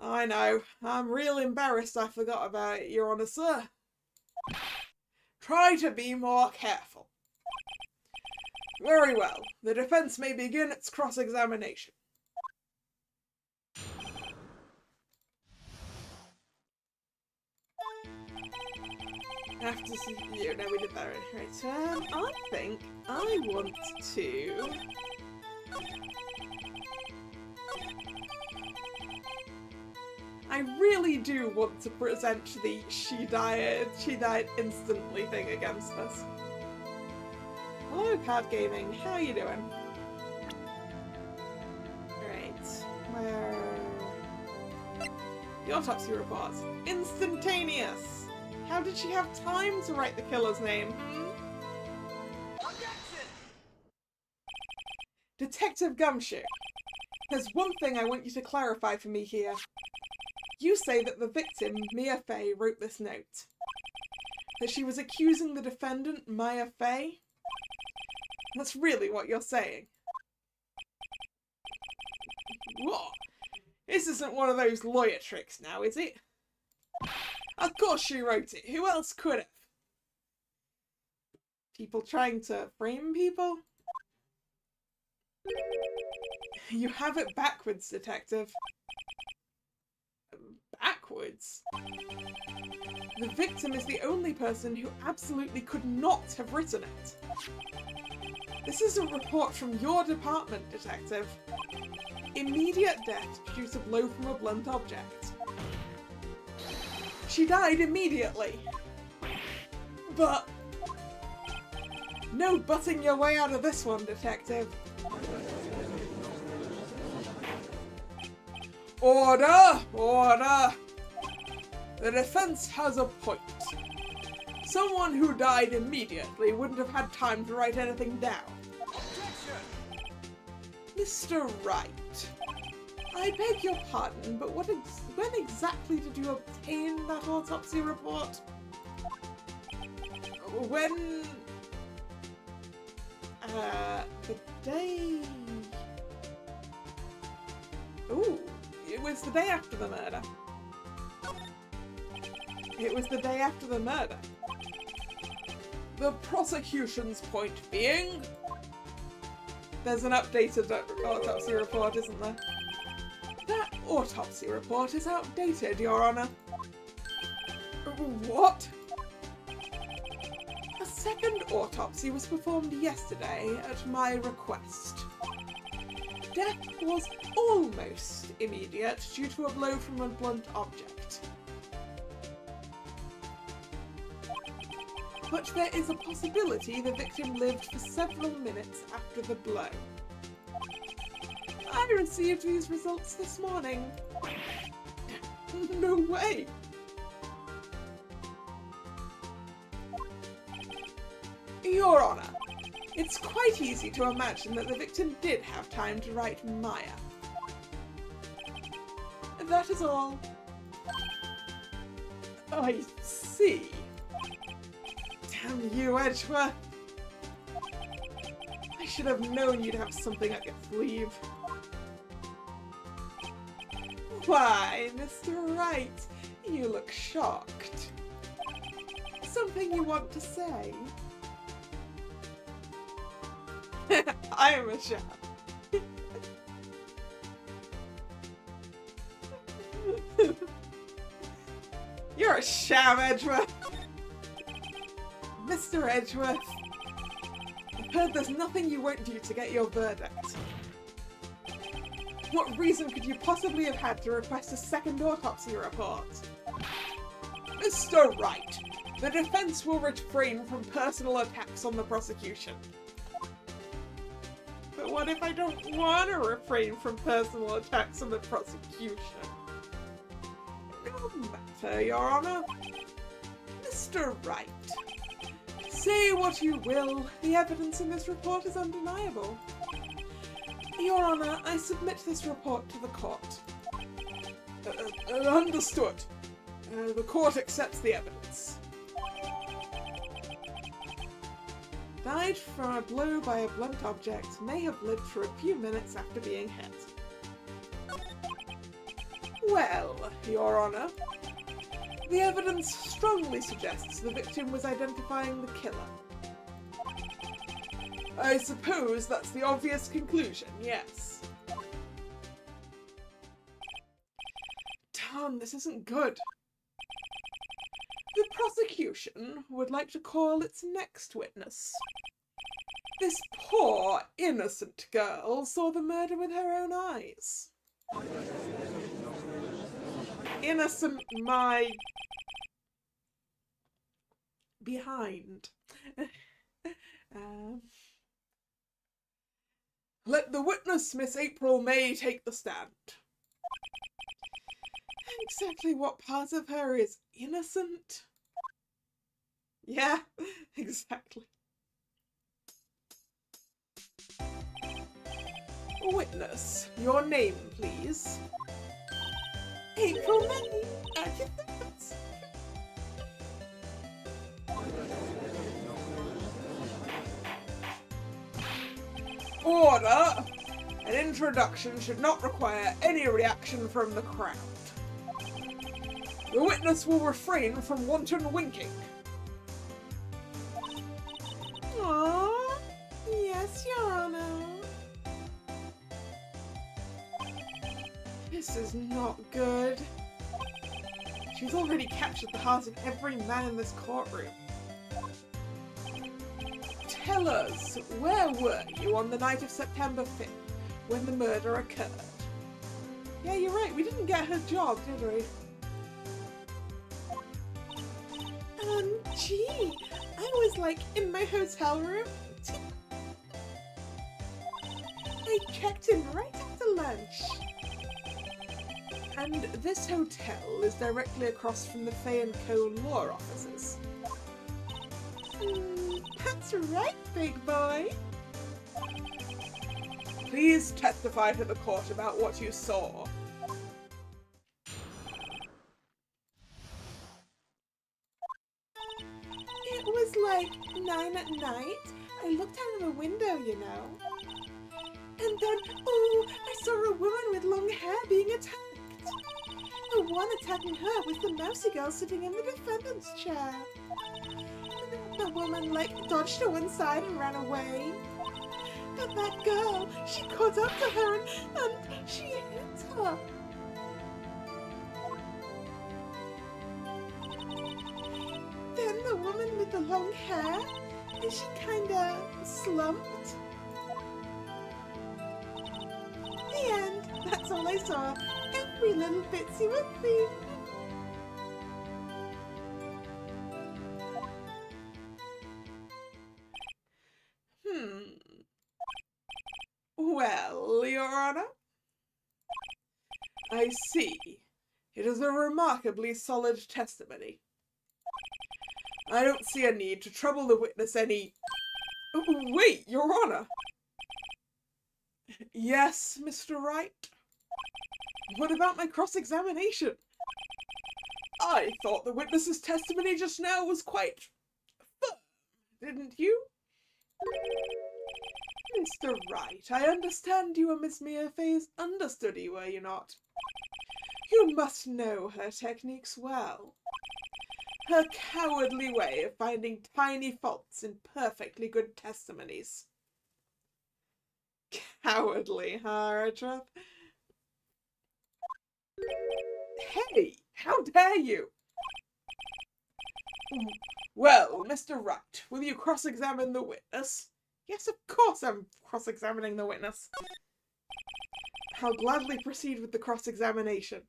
I know. I'm real embarrassed I forgot about it, Your Honour, sir. Try to be more careful. Very well. The defence may begin its cross-examination. After you know we did that right. I think I want to. I really do want to present the she died instantly thing against us. Hello, Card Gaming. How you doing? Right. Where? The autopsy report. Instantaneous. How did she have time to write the killer's name? Detective Gumshoe, there's one thing I want you to clarify for me here. You say that the victim, Mia Fey, wrote this note. That she was accusing the defendant, Maya Fey? That's really what you're saying. What? This isn't one of those lawyer tricks now, is it? Of course she wrote it. Who else could have? People trying to frame people? You have it backwards, Detective. Backwards? The victim is the only person who absolutely could not have written it. This is a report from your department, Detective. Immediate death due to blow from a blunt object. She died immediately. But... no butting your way out of this one, Detective. Order! Order! The defense has a point. Someone who died immediately wouldn't have had time to write anything down. Mr. Wright, I beg your pardon, but when exactly did you obtain that autopsy report? When... the day... Ooh, it was the day after the murder. It was the day after the murder. The prosecution's point being... There's an updated autopsy report, isn't there? That autopsy report is outdated, Your Honour. What? A second autopsy was performed yesterday at my request. Death was almost immediate due to a blow from a blunt object. But there is a possibility the victim lived for several minutes after the blow. I received these results this morning. No way! Your Honour, It's quite easy to imagine that the victim did have time to write Maya. That is all. I see. Damn you, Edgeworth. I should have known you'd have something up your sleeve. Why, Mr. Wright, you look shocked. Something you want to say? I am a sham. You're a sham, Edgeworth. Mr. Edgeworth, I've heard there's nothing you won't do to get your verdict. What reason could you possibly have had to request a second autopsy report? Mr. Wright, the defense will refrain from personal attacks on the prosecution. But what if I don't want to refrain from personal attacks on the prosecution? No matter, Your Honor. Mr. Wright, say what you will, the evidence in this report is undeniable. Your Honor, I submit this report to the court. Understood. The court accepts the evidence. Died from a blow by a blunt object, may have lived for a few minutes after being hit. Well, Your Honor, the evidence strongly suggests the victim was identifying the killer. I suppose that's the obvious conclusion, yes. Darn, this isn't good. The prosecution would like to call its next witness. This poor, innocent girl saw the murder with her own eyes. Innocent my... behind. Let the witness, Miss April May, take the stand. Exactly what part of her is innocent? Yeah, exactly. Witness, your name, please. April May. Order! An introduction should not require any reaction from the crowd. The witness will refrain from wanton winking. Aww. Yes, Your Honor. This is not good. She's already captured the heart of every man in this courtroom. Tell us, where were you on the night of September 5th, when the murder occurred? Yeah, you're right, we didn't get her job, did we? Gee, I was like in my hotel room. I checked in right after lunch. And this hotel is directly across from the Fay & Co. law offices. That's right, big boy. Please testify to the court about what you saw. It was like 9 at night. I looked out of the window, you know. And then, oh, I saw a woman with long hair being attacked. The one attacking her was the mousy girl sitting in the defendant's chair. The woman, like, dodged to one side and ran away. But that girl, she caught up to her and she hit her. Then the woman with the long hair, she kinda slumped. The end. That's all I saw. Every little bitsy witsy. Well, Your Honor, I see. It is a remarkably solid testimony. I don't see a need to trouble the witness any Wait, Your Honor! Yes, Mr. Wright? What about my cross-examination? I thought the witness's testimony just now was quite firm, didn't you? Mr. Wright, I understand you were Miss Miafei's understudy, were you not? You must know her techniques well. Her cowardly way of finding tiny faults in perfectly good testimonies. Cowardly, huh, Richard? Hey, how dare you? Well, Mr. Wright, will you cross-examine the witness? Yes, of course I'm cross-examining the witness. I'll gladly proceed with the cross-examination.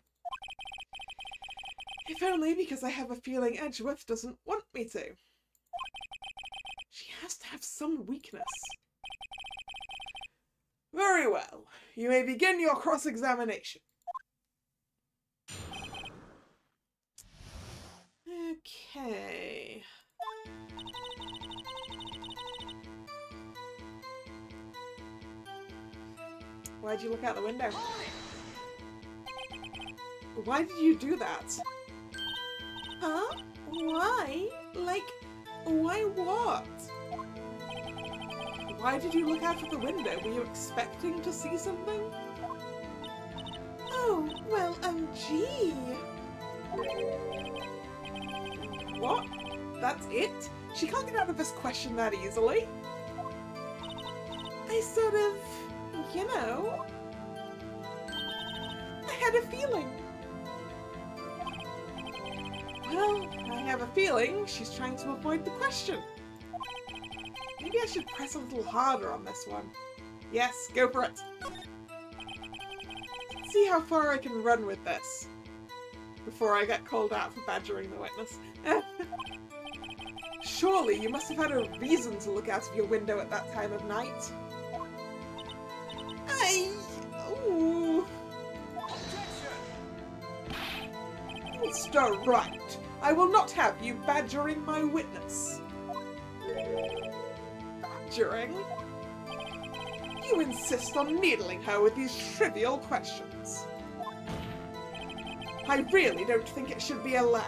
If only because I have a feeling Edgeworth doesn't want me to. She has to have some weakness. Very well. You may begin your cross-examination. Okay. Why'd you look out the window? Why did you do that? Huh? Why? Like, why what? Why did you look out of the window? Were you expecting to see something? Oh, well, gee. What? That's it? She can't get out of this question that easily. I sort of, you know, I had a feeling. Well, I have a feeling she's trying to avoid the question. Maybe I should press a little harder on this one. Yes, go for it. Let's see how far I can run with this before I get called out for badgering the witness. Surely you must have had a reason to look out of your window at that time of night. Ooh. Mr. Wright, I will not have you badgering my witness. Badgering? You insist on needling her with these trivial questions. I really don't think it should be allowed.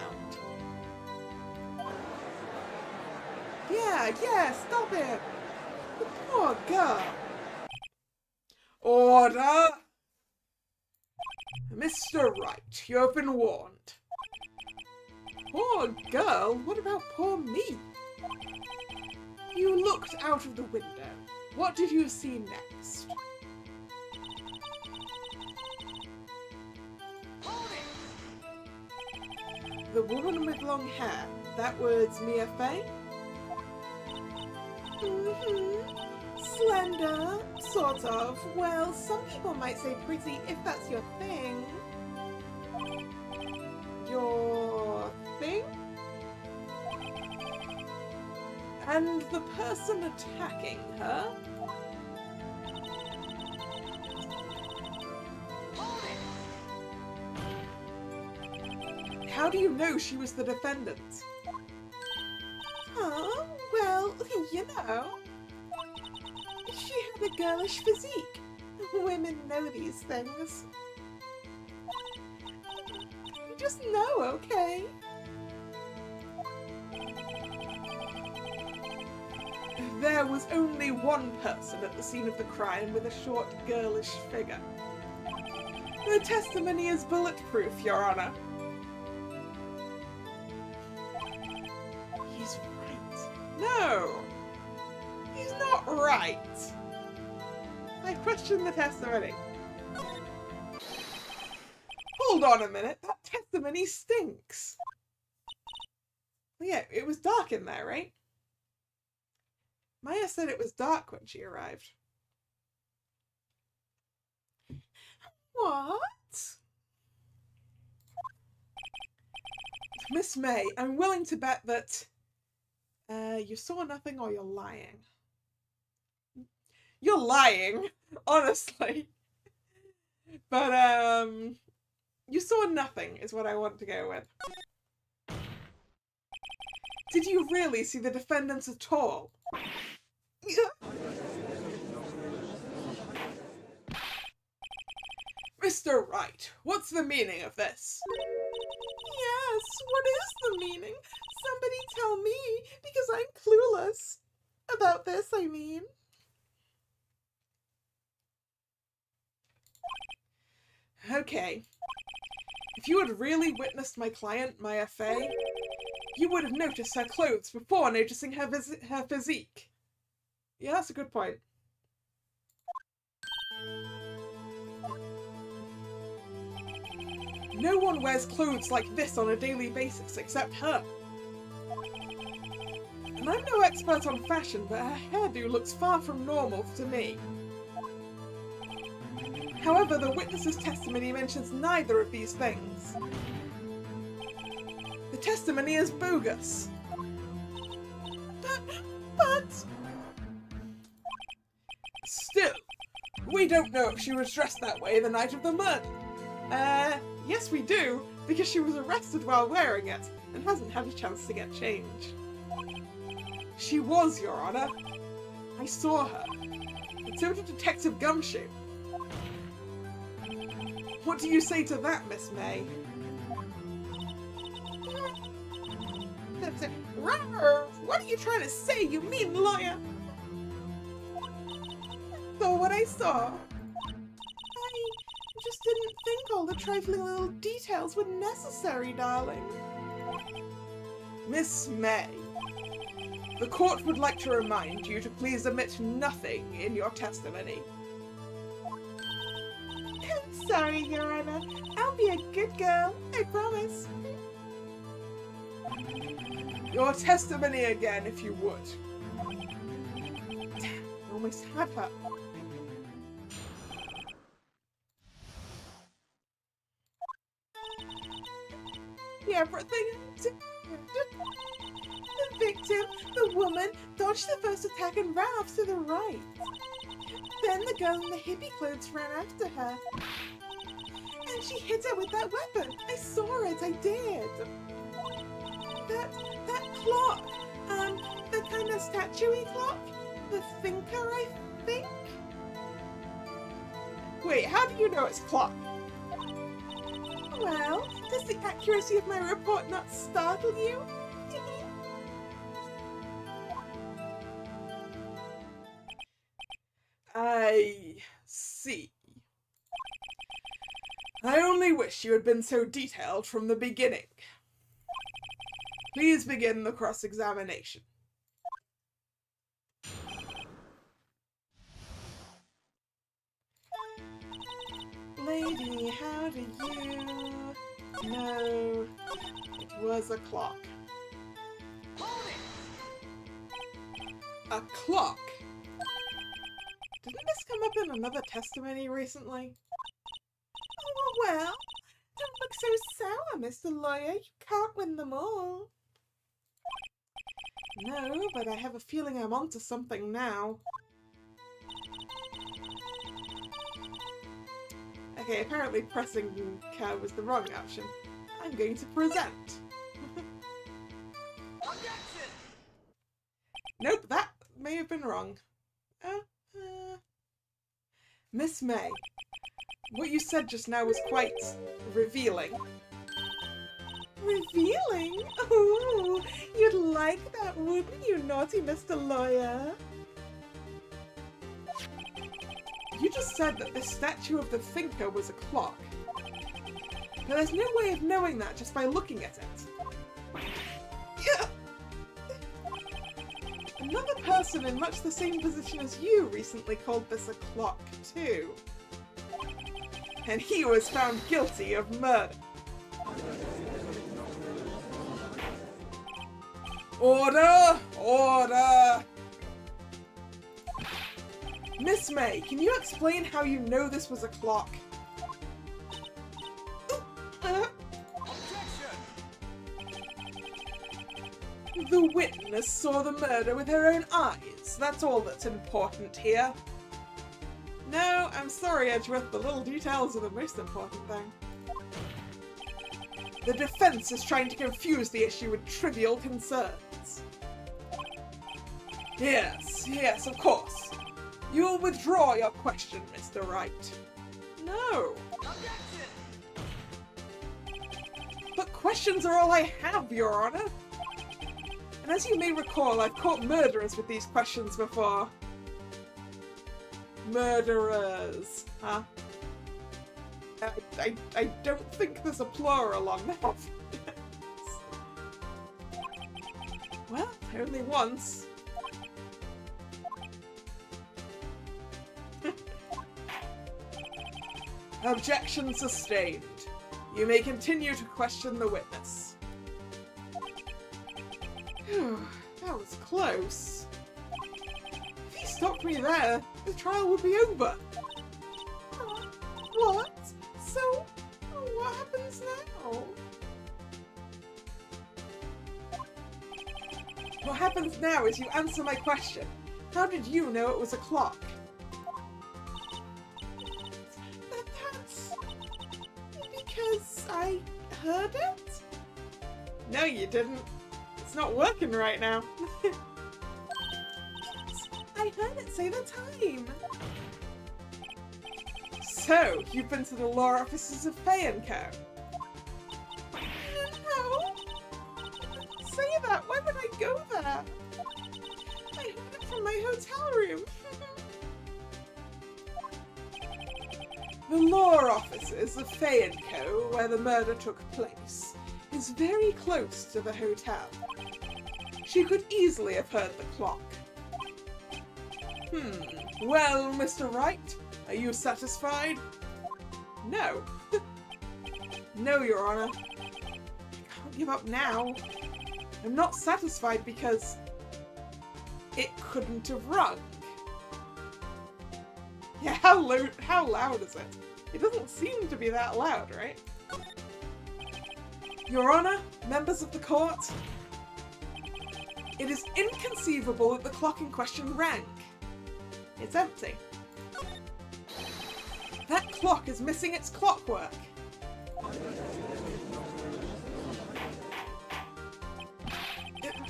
Yeah, stop it! The poor girl. Order! Mr. Wright, you have been warned. Poor girl? What about poor me? You looked out of the window. What did you see next? The woman with long hair. That was Miafei? Slender, sort of. Well, some people might say pretty if that's your thing. Your thing? And the person attacking her? How do you know she was the defendant? Oh, well, you know. She had a girlish physique. Women know these things. You just know, okay? There was only one person at the scene of the crime with a short, girlish figure. The testimony is bulletproof, Your Honor. He's right. No! He's not right. I question the testimony. Hold on a minute. That testimony stinks. Yeah, it was dark in there, right? Maya said it was dark when she arrived. What? Miss May, I'm willing to bet that you saw nothing or you're lying. You're lying, honestly. But, you saw nothing is what I want to go with. Did you really see the defendants at all? Mr. Wright, what's the meaning of this? Yes, what is the meaning? Somebody tell me, because I'm clueless. About this, I mean. Okay. If you had really witnessed my client, Maya Fey, you would have noticed her clothes before noticing her physique. Yeah, that's a good point. No one wears clothes like this on a daily basis except her. And I'm no expert on fashion, but her hairdo looks far from normal to me. However, the witness's testimony mentions neither of these things. The testimony is bogus. But... Still, we don't know if she was dressed that way the night of the murder. Yes we do, because she was arrested while wearing it, and hasn't had a chance to get changed. She was, Your Honor. I saw her. And so did Detective Gumshoe. What do you say to that, Miss May? What are you trying to say, you mean lawyer? So what I saw, I just didn't think all the trifling little details were necessary, darling. Miss May, the court would like to remind you to please omit nothing in your testimony. I'm sorry, Your Honor. I'll be a good girl, I promise. Your testimony again, if you would. Damn, I almost had her. Everything the victim, the woman, dodged the first attack and ran off to the right. Then the girl in the hippie clothes ran after her. And she hit her with that weapon. I saw it, I did. That clock, the kind of statue-y clock, the thinker, I think? Wait, how do you know it's clock? Well, does the accuracy of my report not startle you? I see. I only wish you had been so detailed from the beginning. Please begin the cross-examination. Lady, how do you know it was a clock? A clock? Didn't this come up in another testimony recently? Oh, well, don't look so sour, Mr. Lawyer. You can't win them all. No, but I have a feeling I'm onto something now. Okay, apparently pressing K was the wrong option. I'm going to present. Nope, that may have been wrong. Miss May, what you said just now was quite revealing. Revealing? Ooh, you'd like that, wouldn't you, naughty Mr. Lawyer? You just said that this statue of the thinker was a clock. But there's no way of knowing that just by looking at it. Yeah. Another person in much the same position as you recently called this a clock, too. And he was found guilty of murder. Order! Order! Miss May, can you explain how you know this was a clock? The witness saw the murder with her own eyes. That's all that's important here. No, I'm sorry, Edgeworth. The little details are the most important thing. The defense is trying to confuse the issue with trivial concerns. Yes, of course. You will withdraw your question, Mr. Wright. No, no. But questions are all I have, Your Honor. And as you may recall, I've caught murderers with these questions before. Murderers, huh? I don't think there's a plural on that. Well, only once. Objection sustained. You may continue to question the witness. Phew, that was close. If he stopped me there, the trial would be over. What? So, what happens now? What happens now is you answer my question. How did you know it was a clock? That's because I heard it? No, you didn't. It's not working right now. I heard it say the time. So, you've been to the law offices of Fay & Co? No. Say that. Why would I go there? I heard it from my hotel room. The law offices of Fay & Co, where the murder took place, is very close to the hotel. She could easily have heard the clock. Well, Mr. Wright, are you satisfied? No. No, Your Honor. I can't give up now. I'm not satisfied because it couldn't have rung. Yeah, how loud is it? It doesn't seem to be that loud, right? Your Honor, members of the court, it is inconceivable that the clock in question rang. It's empty. That clock is missing its clockwork.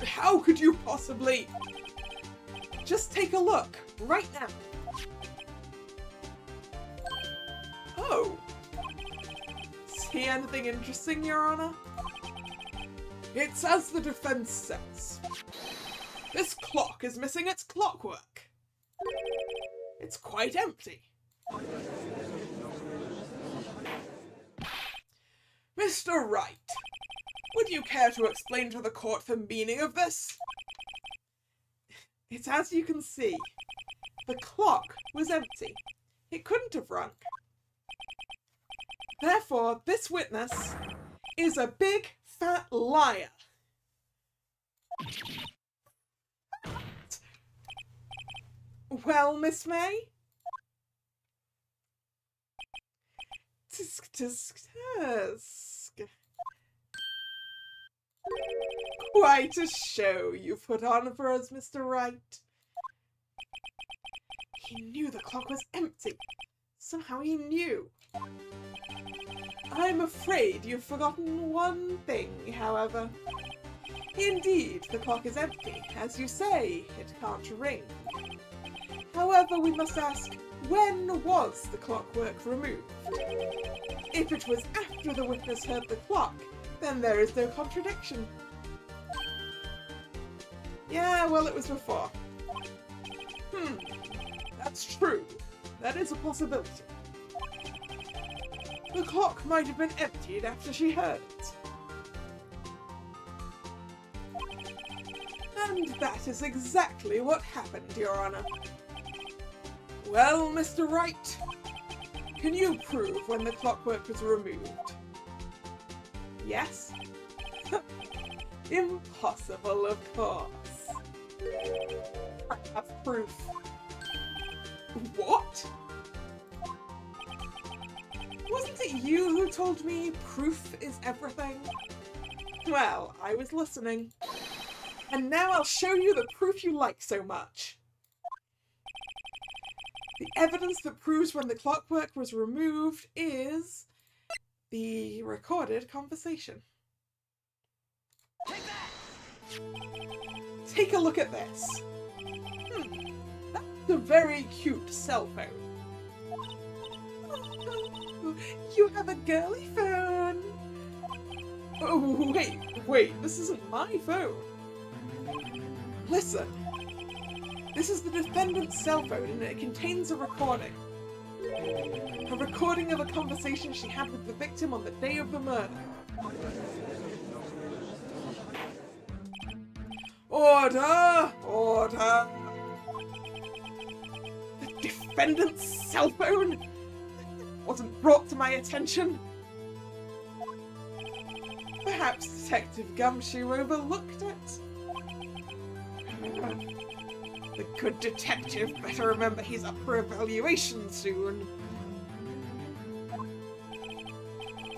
How could you possibly? Just take a look, right now. Oh. See anything interesting, Your Honor? It's as the defense says. This clock is missing its clockwork. It's quite empty. Mr. Wright, would you care to explain to the court the meaning of this? It's as you can see. The clock was empty. It couldn't have rung. Therefore, this witness is a big, fat liar. Well, Miss May? Tisk, tisk, tisk. Quite a show you put on for us, Mr. Wright. He knew the clock was empty. Somehow he knew. I'm afraid you've forgotten one thing, however. Indeed, the clock is empty. As you say, it can't ring. However, we must ask, when was the clockwork removed? If it was after the witness heard the clock, then there is no contradiction. Yeah, well, it was before. That's true. That is a possibility. The clock might have been emptied after she heard it. And that is exactly what happened, Your Honor. Well, Mr. Wright, can you prove when the clockwork was removed? Yes? Impossible, of course. I have proof. What? Wasn't it you who told me proof is everything? Well, I was listening. And now I'll show you the proof you like so much. The evidence that proves when the clockwork was removed is the recorded conversation. Take a look at this. That's a very cute cell phone. You have a girly phone! Oh, wait, this isn't my phone. Listen, this is the defendant's cell phone and it contains a recording. A recording of a conversation she had with the victim on the day of the murder. Order! Order! The defendant's cell phone wasn't brought to my attention. Perhaps Detective Gumshoe overlooked it. The good detective better remember he's up for evaluation soon.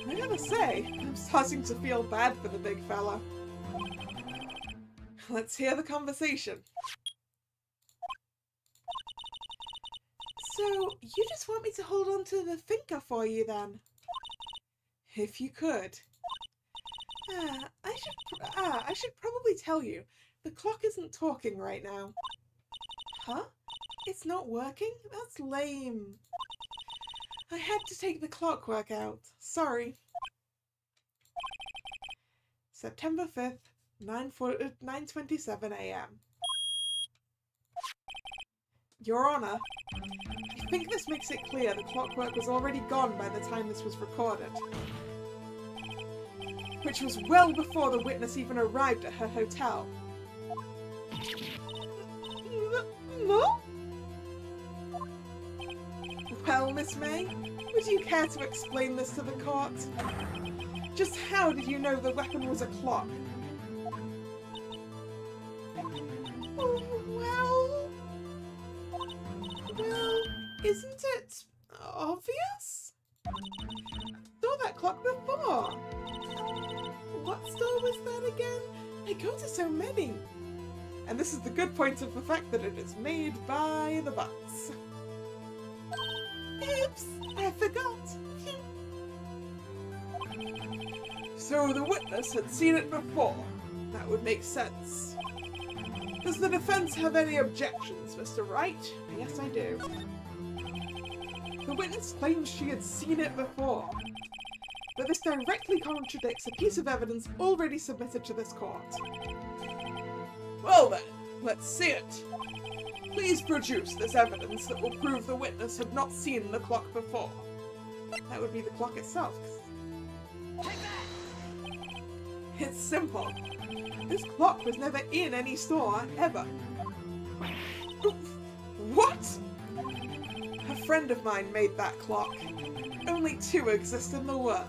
I gotta say, I'm starting to feel bad for the big fella. Let's hear the conversation. So, you just want me to hold on to the thinker for you then? If you could. I should probably tell you, the clock isn't talking right now. Huh? It's not working? That's lame. I had to take the clockwork out. Sorry. September 5th, 9:27 a.m. Your Honor, I think this makes it clear the clockwork was already gone by the time this was recorded. Which was well before the witness even arrived at her hotel. No? Well, Miss May, would you care to explain this to the court? Just how did you know the weapon was a clock? Well, isn't it obvious? Saw that clock before. What store was that again? I go to so many. And this is the good point of the fact that it is made by the Butts. Oops, I forgot. So the witness had seen it before. That would make sense. Does the defense have any objections, Mr. Wright? Yes, I do. The witness claims she had seen it before. But this directly contradicts a piece of evidence already submitted to this court. Well then, let's see it. Please produce this evidence that will prove the witness had not seen the clock before. That would be the clock itself. It's simple. This clock was never in any store, ever. What? A friend of mine made that clock. Only 2 exist in the world.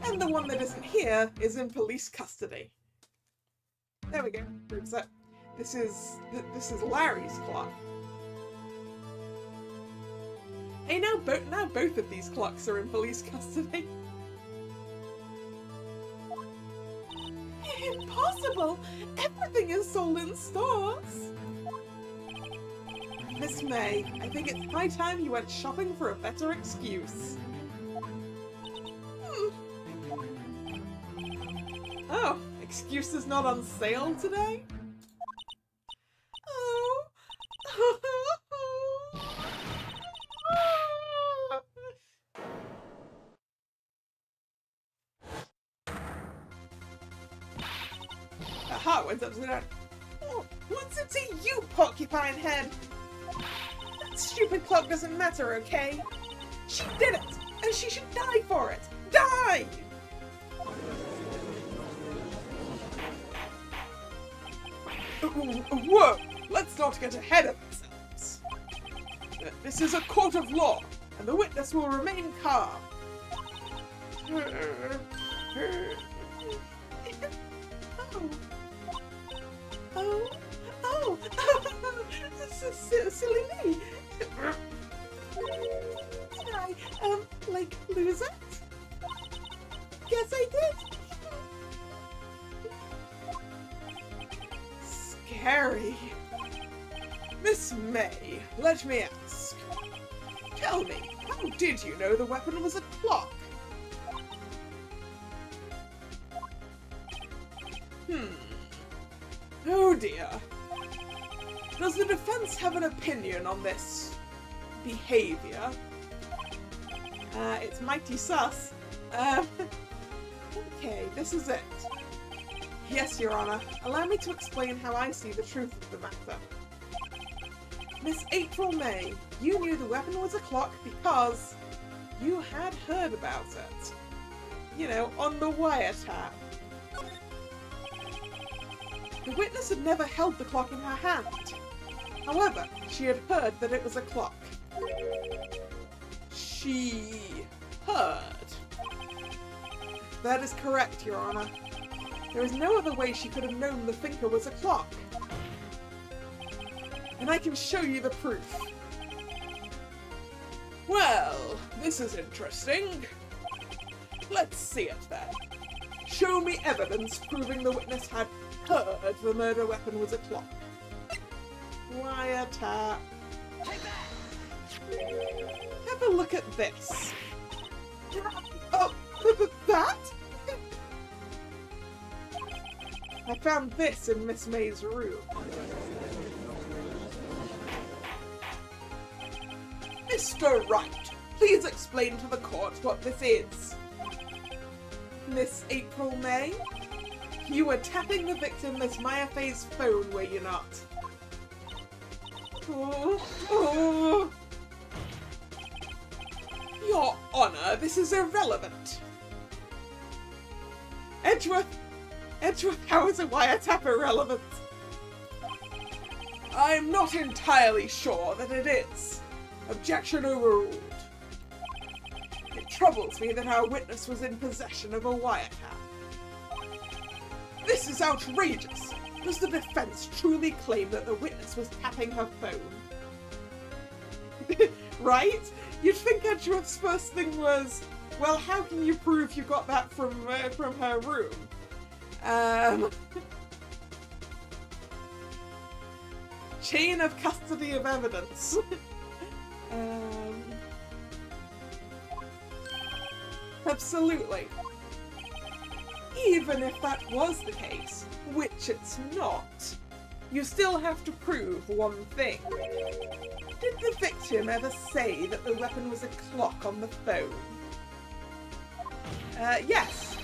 And the one that isn't here is in police custody. There we go. So, this is Larry's clock. Hey, now both of these clocks are in police custody. Impossible! Everything is sold in stores! Miss May, I think it's high time you went shopping for a better excuse. Oh, excuse is not on sale today? Oh. Aha, went up to that. Oh, what's it to you, porcupine head? That stupid clock doesn't matter, okay? She did it, and she should die for it. Die! Whoa! Let's not get ahead of ourselves. This is a court of law, and the witness will remain calm. Oh! This is silly me. Did I, lose it? Yes, I did. Scary. Miss May, let me ask. Tell me, how did you know the weapon was a clock? Oh dear. Does the defense have an opinion on this behavior? It's mighty sus. Okay, this is it. Yes, Your Honor. Allow me to explain how I see the truth of the matter. Miss April May, you knew the weapon was a clock because you had heard about it. You know, on the wiretap. The witness had never held the clock in her hand. However, she had heard that it was a clock. She heard. That is correct, Your Honor. There is no other way she could have known the thinker was a clock. And I can show you the proof. Well, this is interesting. Let's see it then. Show me evidence proving the witness had heard the murder weapon was a clock. Wiretap. Have a look at this. Oh, that? I found this in Miss May's room. Mr. Wright, please explain to the court what this is. Miss April May? You were tapping the victim Miss Maya Fay's phone, were you not? Oh. Your Honor, this is irrelevant. Edgeworth, how is a wiretap irrelevant? I'm not entirely sure that it is. Objection overruled. It troubles me that our witness was in possession of a wiretap. This is outrageous! Does the defense truly claim that the witness was tapping her phone? Right? You'd think Edgeworth's first thing was, well, how can you prove you got that from her room? Chain of custody of evidence. Absolutely. Even if that was the case, which it's not, you still have to prove one thing. Did the victim ever say that the weapon was a clock on the phone? Yes.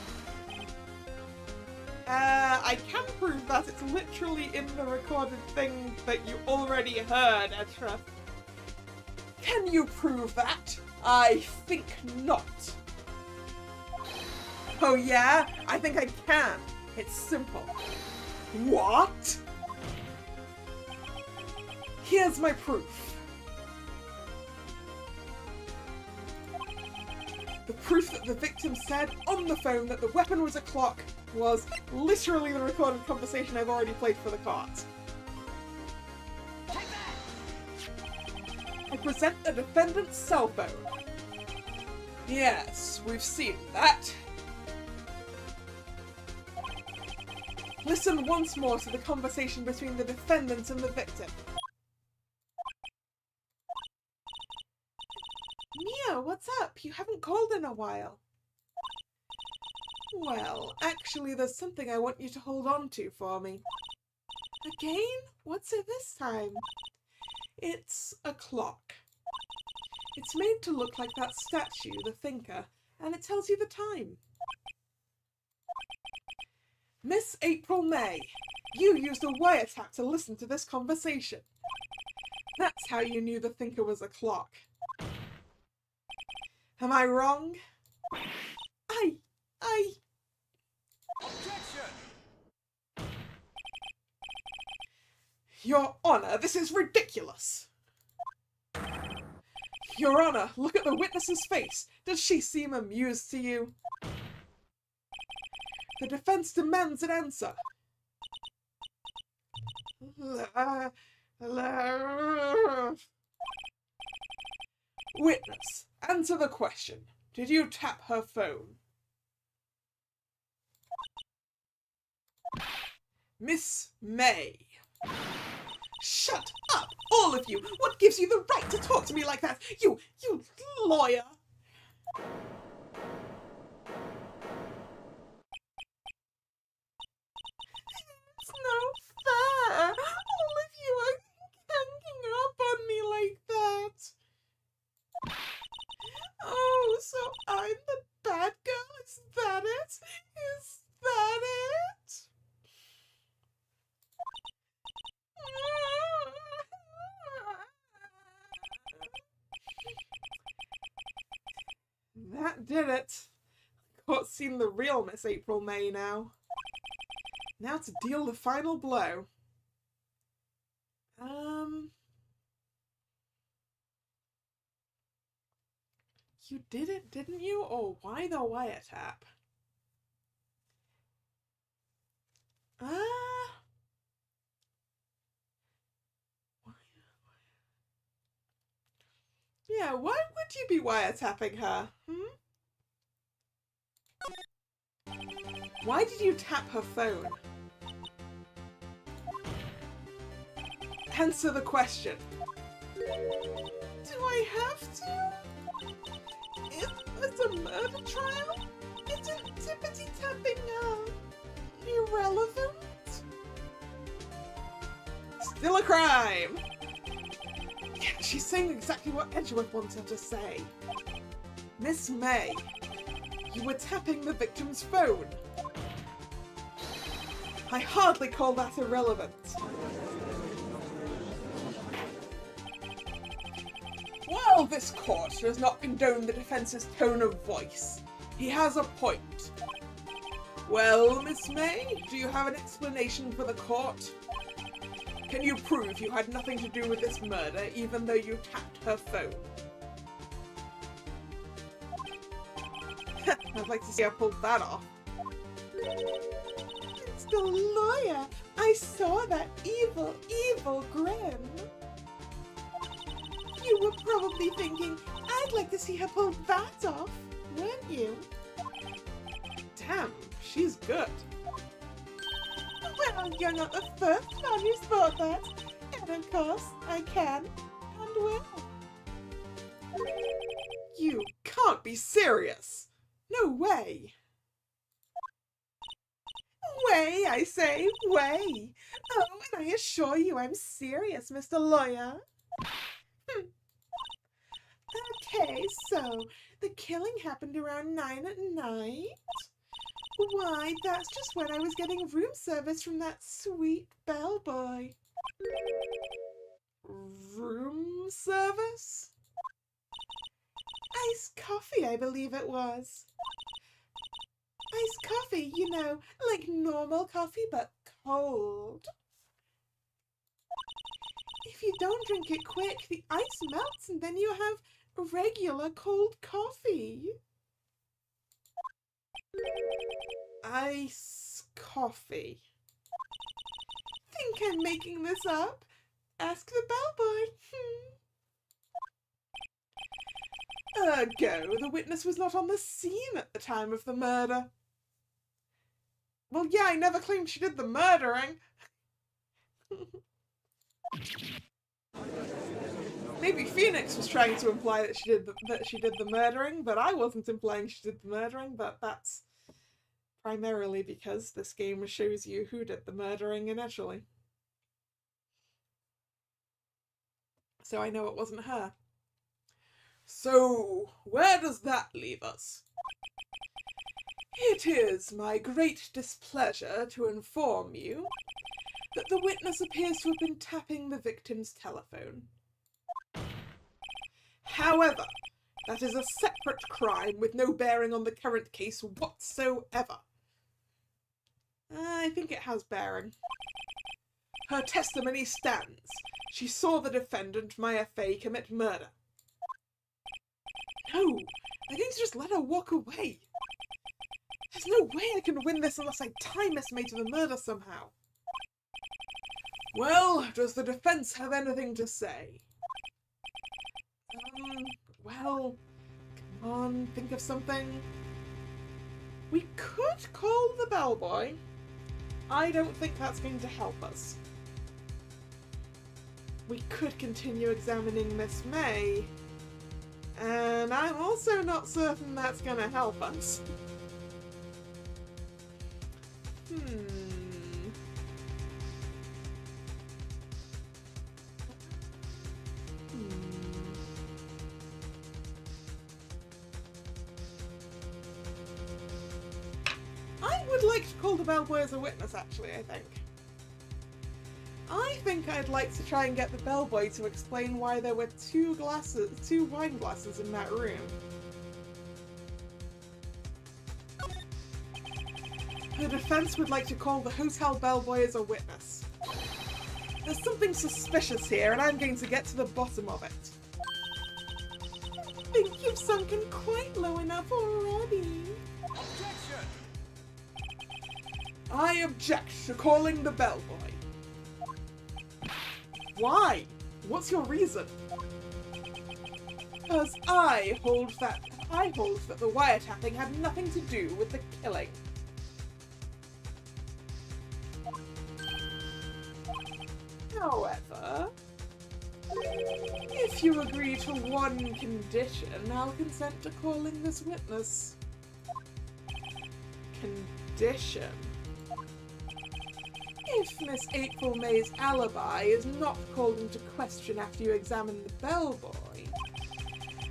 I can prove that. It's literally in the recorded thing that you already heard, Edgeworth. Can you prove that? I think not. Oh yeah? I think I can. It's simple. What? Here's my proof. The proof that the victim said on the phone that the weapon was a clock was literally the recorded conversation I've already played for the court. I present the defendant's cell phone. Yes, we've seen that. Listen once more to the conversation between the defendant and the victim. Mia, what's up? You haven't called in a while. Well, actually there's something I want you to hold on to for me. Again? What's it this time? It's a clock. It's made to look like that statue, the thinker, and it tells you the time. Miss April May, you used a wiretap to listen to this conversation. That's how you knew the thinker was a clock. Am I wrong? Objection! Your Honor, this is ridiculous! Your Honor, look at the witness's face. Does she seem amused to you? The defense demands an answer. Witness, answer the question. Did you tap her phone? Miss May. Shut up, all of you! What gives you the right to talk to me like that? You lawyer! It's no fair! All of you are ganging up on me like that! Oh, That did it. Court's seen the real Miss April May now. Now to deal the final blow. You did it, didn't you? Or why the wiretap? Yeah, why would you be wiretapping her? Why did you tap her phone? Answer the question. Do I have to? Is this a murder trial? Isn't tippity tapping irrelevant? Still a crime! Yeah, she's saying exactly what Edgeworth wants her to say. Miss May, you were tapping the victim's phone. I hardly call that irrelevant. While this court does not condone the defence's tone of voice, he has a point. Well, Miss May, do you have an explanation for the court? Can you prove you had nothing to do with this murder, even though you tapped her phone? I'd like to see her pull that off. Mr. Lawyer, I saw that evil, evil grin. You were probably thinking, I'd like to see her pull that off, weren't you? Damn, she's good. Well, you're not the first man who's thought that. And of course, I can and will. You can't be serious. No way. Way, I say, way. Oh, and I assure you I'm serious, Mr. Lawyer. Okay, so the killing happened around 9 at night? Why, that's just when I was getting room service from that sweet bellboy. Room service? Iced coffee, I believe it was. Iced coffee, you know, like normal coffee, but cold. If you don't drink it quick, the ice melts and then you have regular cold coffee. Ice coffee. Think I'm making this up? Ask the bellboy. Ergo, the witness was not on the scene at the time of the murder. Well, yeah, I never claimed she did the murdering. Maybe Phoenix was trying to imply that she did the murdering, but I wasn't implying she did the murdering, but that's primarily because this game shows you who did the murdering initially. So I know it wasn't her. So, where does that leave us? It is my great displeasure to inform you that the witness appears to have been tapping the victim's telephone. However, that is a separate crime with no bearing on the current case whatsoever. I think it has bearing. Her testimony stands. She saw the defendant, Maya Fey, commit murder. No, I need to just let her walk away. There's no way I can win this unless I time estimate the murder somehow. Well, does the defense have anything to say? Well, come on, think of something. We could call the bellboy. I don't think that's going to help us. We could continue examining Miss May. And I'm also not certain that's going to help us. I would like to call the bellboy as a witness, actually, I think I'd like to try and get the bellboy to explain why there were two wine glasses in that room. The defense would like to call the hotel bellboy as a witness. There's something suspicious here, and I'm going to get to the bottom of it. I think you've sunken quite low enough already. Objection! I object to calling the bellboy. Why? What's your reason? Because I hold that the wiretapping had nothing to do with the killing. However, if you agree to one condition, I'll consent to calling this witness. Condition? If Miss April May's alibi is not called into question after you examine the bellboy,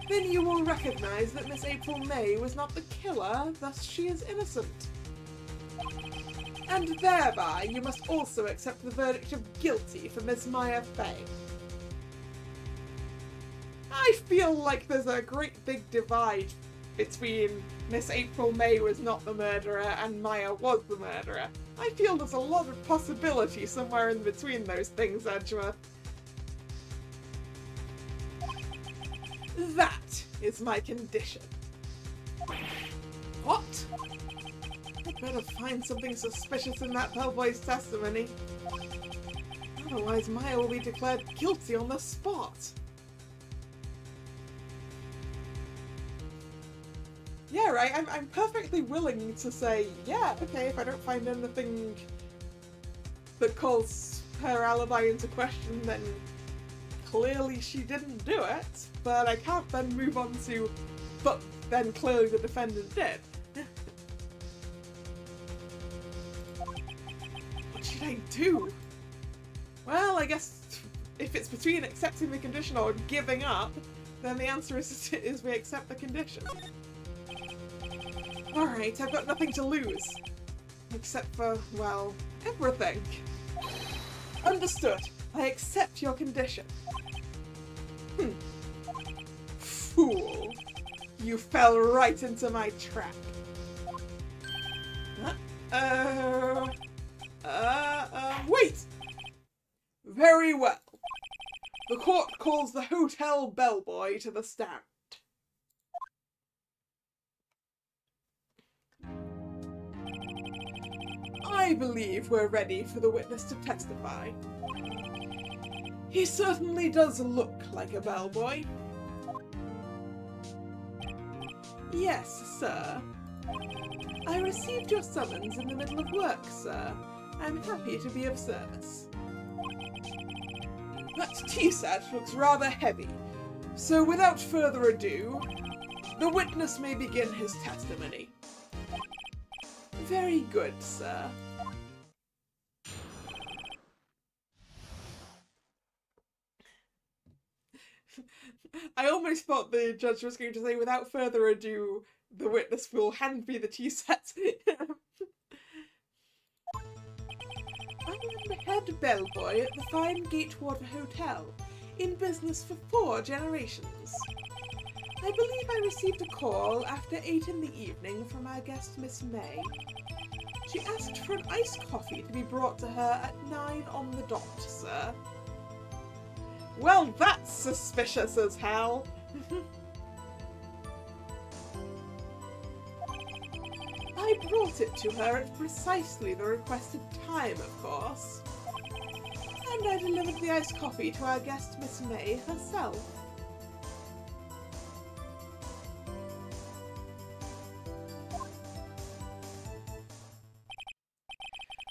then you will recognize that Miss April May was not the killer, thus she is innocent. And thereby, you must also accept the verdict of guilty for Miss Maya Fay. I feel like there's a great big divide between Miss April May was not the murderer and Maya was the murderer. I feel there's a lot of possibility somewhere in between those things, Edgeworth. That is my condition. What? I'd better find something suspicious in that bellboy's testimony. Otherwise, Maya will be declared guilty on the spot. Yeah, right, I'm perfectly willing to say, yeah, okay, if I don't find anything that calls her alibi into question, then clearly she didn't do it, but I can't then move on to, but then clearly the defendant did. What should I do? Well, I guess if it's between accepting the condition or giving up, then the answer is we accept the condition. Alright, I've got nothing to lose. Except for, well, everything. Understood. I accept your condition. Fool. You fell right into my trap. Wait! Very well. The court calls the hotel bellboy to the stand. I believe we're ready for the witness to testify. He certainly does look like a bellboy. Yes, sir. I received your summons in the middle of work, sir. I'm happy to be of service. That tea set looks rather heavy, so without further ado, the witness may begin his testimony. Very good, sir. I almost thought the judge was going to say, without further ado, the witness will hand me the tea set. I am the head bellboy at the fine Gatewater Hotel, in business for 4 generations. I believe I received a call after 8 in the evening from our guest Miss May. She asked for an iced coffee to be brought to her at 9 on the dot, sir. Well, that's suspicious as hell. I brought it to her at precisely the requested time, of course. And I delivered the iced coffee to our guest Miss May herself.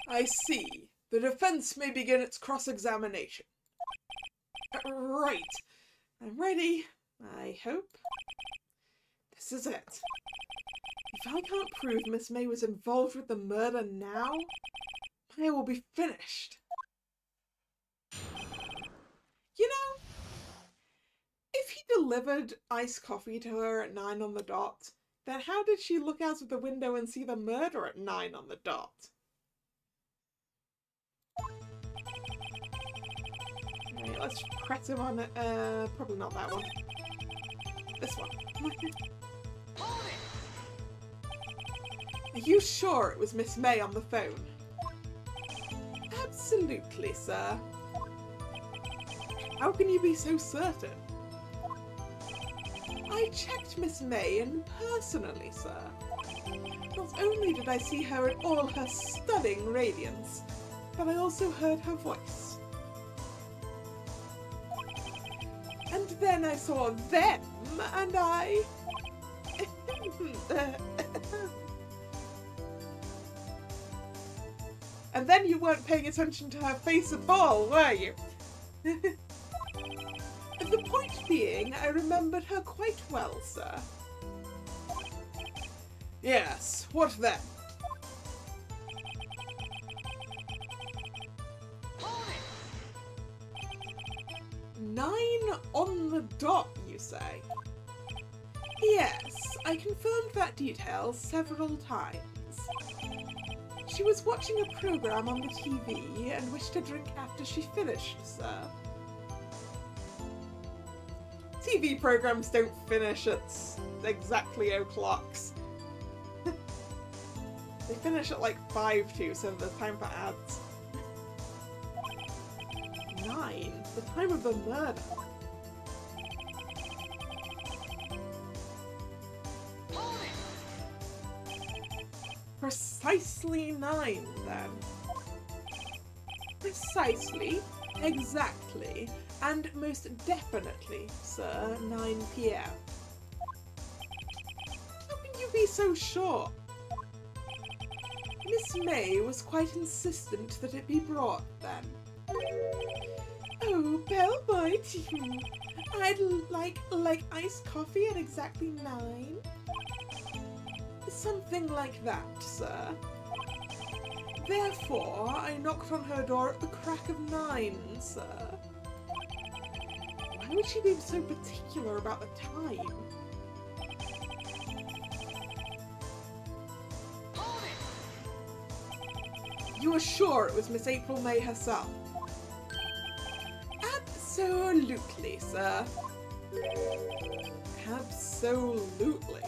I see. The defense may begin its cross-examination. Right. I'm ready, I hope. This is it. If I can't prove Miss May was involved with the murder now, I will be finished. You know, if he delivered iced coffee to her at 9 on the dot, then how did she look out of the window and see the murder at 9 on the dot? Right, let's press him on it. Probably not that one. This one. Are you sure it was Miss May on the phone? Absolutely, sir. How can you be so certain? I checked Miss May in personally, sir. Not only did I see her in all her stunning radiance, but I also heard her voice. And then I saw them, and I... And then you weren't paying attention to her face at all, were you? The point being, I remembered her quite well, sir. Yes, what then? Nine on the dot, you say? Yes, I confirmed that detail several times. She was watching a program on the TV and wished to drink after she finished, sir. TV programs don't finish at exactly o'clocks. They finish at like 5 to, so there's time for ads. 9, the time of the murder. Precisely 9, then. Precisely, exactly, and most definitely, sir, 9 PM. How can you be so sure? Miss May was quite insistent that it be brought, then. Oh, bellboy, I'd like iced coffee at exactly 9. Something like that, sir. Therefore, I knocked on her door at the crack of 9, sir. Why would she be so particular about the time? You are sure it was Miss April May herself? Absolutely, sir. Absolutely.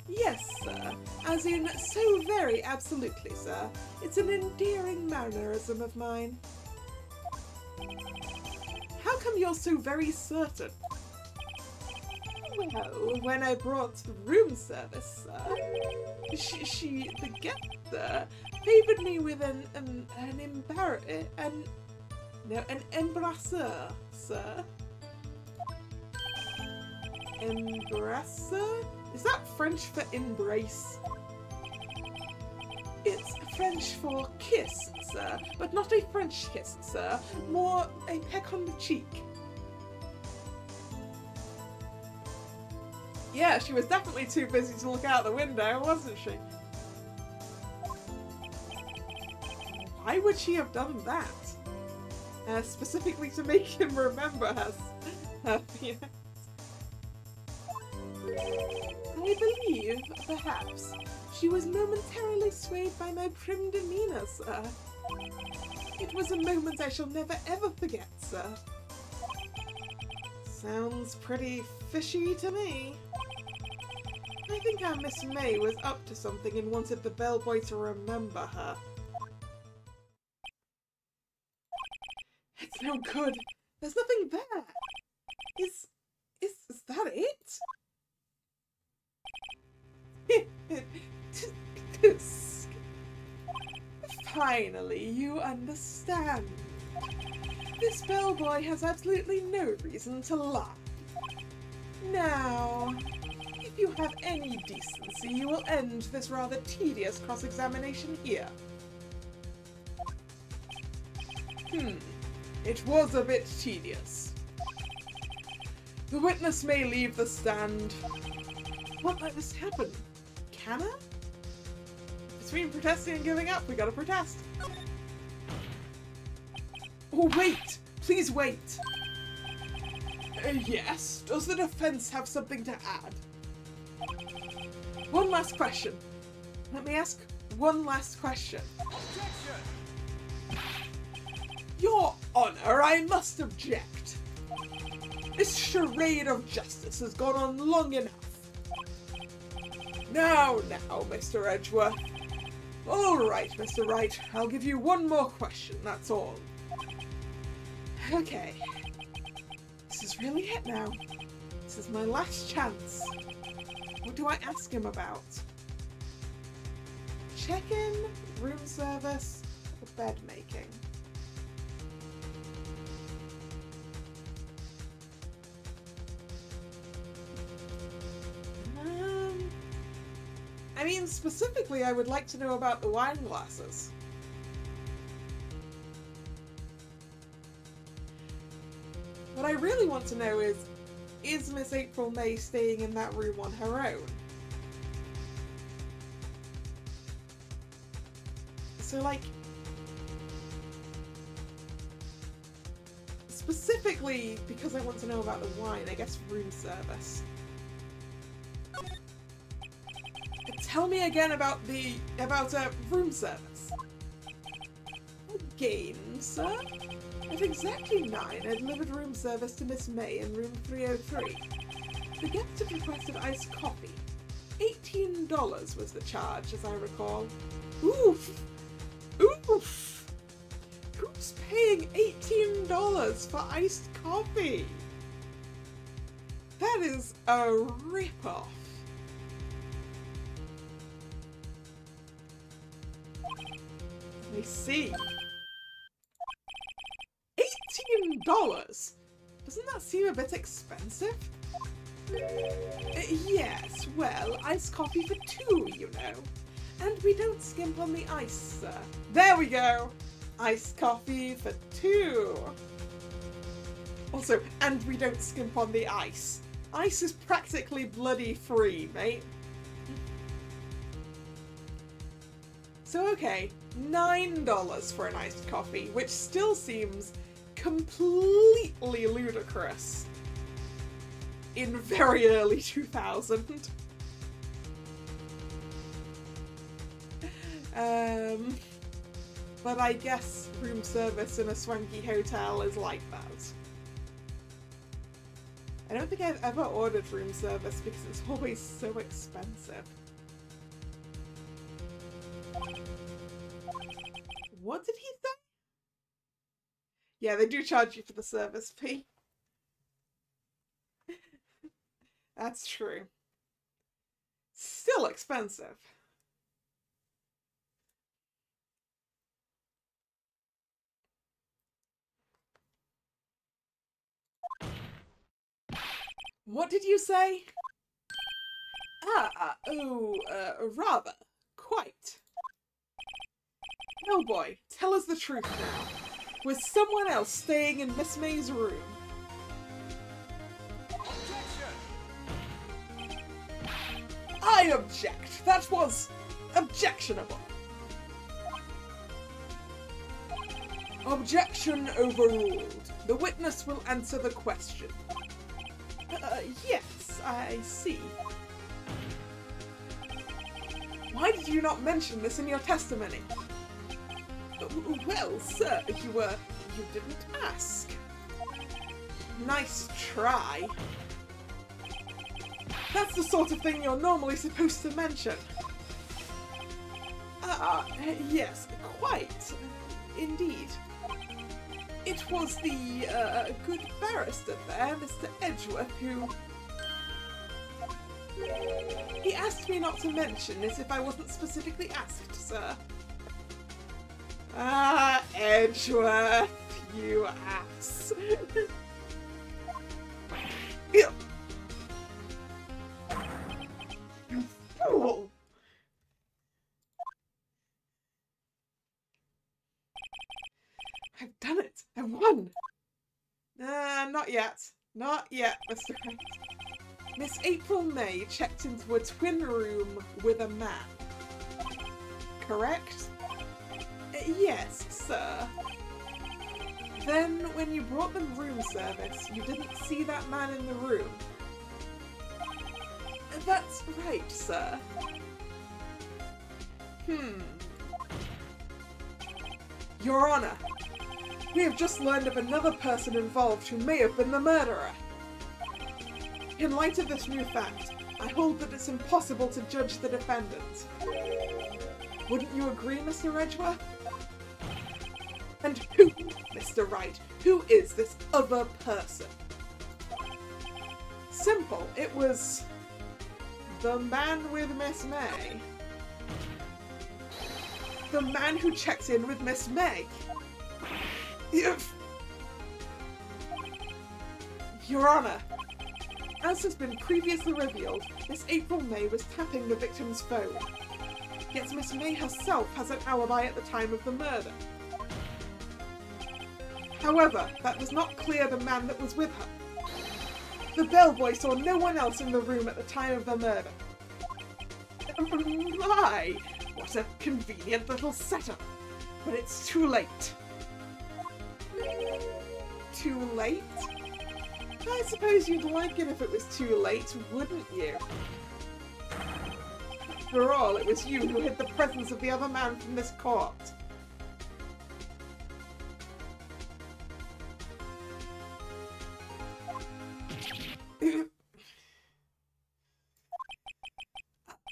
Yes, sir. As in, so very absolutely, sir. It's an endearing mannerism of mine. How come you're so very certain? Well, when I brought the room service, sir, the guest, sir, favoured me with an embrasseur, sir. Embrasseur? Is that French for embrace? It's French for kiss, sir, but not a French kiss, sir. More a peck on the cheek. Yeah, she was definitely too busy to look out the window, wasn't she? Why would she have done that? Specifically to make him remember her feelings. I believe, perhaps, she was momentarily swayed by my prim demeanour, sir. It was a moment I shall never ever forget, sir. Sounds pretty fishy to me. I think our Miss May was up to something and wanted the bellboy to remember her. It's no good. There's nothing there. Is that it? Finally, you understand. This bellboy has absolutely no reason to lie. Now, if you have any decency, you will end this rather tedious cross-examination here. It was a bit tedious. The witness may leave the stand. What let this happen? Can I? Between protesting and giving up, we gotta protest. Oh, wait! Please wait! Yes? Does the defense have something to add? One last question. Let me ask one last question. Objection! Your Honor, I must object. This charade of justice has gone on long enough. Now, Mr. Edgeworth. All right, Mr. Wright, I'll give you one more question, that's all. Okay. This is really it now. This is my last chance. What do I ask him about? Check-in, room service, or bed making? I mean, specifically, I would like to know about the wine glasses. What I really want to know is Miss April May staying in that room on her own? So, like, specifically, because I want to know about the wine, I guess room service. Tell me again about room service. Again, sir? At exactly 9, I delivered room service to Miss May in room 303. The guest had requested iced coffee. $18 was the charge, as I recall. Oof! Oof! Who's paying $18 for iced coffee? That is a rip-off. I see. $18? Doesn't that seem a bit expensive? Yes, well, iced coffee for 2, you know. And we don't skimp on the ice, sir. There we go! Iced coffee for 2. Also, and we don't skimp on the ice. Ice is practically bloody free, mate. So okay, $9 for an iced coffee, which still seems completely ludicrous in very early 2000. But I guess room service in a swanky hotel is like that. I don't think I've ever ordered room service because it's always so expensive. What did he say? Yeah, they do charge you for the service fee. That's true. Still expensive. What did you say? Rather. Quite. Oh boy, tell us the truth now. Was someone else staying in Miss May's room? Objection! I object! That was objectionable. Objection overruled. The witness will answer the question. Yes, I see. Why did you not mention this in your testimony? Well, sir, you didn't ask. Nice try. That's the sort of thing you're normally supposed to mention. Yes, quite. Indeed. It was the, good barrister there, Mr. Edgeworth, who... He asked me not to mention it if I wasn't specifically asked, sir. Edgeworth, you ass. You fool. I've done it. I won. Not yet. Not yet, Mr. Wright. Miss April May checked into a twin room with a man. Correct? Yes, sir. Then, when you brought them room service, you didn't see that man in the room. That's right, sir. Your Honor, we have just learned of another person involved who may have been the murderer. In light of this new fact, I hold that it's impossible to judge the defendant. Wouldn't you agree, Mr. Edgeworth? And who, Mr. Wright, who is this other person? Simple. It was the man with Miss May. The man who checked in with Miss May. Your Honor, as has been previously revealed, Miss April May was tapping the victim's phone. Yet Miss May herself has an alibi at the time of the murder. However, that does not clear the man that was with her. The bellboy saw no one else in the room at the time of the murder. My, what a convenient little setup. But it's too late. Too late? I suppose you'd like it if it was too late, wouldn't you? After all, it was you who hid the presence of the other man from this court.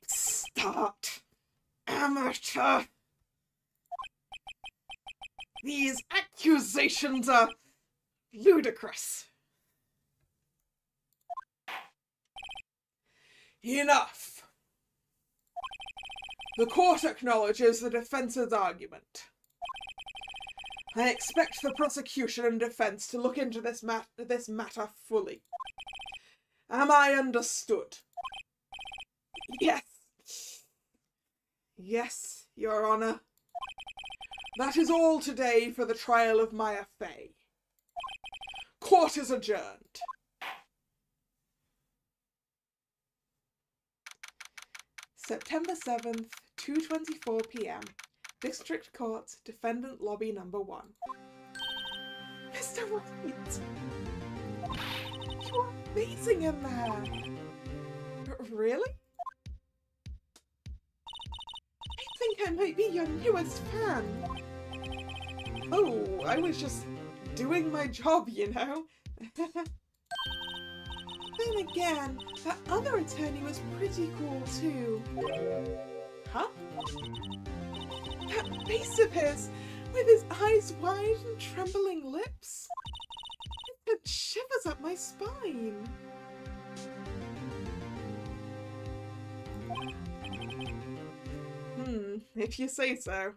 Start, amateur. These accusations are ludicrous. Enough. The court acknowledges the defense's argument. I expect the prosecution and defense to look into this matter fully. Am I understood? Yes. Yes, Your Honor. That is all today for the trial of Maya Fey. Court is adjourned. September 7th, 2:24 p.m. District Court, Defendant Lobby Number 1. Mr. Wright! You're amazing in there! Really? I think I might be your newest fan. Oh, I was just doing my job, you know? Then again, that other attorney was pretty cool too. Huh? That face of his, with his eyes wide and trembling lips. It sent shivers up my spine. If you say so.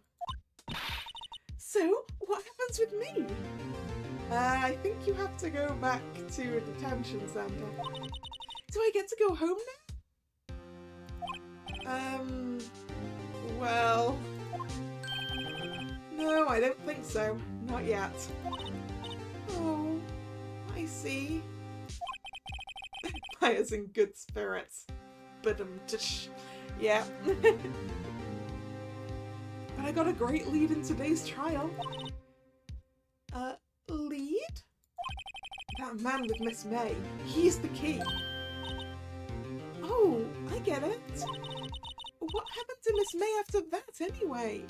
So, what happens with me? I think you have to go back to a detention center. Do I get to go home now? Well... No, I don't think so. Not yet. Oh, I see. Maya's in good spirits. But yeah. But I got a great lead in today's trial. Lead? That man with Miss May. He's the key. Oh, I get it. What happened to Miss May after that, anyway?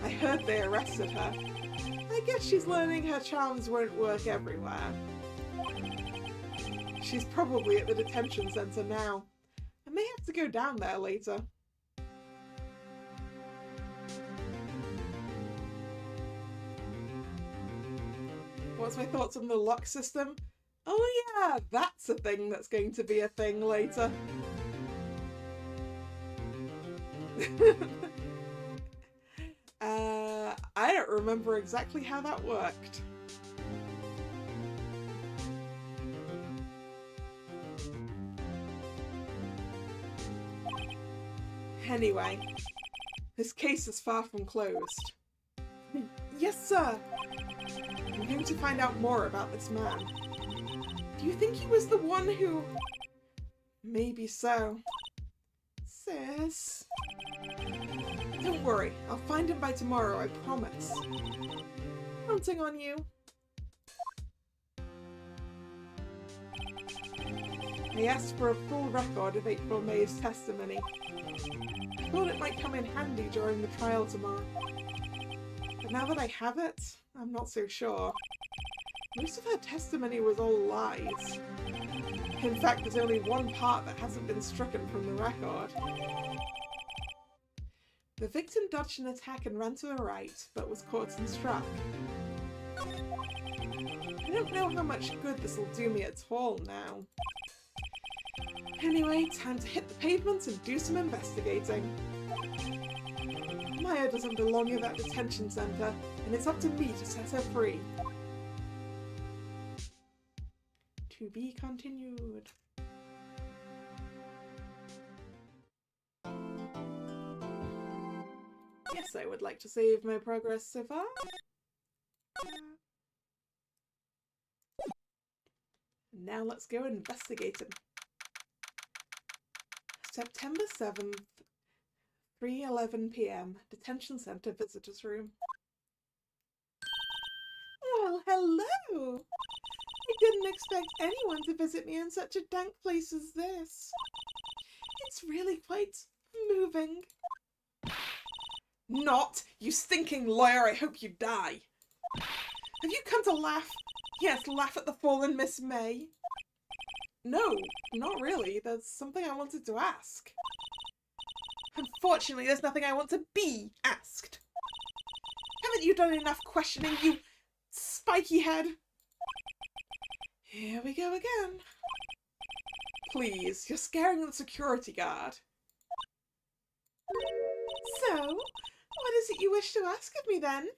I heard they arrested her. I guess she's learning her charms won't work everywhere. She's probably at the detention center now. I may have to go down there later. What's my thoughts on the lock system? Oh yeah, that's a thing that's going to be a thing later. I don't remember exactly how that worked. Anyway, this case is far from closed. Yes, sir! I'm going to find out more about this man. Do you think he was the one who... Maybe so. Sis... Don't worry, I'll find him by tomorrow, I promise. Counting on you. I asked for a full record of April May's testimony. I thought it might come in handy during the trial tomorrow. But now that I have it, I'm not so sure. Most of her testimony was all lies. In fact, there's only one part that hasn't been stricken from the record. The victim dodged an attack and ran to the right, but was caught and struck. I don't know how much good this will do me at all now. Anyway, time to hit the pavement and do some investigating. Maya doesn't belong in that detention centre, and it's up to me to set her free. To be continued. Yes, I would like to save my progress so far. Now let's go investigating. September 7th, 3:11 PM, Detention Centre Visitors Room. Well, hello! I didn't expect anyone to visit me in such a dank place as this. It's really quite moving. Not! You stinking lawyer, I hope you die! Have you come to laugh? Yes, laugh at the fallen Miss May. No, not really. There's something I wanted to ask. Unfortunately, there's nothing I want to be asked. Haven't you done enough questioning, you spiky head? Here we go again. Please, you're scaring the security guard. So, what is it you wish to ask of me then?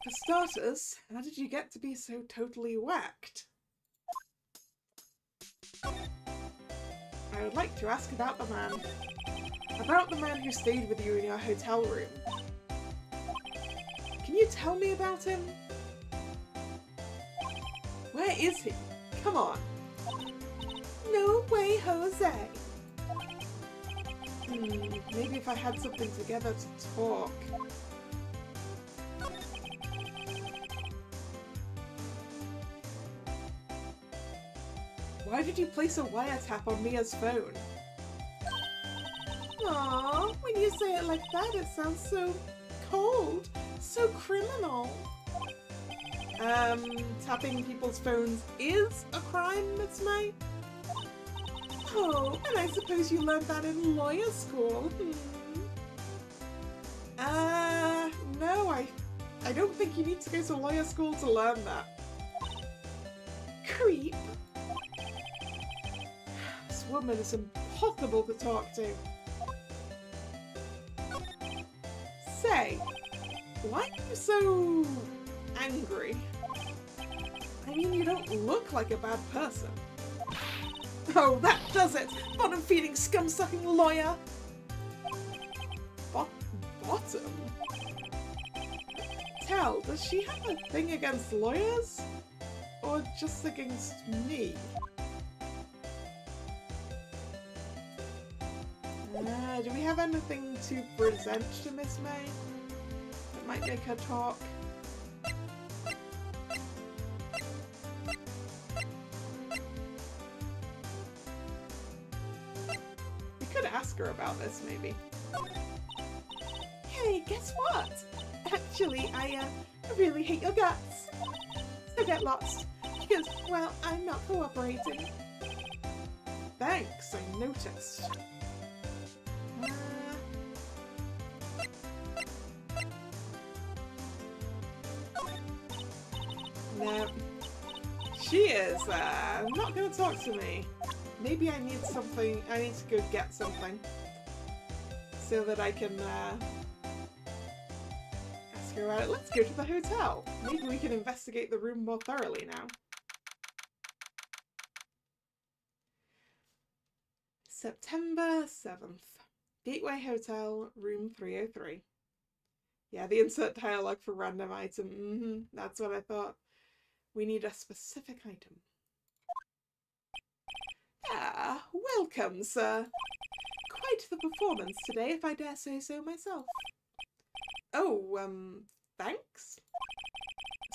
For starters, how did you get to be so totally whacked? I would like to ask about the man. About the man who stayed with you in your hotel room. Can you tell me about him? Where is he? Come on. No way, Jose. Maybe if I had something together to talk. Why did you place a wiretap on Mia's phone? Aww, when you say it like that, it sounds so cold, so criminal. Tapping people's phones is a crime, Miss May? Oh, and I suppose you learned that in lawyer school. No, I don't think you need to go to lawyer school to learn that. Creep. This woman is impossible to talk to. Say, why are you so angry? I mean, you don't look like a bad person. Oh, that does it! Bottom-feeding, scum-sucking lawyer! Bottom? Tell, does she have a thing against lawyers? Or just against me? Do we have anything to present to Miss May that might make her talk? We could ask her about this, maybe. Hey, guess what? Actually, I really hate your guts. So get lost, because, well, I'm not cooperating. Thanks, I noticed. No, she is not going to talk to me. Maybe I need something, I need to go get something so that I can ask her about it. Let's go to the hotel. Maybe we can investigate the room more thoroughly now. September 7th. Gateway Hotel, room 303. Yeah, the insert dialogue for random item. That's what I thought. We need a specific item. Ah, welcome, sir. Quite the performance today, if I dare say so myself. Oh, thanks?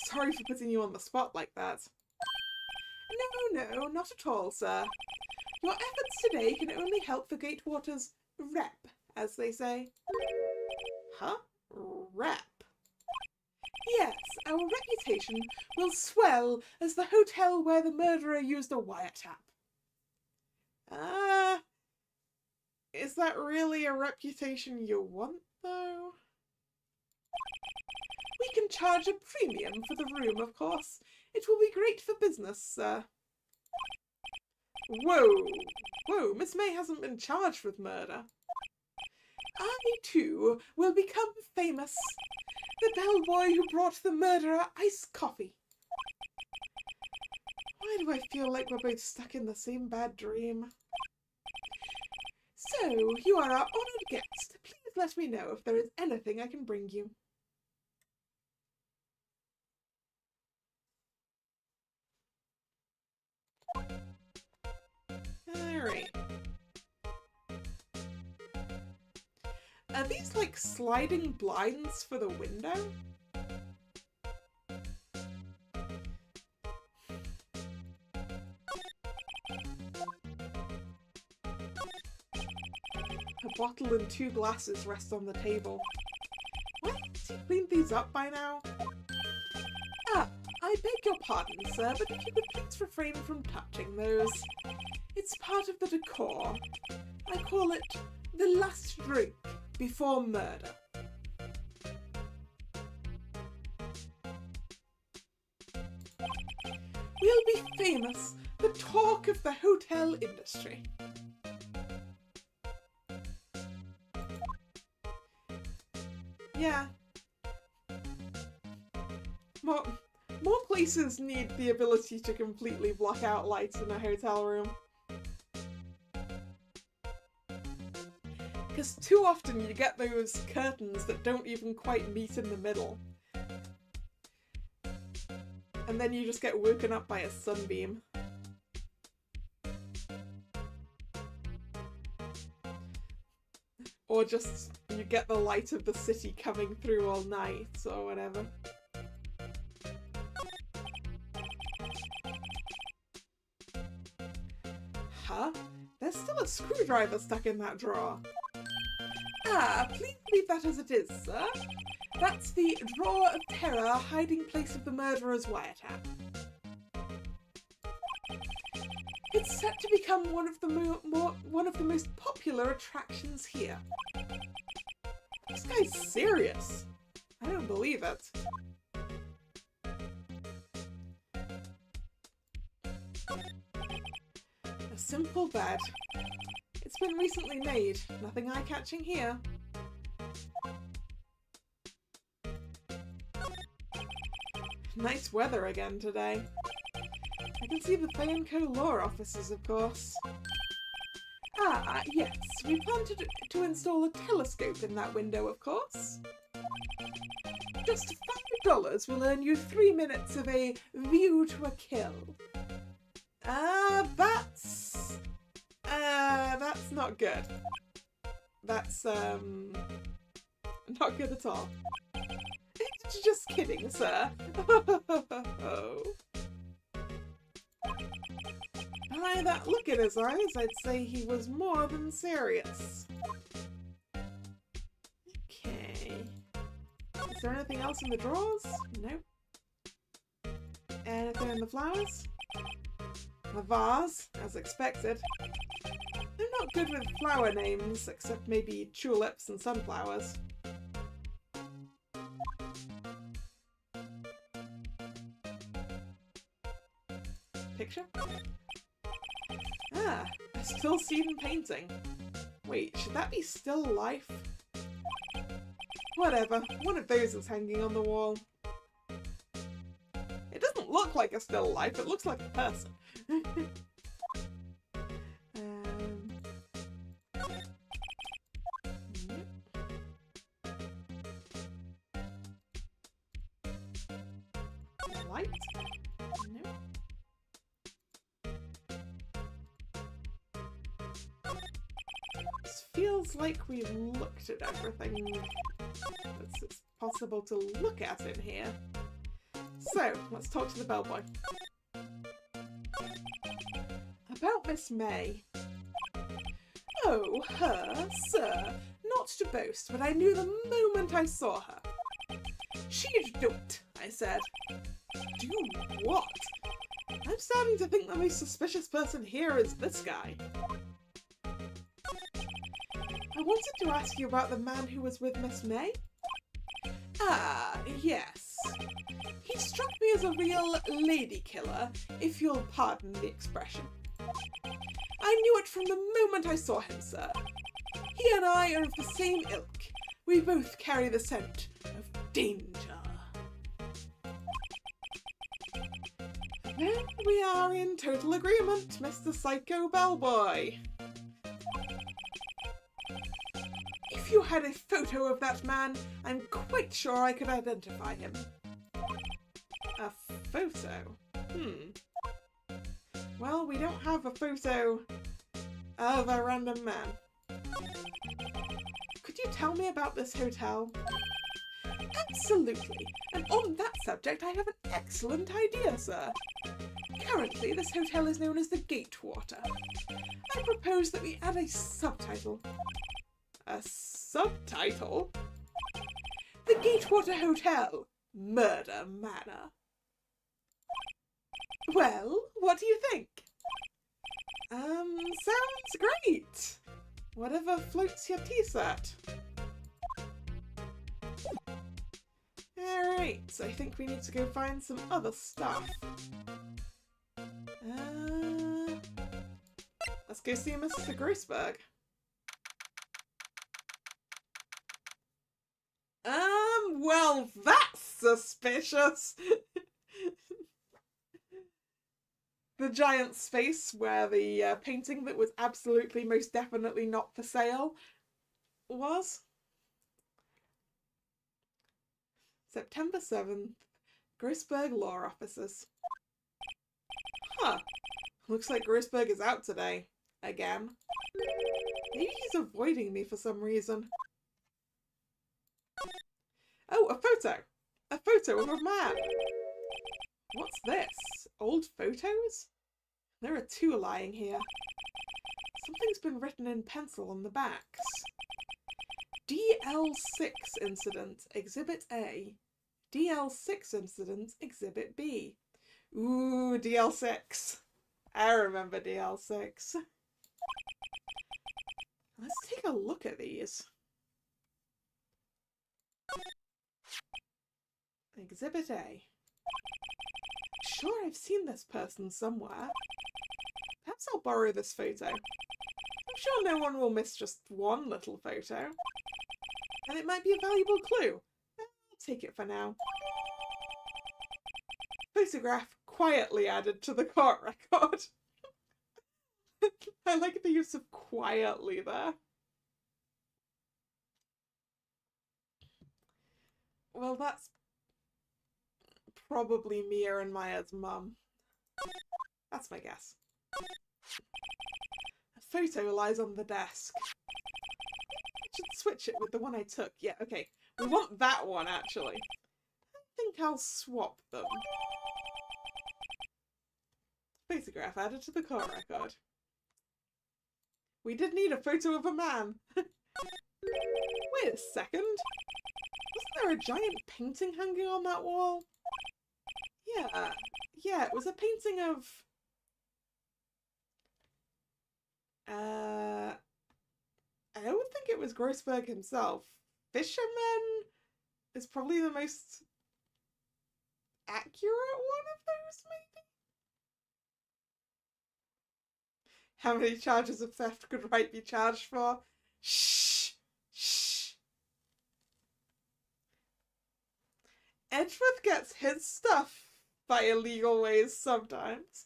Sorry for putting you on the spot like that. No, not at all, sir. Your efforts today can only help the Gatewater's rep, as they say. Huh? Rep? Yes, our reputation will swell as the hotel where the murderer used a wiretap. Is that really a reputation you want, though? We can charge a premium for the room, of course. It will be great for business, sir. Whoa! Whoa, Miss May hasn't been charged with murder. I, too, will become famous. The bellboy who brought the murderer iced coffee. Why do I feel like we're both stuck in the same bad dream? So, you are our honoured guest. Please let me know if there is anything I can bring you. Alright. Are these like sliding blinds for the window? A bottle and 2 glasses rest on the table. Why haven't you cleaned these up by now? Ah, I beg your pardon, sir, but if you could please refrain from touching those. It's part of the decor. I call it the last drink before murder. We'll be famous, the talk of the hotel industry. Yeah. More places need the ability to completely block out lights in a hotel room. Because too often you get those curtains that don't even quite meet in the middle. And then you just get woken up by a sunbeam. Or just you get the light of the city coming through all night or whatever. Huh? There's still a screwdriver stuck in that drawer. Ah, please leave that as it is, sir. That's the drawer of terror, hiding place of the murderer's wiretap. It's set to become one of the most popular attractions here. This guy's serious. I don't believe it. A simple bed. It's been recently made. Nothing eye-catching here. Nice weather again today. I can see the Fay & Co. law offices, of course. Ah, yes. We plan to install a telescope in that window, of course. Just $5 will earn you 3 minutes of a view to a kill. That's not good. That's, not good at all. Just kidding, sir. By that look in his eyes, I'd say he was more than serious. Okay. Is there anything else in the drawers? Nope. Anything in the flowers? A vase, as expected. I'm not good with flower names, except maybe tulips and sunflowers. Picture? Ah, a still scene painting. Wait, should that be still life? Whatever, one of those is hanging on the wall. It doesn't look like a still life, it looks like a person. Light? No. This feels like we've looked at everything that's possible to look at in here. So, let's talk to the bellboy. About Miss May. Oh, her, sir. Not to boast, but I knew the moment I saw her. She'd do it, I said. Do what? I'm starting to think the most suspicious person here is this guy. I wanted to ask you about the man who was with Miss May. Ah, yes. He struck me as a real lady killer, if you'll pardon the expression. I knew it from the moment I saw him, sir. He and I are of the same ilk. We both carry the scent of danger. Then we are in total agreement, Mr. Psycho Bellboy. If you had a photo of that man, I'm quite sure I could identify him. A photo? Well, we don't have a photo of a random man. Could you tell me about this hotel? Absolutely. And on that subject, I have an excellent idea, sir. Currently, this hotel is known as the Gatewater. I propose that we add a subtitle. A subtitle? The Gatewater Hotel, Murder Manor. Well, what do you think? Sounds great. Whatever floats your t-shirt. Alright, so I think we need to go find some other stuff. Let's go see Mr. Grossberg. Well, that's suspicious. The giant space where the painting that was absolutely most definitely not for sale was. September 7th, Grossberg Law Offices. Huh. Looks like Grossberg is out today. Again. Maybe he's avoiding me for some reason. Oh, a photo! A photo of a man! What's this? Old photos? There are two lying here. Something's been written in pencil on the backs. DL6 incident, Exhibit A. DL6 incident, Exhibit B. Ooh, DL6. I remember DL6. Let's take a look at these. Exhibit A. Sure, I've seen this person somewhere. Perhaps I'll borrow this photo. I'm sure no one will miss just one little photo. And it might be a valuable clue. I'll take it for now. Photograph quietly added to the court record. I like the use of quietly there. Well, that's probably Mia and Maya's mum. That's my guess. A photo lies on the desk. I should switch it with the one I took. Yeah, okay. We want that one, actually. I think I'll swap them. Photograph added to the court record. We did need a photo of a man. Wait a second. Wasn't there a giant painting hanging on that wall? Yeah, it was a painting of... I don't think it was Grossberg himself. Fisherman is probably the most accurate one of those, maybe? How many charges of theft could Wright be charged for? Shh! Shh! Edgeworth gets his stuff by illegal ways sometimes.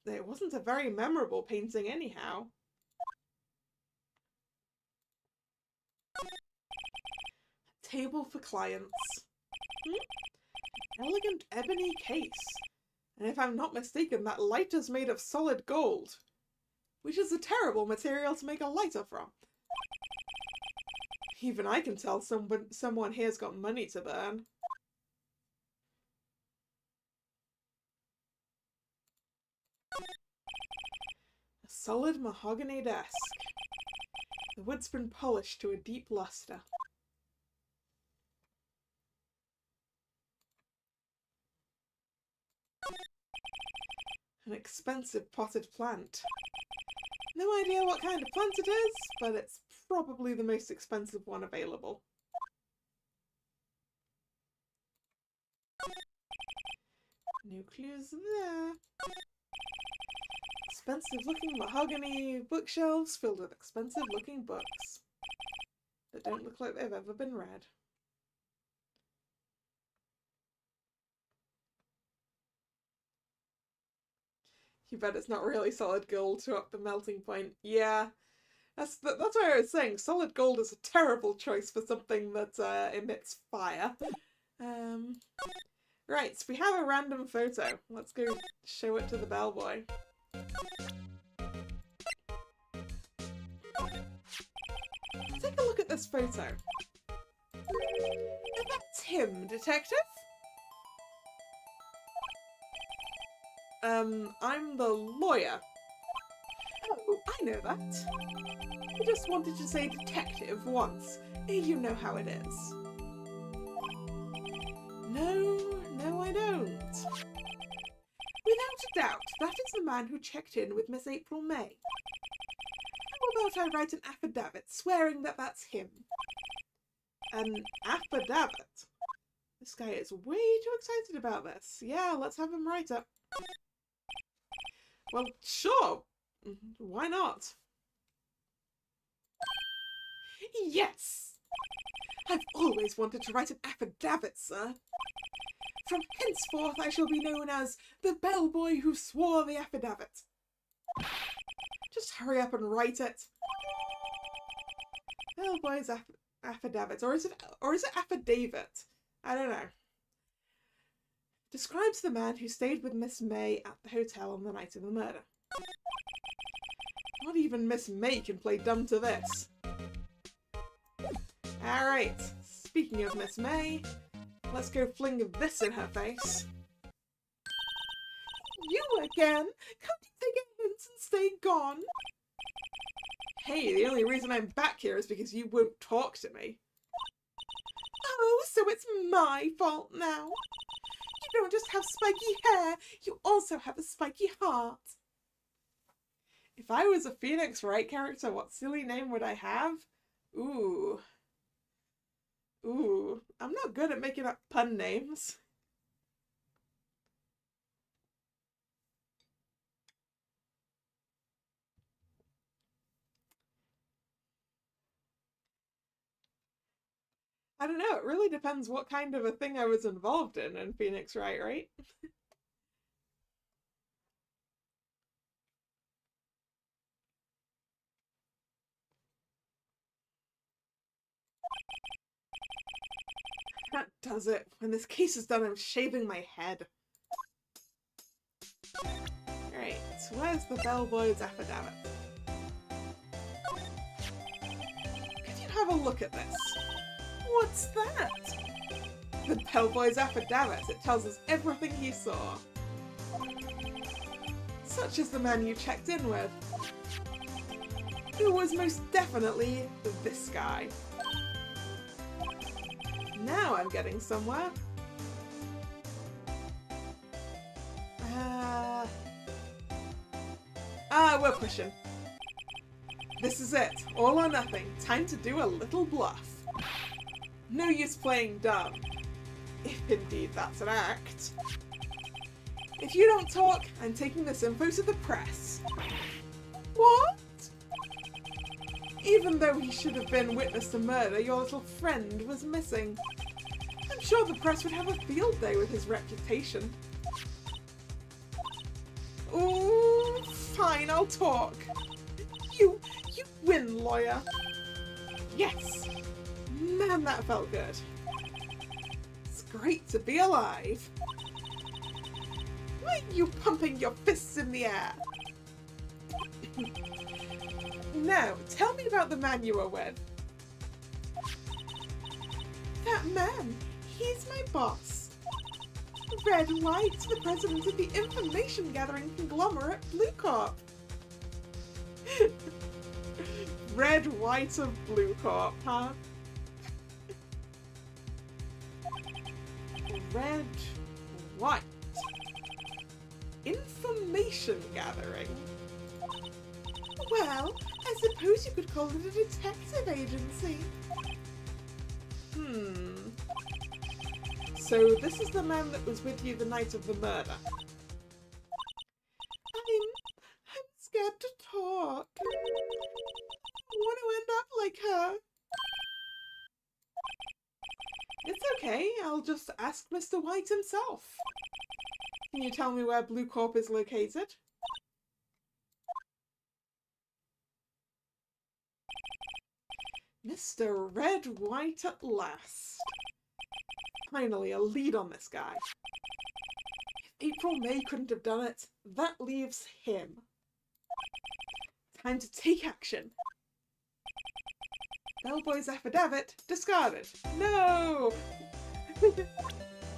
It wasn't a very memorable painting anyhow. Table for clients. Elegant ebony case. And if I'm not mistaken, that lighter's made of solid gold, which is a terrible material to make a lighter from. Even I can tell someone here's got money to burn. A solid mahogany desk. The wood's been polished to a deep luster. An expensive potted plant. No idea what kind of plant it is, but it's probably the most expensive one available. No clues there. Expensive looking mahogany bookshelves filled with expensive looking books that don't look like they've ever been read. You bet it's not really solid gold to up the melting point. Yeah, that's why I was saying solid gold is a terrible choice for something that emits fire. Right, so we have a random photo. Let's go show it to the bellboy. Take a look at this photo. That's him, detective? I'm the lawyer. Oh, I know that. I just wanted to say detective once. You know how it is. No, I don't. Without a doubt, that is the man who checked in with Miss April May. How about I write an affidavit swearing that that's him? An affidavit? This guy is way too excited about this. Yeah, let's have him write it. Well, sure. Why not? Yes! I've always wanted to write an affidavit, sir. From henceforth I shall be known as the bellboy who swore the affidavit. Just hurry up and write it. Bellboy's affidavit, or is it affidavit? I don't know. Describes the man who stayed with Miss May at the hotel on the night of the murder. Not even Miss May can play dumb to this. Alright, speaking of Miss May, let's go fling this in her face. You again? Can't you take a hint and stay gone? Hey, the only reason I'm back here is because you won't talk to me. Oh, so it's my fault now. You don't just have spiky hair, you also have a spiky heart. If I was a Phoenix Wright character, what silly name would I have? Ooh, I'm not good at making up pun names. I don't know, it really depends what kind of a thing I was involved in Phoenix Wright, right? That does it. When this case is done, I'm shaving my head. Alright, so where's the bellboy's affidavit? Could you have a look at this? What's that? The bellboy's affidavit. It tells us everything he saw. Such as the man you checked in with. Who was most definitely this guy. Now I'm getting somewhere. We're pushing. This is it. All or nothing. Time to do a little bluff. No use playing dumb. If indeed that's an act. If you don't talk, I'm taking this info to the press. What? Even though he should have been witness to murder, your little friend was missing. I'm sure the press would have a field day with his reputation. Ooh, fine, I'll talk. You win, lawyer. Yes. Man, that felt good. It's great to be alive. Why are you pumping your fists in the air? Now, tell me about the man you were with. That man, he's my boss. Wright, the president of the information gathering conglomerate Blue Corp. red, white, or blue corp, huh? Red, white. Information gathering. Well, I suppose you could call it a detective agency. So this is the man that was with you the night of the murder. I'm scared to talk. I want to end up like her. It's okay, I'll just ask Mr. White himself. Can you tell me where Blue Corp is located? Mr. Red White at last. Finally, a lead on this guy. If April May couldn't have done it, that leaves him. Time to take action. Bellboy's affidavit discarded. No!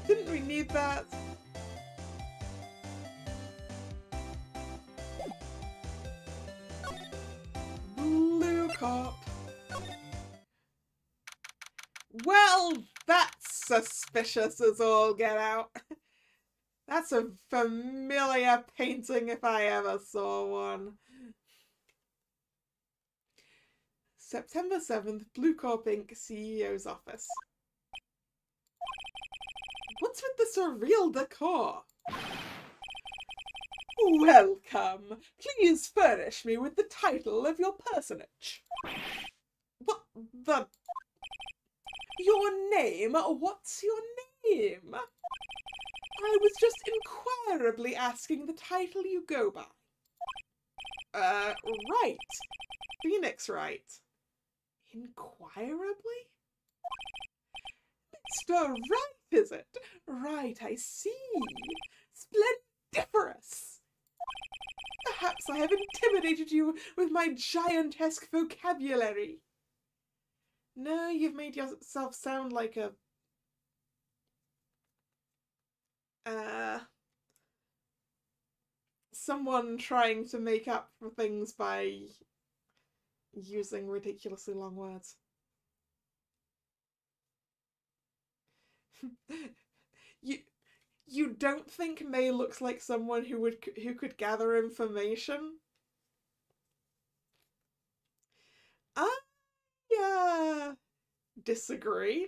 Didn't we need that? Blue Corp. Well, that's suspicious as all get out. That's a familiar painting if I ever saw one. September 7th, Blue Corp Inc. CEO's office. What's with the surreal decor? Welcome. Please furnish me with the title of your personage. What the... Your name? What's your name? I was just inquirably asking the title you go by. Wright. Phoenix Wright. Inquirably? Mr. Wright, is it? Right, I see. Splendiferous. Perhaps I have intimidated you with my giantesque vocabulary. No, you've made yourself sound like a... someone trying to make up for things by using ridiculously long words. You don't think May looks like someone who could gather information? I disagree.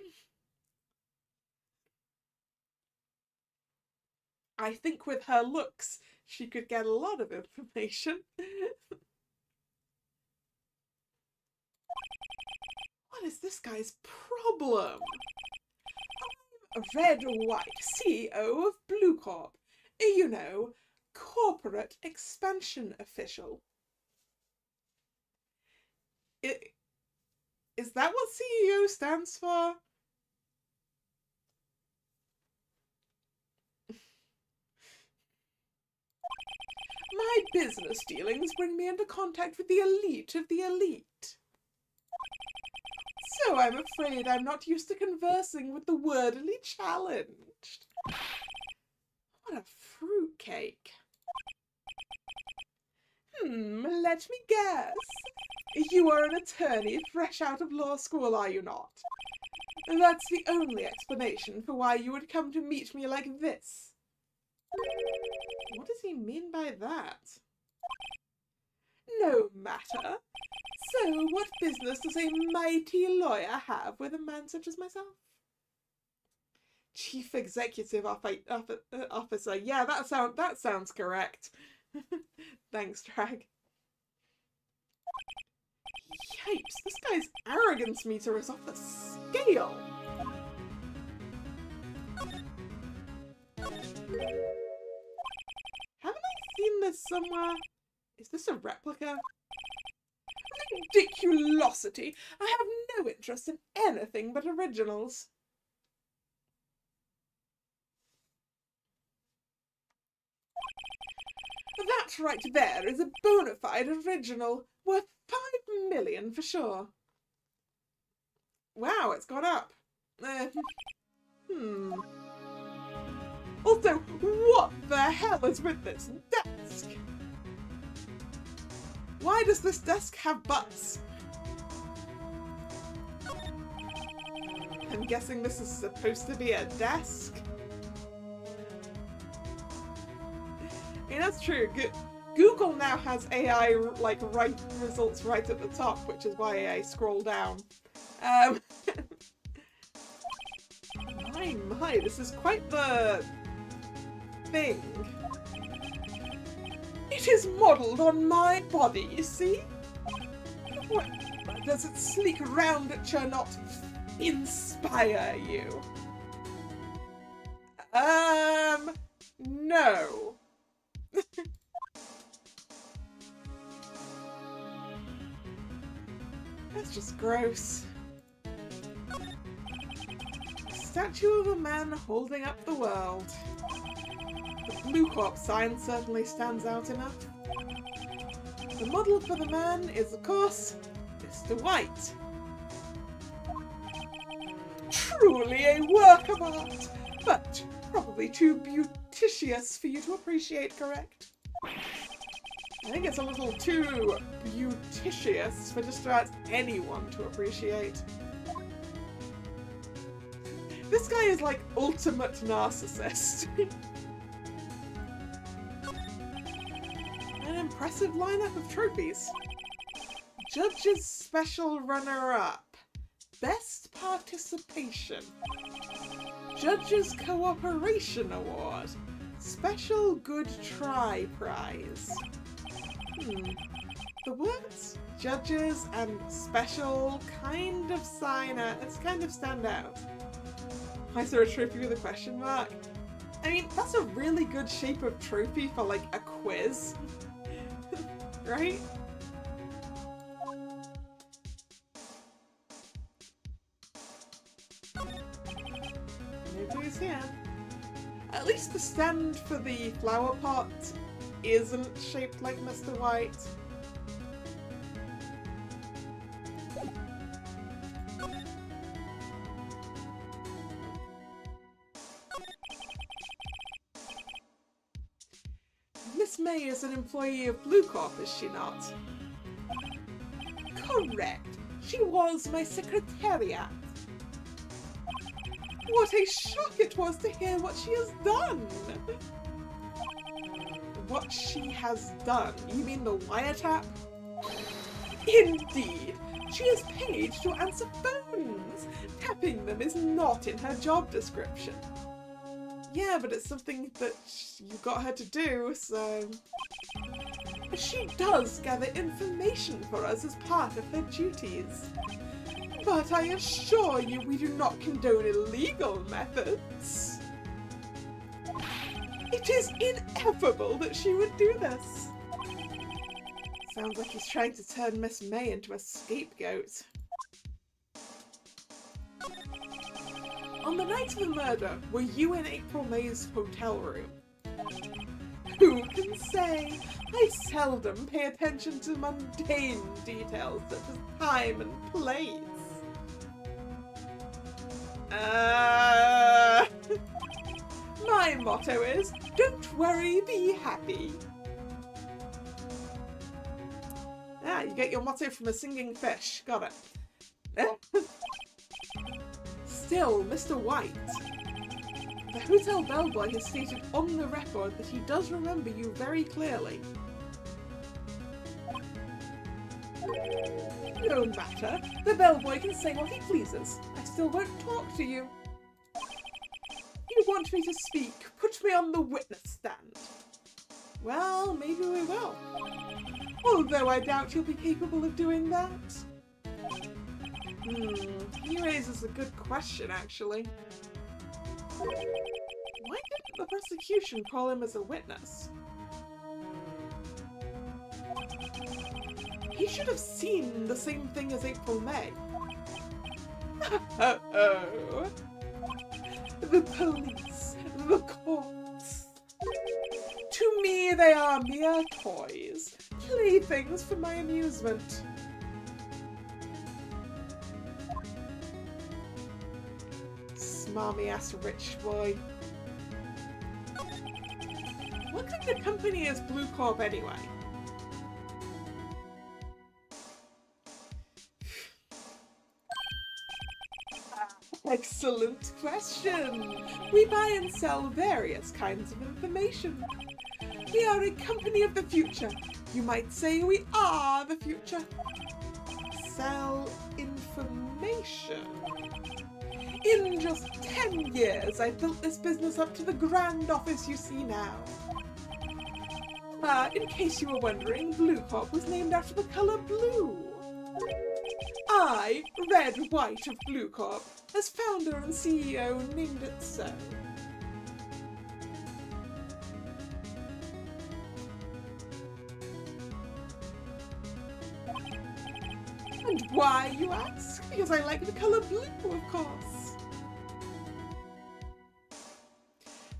I think with her looks, she could get a lot of information. What is this guy's problem? I'm Red White, CEO of Blue Corp. You know, corporate expansion official. Is that what CEO stands for? My business dealings bring me into contact with the elite of the elite. So I'm afraid I'm not used to conversing with the wordily challenged. What a fruitcake. Let me guess. You are an attorney fresh out of law school, are you not? That's the only explanation for why you would come to meet me like this. What does he mean by that? No matter. So, what business does a mighty lawyer have with a man such as myself? Chief Executive Officer. Yeah, that sounds correct. Thanks, Drag. Yipes, this guy's arrogance meter is off the scale. Haven't I seen this somewhere? Is this a replica? Ridiculosity! I have no interest in anything but originals. That right there is a bona fide original, worth 5 million for sure. Wow, it's gone up. Also, what the hell is with this desk? Why does this desk have butts? I'm guessing this is supposed to be a desk. I mean, that's true. Google now has AI like results right at the top, which is why I scroll down. My, this is quite the thing. It is modelled on my body, you see? What does its sleek roundature not inspire you? No. That's just gross. Statue of a man holding up the world. The Blue Corp sign certainly stands out enough. The model for the man is, of course, Mr. White. Truly a work of art, but probably too beauticious for you to appreciate, correct? I think it's a little too beauticious for just about anyone to appreciate. This guy is like ultimate narcissist. An impressive lineup of trophies. Judge's Special Runner-Up. Best Participation. Judge's Cooperation Award. Special Good Try Prize. The words judges and special kind of stand out. I saw a trophy with a question mark. I mean, that's a really good shape of trophy for like a quiz. Right? Nobody's here. At least the stand for the flower pot isn't shaped like Mr. White. Miss May is an employee of Blue Corp, is she not? Correct. She was my secretariat. What a shock it was to hear what she has done! What she has done? You mean the wiretap? Indeed! She is paid to answer phones! Tapping them is not in her job description. Yeah, but it's something that you got her to do, so... She does gather information for us as part of her duties. But I assure you we do not condone illegal methods. It is ineffable that she would do this. Sounds like he's trying to turn Miss May into a scapegoat. On the night of the murder, were you in April May's hotel room? Who can say? I seldom pay attention to mundane details such as time and place. My motto is, don't worry, be happy. Ah, you get your motto from a singing fish. Got it. Still, Mr. White. The hotel bellboy has stated on the record that he does remember you very clearly. No matter. The bellboy can say what he pleases. I still won't talk to you. You want me to speak? Put me on the witness stand. Well, maybe we will. Although I doubt you'll be capable of doing that. He raises a good question, actually. Why didn't the prosecution call him as a witness? He should have seen the same thing as April May. Oh. The police, the courts. To me they are mere toys, playthings for my amusement. Smarmy ass rich boy. What kind of company is Blue Corp anyway? Excellent question. We buy and sell various kinds of information. We are a company of the future. You might say we are the future. Sell information. In just 10 years, I've built this business up to the grand office you see now. In case you were wondering, Blue Corp was named after the colour blue. I, Red White of Blue Corp, as founder and CEO, named it so. And why, you ask? Because I like the colour blue, of course.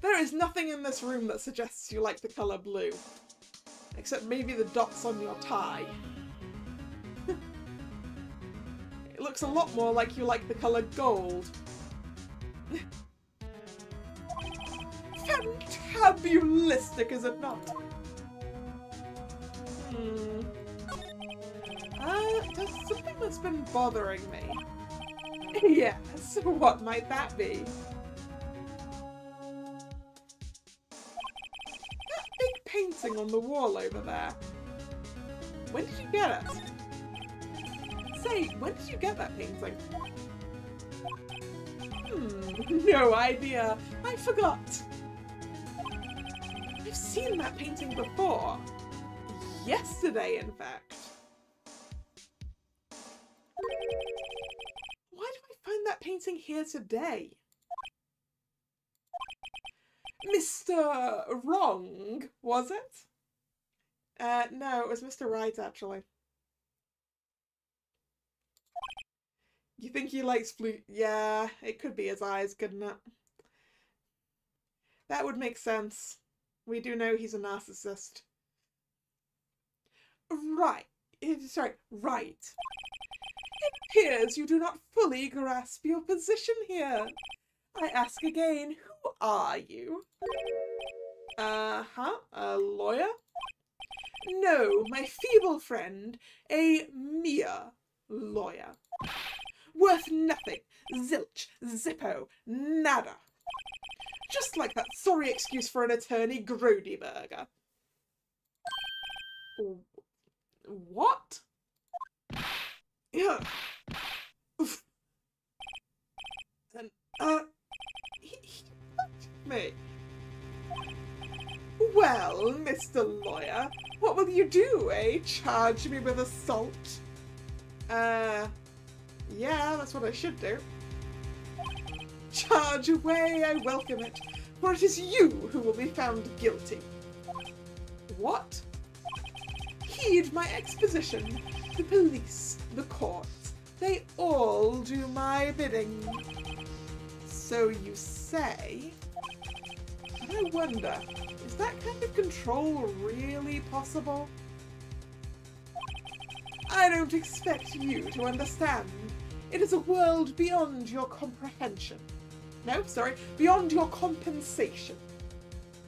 There is nothing in this room that suggests you like the colour blue. Except maybe the dots on your tie. It looks a lot more like you like the colour gold. Fantabulistic, is it not? There's something that's been bothering me. Yes, what might that be? That big painting on the wall over there. When did you get it? Say, when did you get that painting? No idea. I forgot. I've seen that painting before. Yesterday, in fact. Why do I find that painting here today? Mr. Wrong, was it? No, it was Mr. Wright, actually. You think he likes blue? Yeah, it could be his eyes, couldn't it? That would make sense. We do know he's a narcissist. Right. Right. It appears you do not fully grasp your position here. I ask again, who are you? A lawyer? No, my feeble friend, a mere lawyer. Worth nothing. Zilch. Zippo. Nada. Just like that sorry excuse for an attorney, Grodyburger. What? Yeah. Oof. And, he punched me. Well, Mr. Lawyer, what will you do, eh? Charge me with assault? Yeah, that's what I should do. Charge away, I welcome it, for it is you who will be found guilty. What? Heed my exposition. The police, the courts, they all do my bidding. So you say? I wonder, is that kind of control really possible? I don't expect you to understand. It is a world beyond your comprehension. No, sorry, beyond your compensation.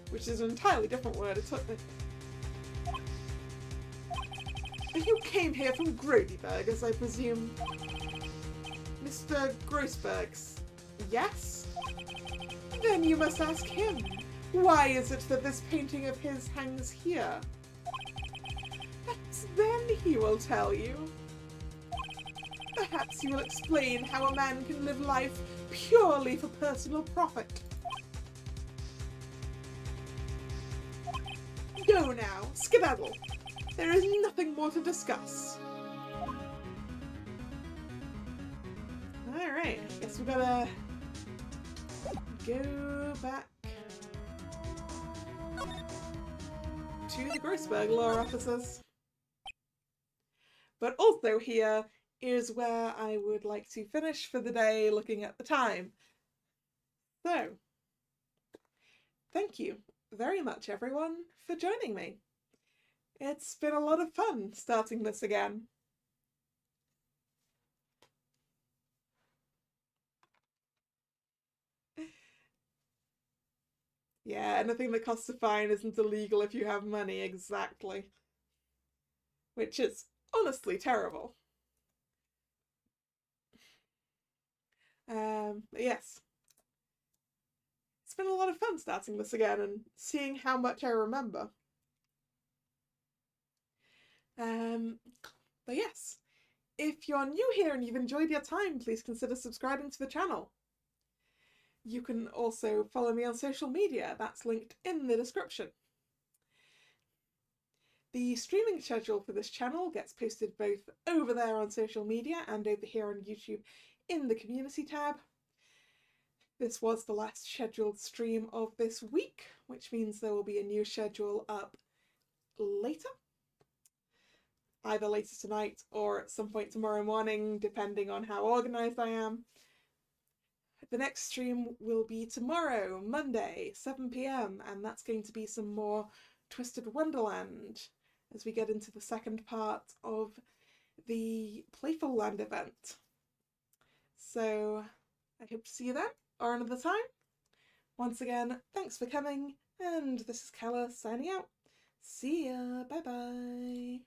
Which is an entirely different word. It's like you came here from Grodyburgers, I presume. Mr. Grossberg's. Yes? Then you must ask him. Why is it that this painting of his hangs here? Perhaps then he will tell you. Perhaps he will explain how a man can live life purely for personal profit. Go now, skedaddle. There is nothing more to discuss. Alright, I guess we gotta go back to the Grossberg law offices. But also here is where I would like to finish for the day, looking at the time. So, thank you very much everyone for joining me. It's been a lot of fun starting this again. Yeah, anything that costs a fine isn't illegal if you have money, exactly. Which is honestly terrible. But yes, it's been a lot of fun starting this again and seeing how much I remember. But yes, if you're new here and you've enjoyed your time, please consider subscribing to the channel. You can also follow me on social media, that's linked in the description. The streaming schedule for this channel gets posted both over there on social media and over here on YouTube in the community tab. This was the last scheduled stream of this week, which means there will be a new schedule up later. Either later tonight or at some point tomorrow morning, depending on how organised I am. The next stream will be tomorrow, Monday, 7 PM, and that's going to be some more Twisted Wonderland as we get into the second part of the Playful Land event. So I hope to see you then, or another time. Once again, thanks for coming, and this is Kalla signing out. See ya, bye bye.